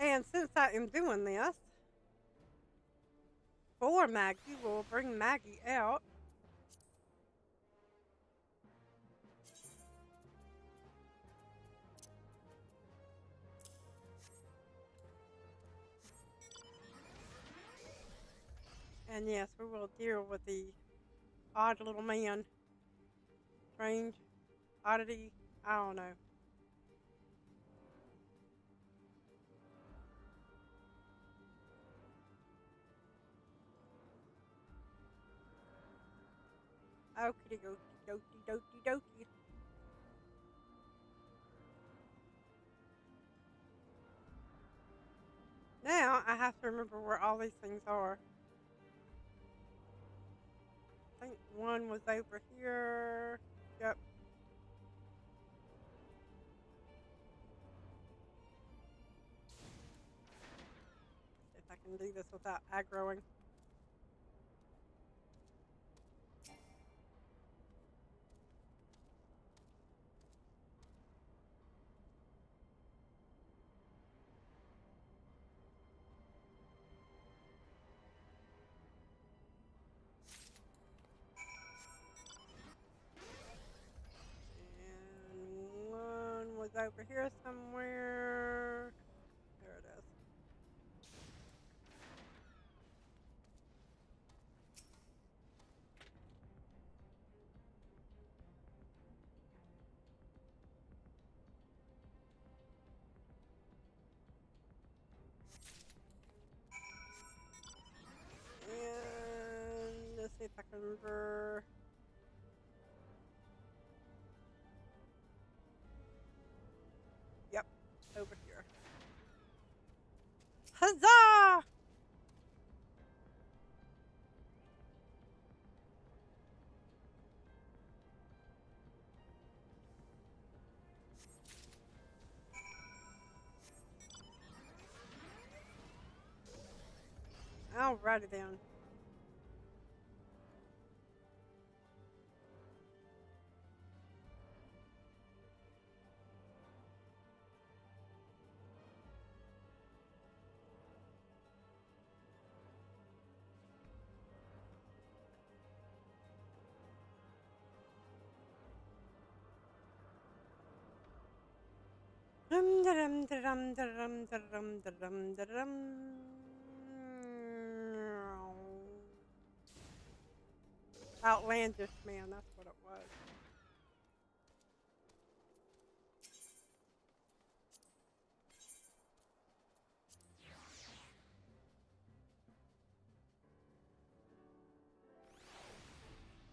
And since I am doing this, for Maggie, we'll bring Maggie out. And yes, we will deal with the odd little man. Strange, oddity, I don't know. Okie dokie. Now I have to remember where all these things are. I think one was over here. Yep. can do this without aggroing. And one was over here somewhere. There it is. And let's see if I can remember. Yep, over here. Huzzah! Alrighty then. Outlandish man, that's what it was.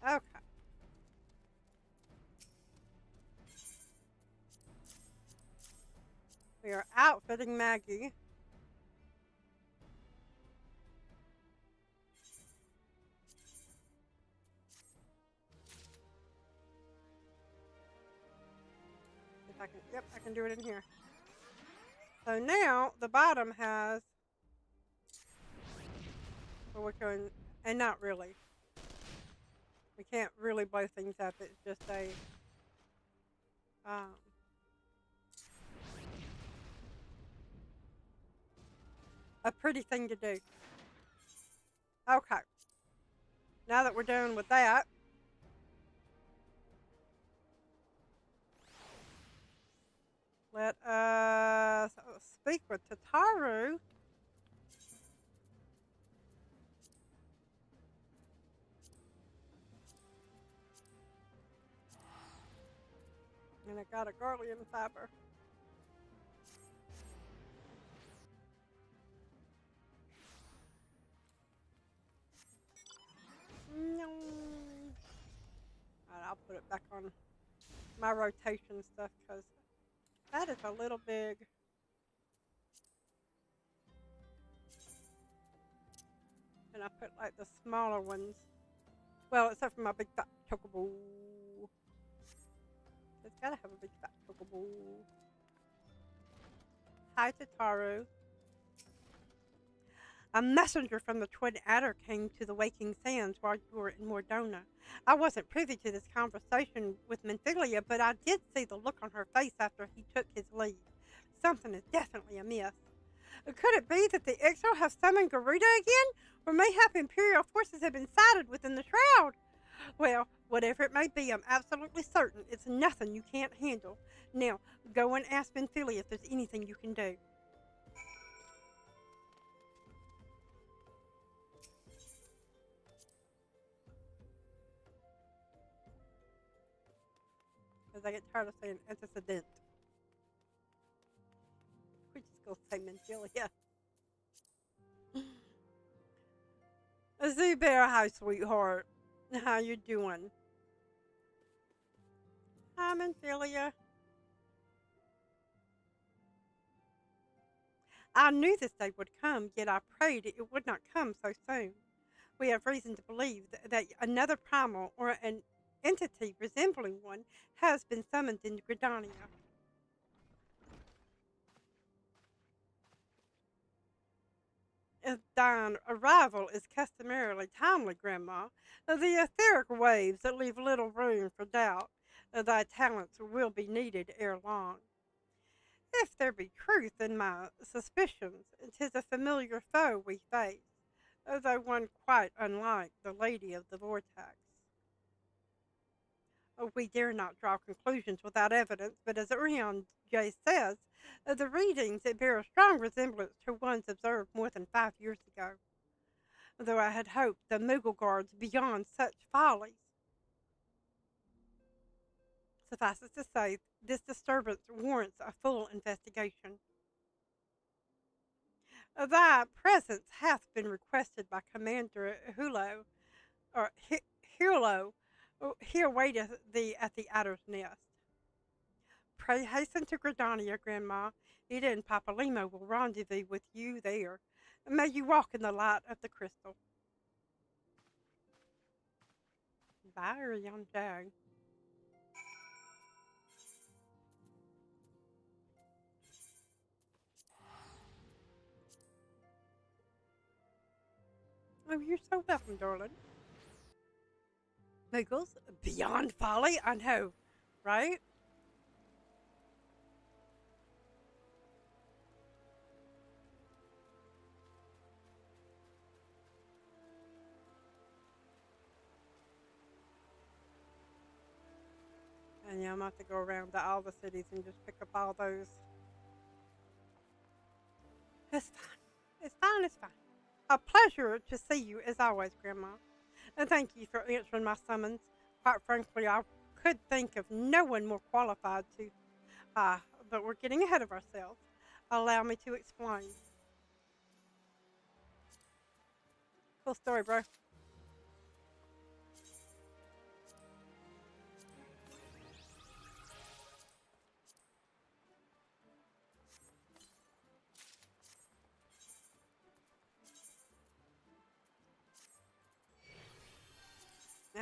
Okay. We are outfitting Maggie. If I can, yep, I can do it in here. So now the bottom has, well, we're going, and not really. We can't really blow things up. It's just a pretty thing to do. Okay. Now that we're done with that, let us speak with Tataru. And I got a Garlean fiber. No. Alright, I'll put it back on my rotation stuff because that is a little big. And I put like the smaller ones. Well, except for my big fat chocobo. It's gotta have a big fat chocobo. Hi, Tataru. A messenger from the Twin Adder came to the Waking Sands while you were in Mordona. I wasn't privy to this conversation with Menthilia, but I did see the look on her face after he took his leave. Something is definitely amiss. Could it be that the Exo have summoned Garuda again? Or mayhap Imperial forces have been sighted within the shroud? Well, whatever it may be, I'm absolutely certain it's nothing you can't handle. Now, go and ask Menthilia if there's anything you can do. Because I get tired of saying antecedent. We're just going to say Menthilia. Zubair, hi, sweetheart. How you doing? Hi, Menthilia. I knew this day would come, yet I prayed it would not come so soon. We have reason to believe that another primal or an entity resembling one has been summoned into Gridania. thine arrival is customarily timely, Grandma. The etheric waves that leave little room for doubt thy talents will be needed ere long. If there be truth in my suspicions, 'tis a familiar foe we face, though one quite unlike the Lady of the Vortex. We dare not draw conclusions without evidence, but as Orion J. says, the readings bear a strong resemblance to ones observed more than 5 years ago, though I had hoped the Moogle guards beyond such follies. Suffice it to say, this disturbance warrants a full investigation. Thy presence hath been requested by Commander Hulo, or Hulo, he awaiteth thee at the Adder's Nest. Pray hasten to Gridania, Grandma. Ida and Papalimo will rendezvous with you there. May you walk in the light of the crystal. Bye, young Jag. Oh, you're so welcome, darling. Muggles, beyond folly, I know, right? And yeah, I'm going to have to go around to all the cities and just pick up all those. It's fine. It's fine. It's fine. A pleasure to see you as always, Grandma. And thank you for answering my summons. Quite frankly, I could think of no one more qualified to. But we're getting ahead of ourselves. Allow me to explain. Cool story, bro.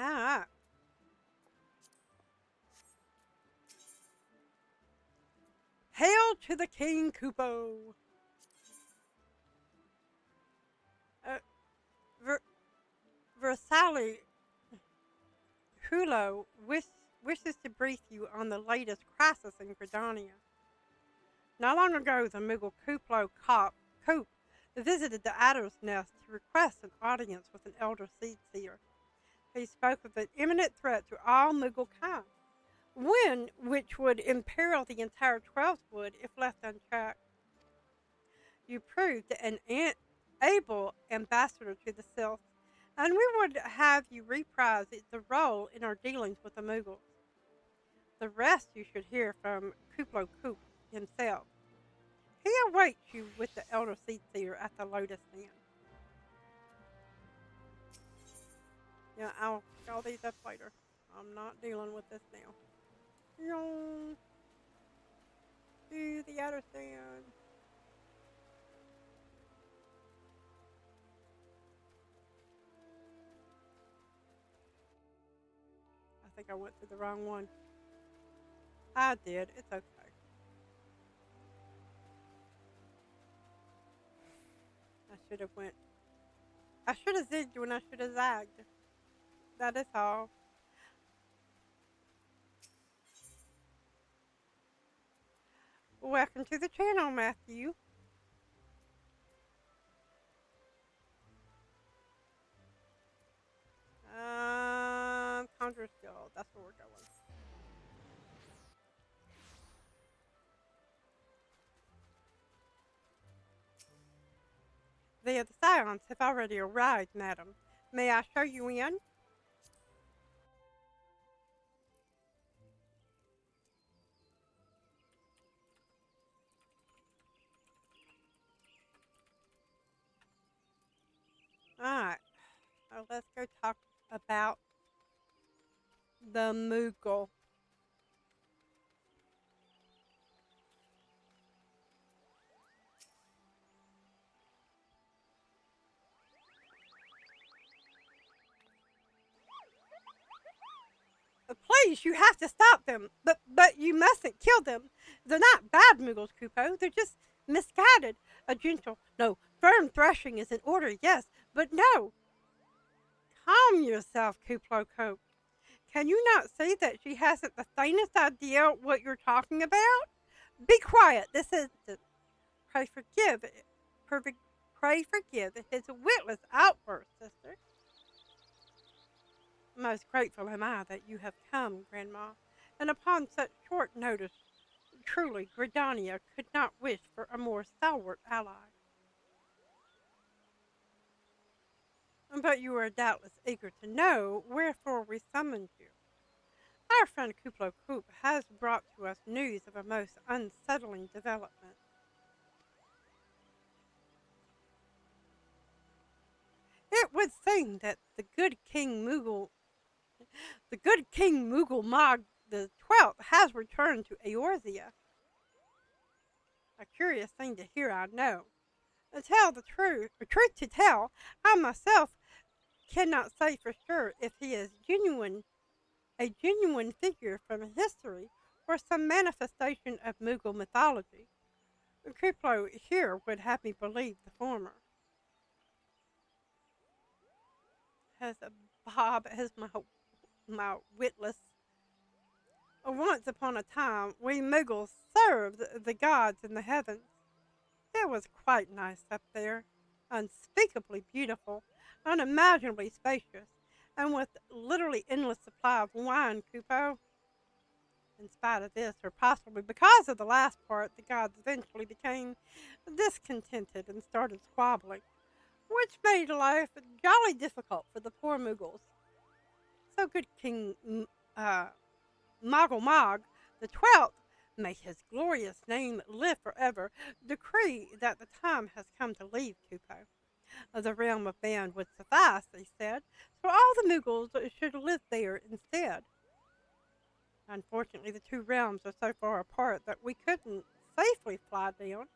Ah. Hail to the King Kupo! Versali Hulo wishes to brief you on the latest crisis in Gridania. Not long ago, the Moogle Coop visited the Adder's Nest to request an audience with an Elder Seedseer. He spoke of an imminent threat to all Moogle kind, one which would imperil the entire Twelfthwood if left unchecked. You proved an able ambassador to the Sylph, and we would have you reprise the role in our dealings with the Moogles. The rest you should hear from Kuplo Coop himself. He awaits you with the Elder Seedseer at the Lotus Den. Yeah, I'll pick all these up later. I'm not dealing with this now. To the outer stand. I think I went to the wrong one. I did. It's okay. I should have zigged when I should have zagged. That is all. Welcome to the channel, Matthew. Conjure skill. That's where we're going. The Scions have already arrived, madam. May I show you in? Alright. So let's go talk about the Moogle. Please, you have to stop them. But you mustn't kill them. They're not bad Moogles, Kupo. They're just misguided. A gentle, no, Firm threshing is in order, yes, but no. Calm yourself, Kuplo Cope. Can you not see that she hasn't the faintest idea what you're talking about? Be quiet this instant. Pray forgive it. Pray forgive his witless outburst, sister. Most grateful am I that you have come, Grandma, and upon such short notice, truly, Gridania could not wish for a more stalwart ally. But you are doubtless eager to know wherefore we summoned you. Our friend Kuplo Koop has brought to us news of a most unsettling development. It would seem that the good King Moogle Mog the 12th has returned to Eorzea. A curious thing to hear, I know. To tell the truth to tell, I myself cannot say for sure if he is a genuine figure from history or some manifestation of Moogle mythology. Kuplo here would have me believe the former. As Bob as my witless. Once upon a time, we Muggles served the gods in the heavens. It was quite nice up there, unspeakably beautiful, unimaginably spacious, and with literally endless supply of wine, Kupo. In spite of this, or possibly because of the last part, the gods eventually became discontented and started squabbling, which made life jolly difficult for the poor Muggles. So good King Moggle Mog the 12th, may his glorious name live forever, decree that the time has come to leave Kupo. The realm of man would suffice, they said, so all the Muggles should live there instead. Unfortunately, the two realms are so far apart that we couldn't safely fly down,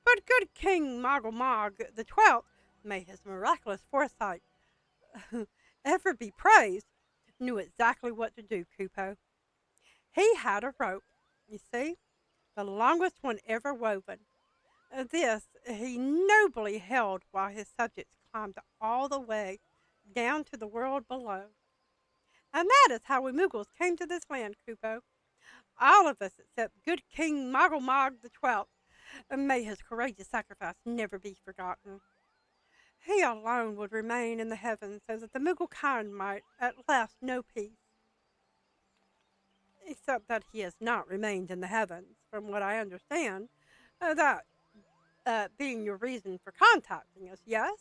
but good King Moggle Mog the 12th, may his miraculous foresight ever be praised, knew exactly what to do, Kupo. He had a rope, you see, the longest one ever woven. This he nobly held while his subjects climbed all the way down to the world below. And that is how we Muggles came to this land, Kupo. All of us except good King Moggle Mog the 12th, and may his courageous sacrifice never be forgotten. He alone would remain in the heavens so that the Moogle kind might at last know peace. Except that he has not remained in the heavens, from what I understand, that being your reason for contacting us, yes?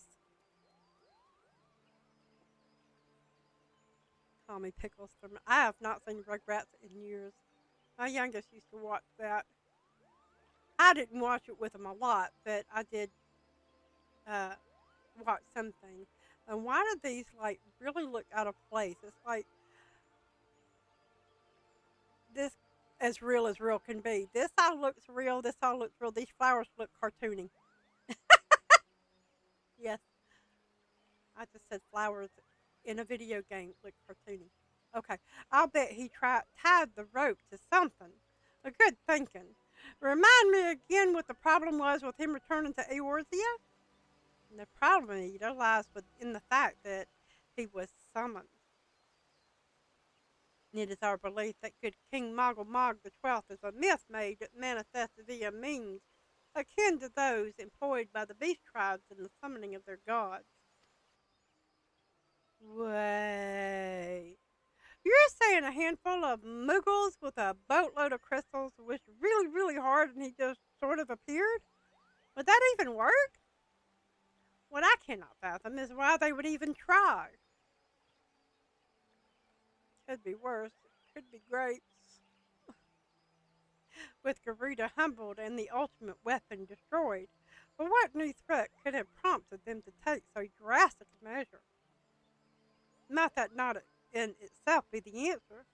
Tommy Pickles from I have not seen Rugrats in years. My youngest used to watch that. I didn't watch it with him a lot, but I did watch some things. And why do these like really look out of place? It's like this as real can be. This eye looks real, this eye looks real. These flowers look cartoony. Yes. I just said flowers in a video game look cartoony. Okay. I'll bet he tied the rope to something. A good thinking. Remind me again what the problem was with him returning to Eorzea? And the problem, Ada, lies in the fact that he was summoned. It is our belief that good King Moggle Mog the 12th is a myth made that manifested via means akin to those employed by the beast tribes in the summoning of their gods. Wait. You're saying a handful of Muggles with a boatload of crystals wished really, really hard and he just sort of appeared? Would that even work? What I cannot fathom is why they would even try. Could be worse. Could be grapes. With Garuda humbled and the ultimate weapon destroyed. But what new threat could have prompted them to take so drastic a measure? Not that not in itself be the answer.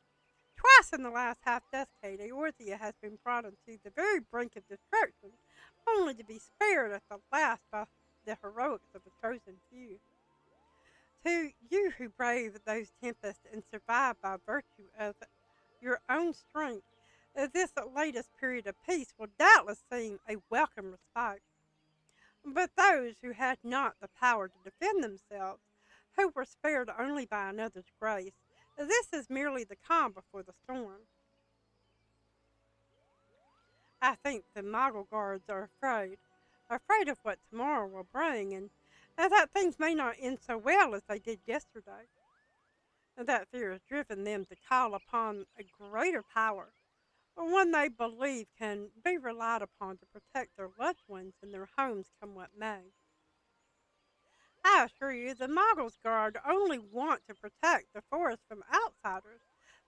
Twice in the last half-decade, Eorzea has been brought into the very brink of destruction, only to be spared at the last by the heroics of a chosen few. To you who braved those tempests and survived by virtue of your own strength, this latest period of peace will doubtless seem a welcome respite. But those who had not the power to defend themselves, who were spared only by another's grace, this is merely the calm before the storm. I think the Muggle guards are afraid of what tomorrow will bring, and that things may not end so well as they did yesterday. And that fear has driven them to call upon a greater power, one they believe can be relied upon to protect their loved ones and their homes come what may. I assure you, the Muggles Guard only want to protect the forest from outsiders.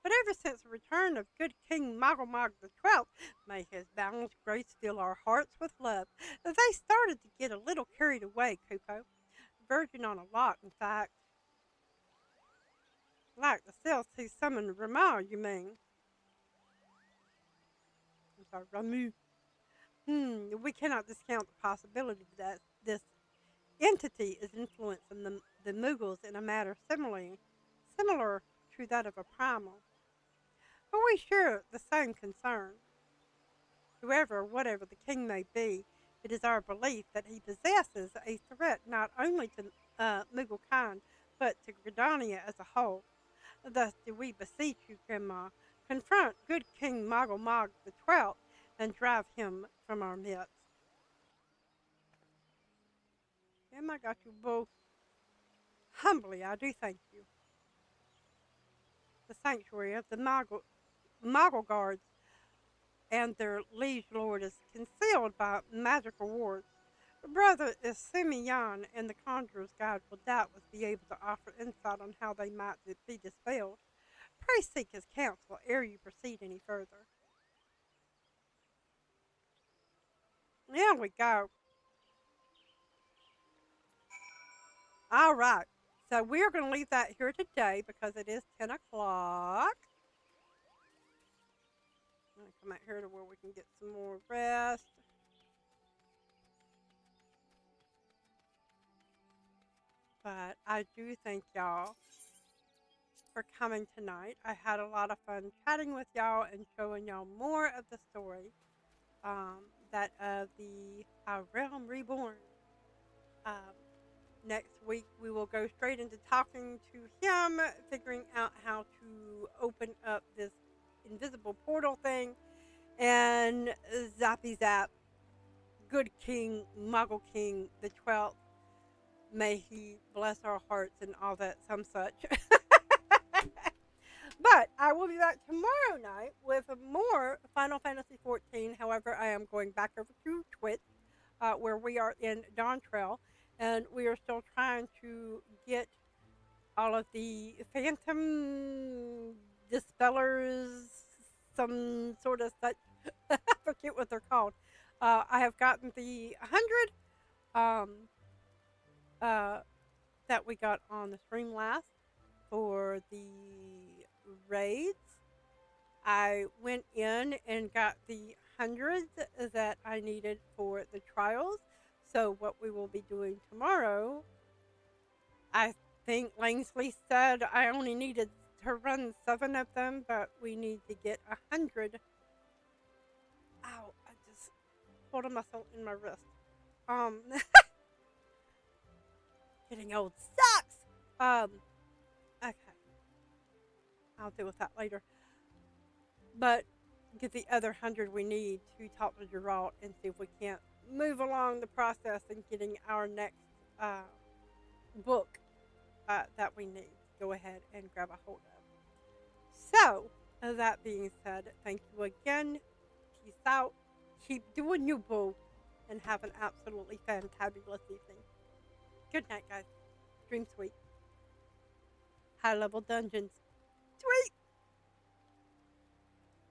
But ever since the return of good King Muggle the 12th, may his boundless grace fill our hearts with love, they started to get a little carried away, Kupo. Verging on a lot, in fact. Like the cells who summoned Gran'ma, you mean? I'm sorry, Ramu. We cannot discount the possibility that this entity is influencing the Muggles in a manner similar to that of a primal. But we share the same concern. Whatever the king may be, it is our belief that he possesses a threat not only to Muggle kind, but to Gridania as a whole. Thus do we beseech you, Gran'ma, confront good King Muggle the 12th and drive him from our midst. I got you both. Humbly, I do thank you. The sanctuary of the Muggle guards and their liege lord is concealed by magical wards. Brother Simeon and the Conjurer's Guide will doubtless be able to offer insight on how they might be dispelled. Pray seek his counsel ere you proceed any further. There we go. All right. So we're going to leave that here today because it is 10 o'clock. I'm going to come out here to where we can get some more rest. But I do thank y'all for coming tonight. I had a lot of fun chatting with y'all and showing y'all more of the story that of the Realm Reborn. Next week we will go straight into talking to him, figuring out how to open up this invisible portal thing, and zappy zap, good King, Muggle King the 12th, may he bless our hearts and all that some such. But I will be back tomorrow night with more Final Fantasy XIV. However, I am going back over to Twitch, where we are in Dawntrail, and we are still trying to get all of the phantom dispellers, some sort of such. I forget what they're called. I have gotten the 100 that we got on the stream last for the raids. I went in and got the 100s that I needed for the trials. So what we will be doing tomorrow, I think Langsley said I only needed to run 7 of them, but we need to get 100. Ow, I just pulled myself in my wrist. Getting old sucks. Okay. I'll deal with that later. But get the other 100 we need to talk to Geralt and see if we can't move along the process in getting our next book that we need to go ahead and grab a hold of. So, that being said, thank you again. Peace out. Keep doing you, boo. And have an absolutely fantabulous evening. Good night, guys. Dream sweet. High level dungeons. Sweet.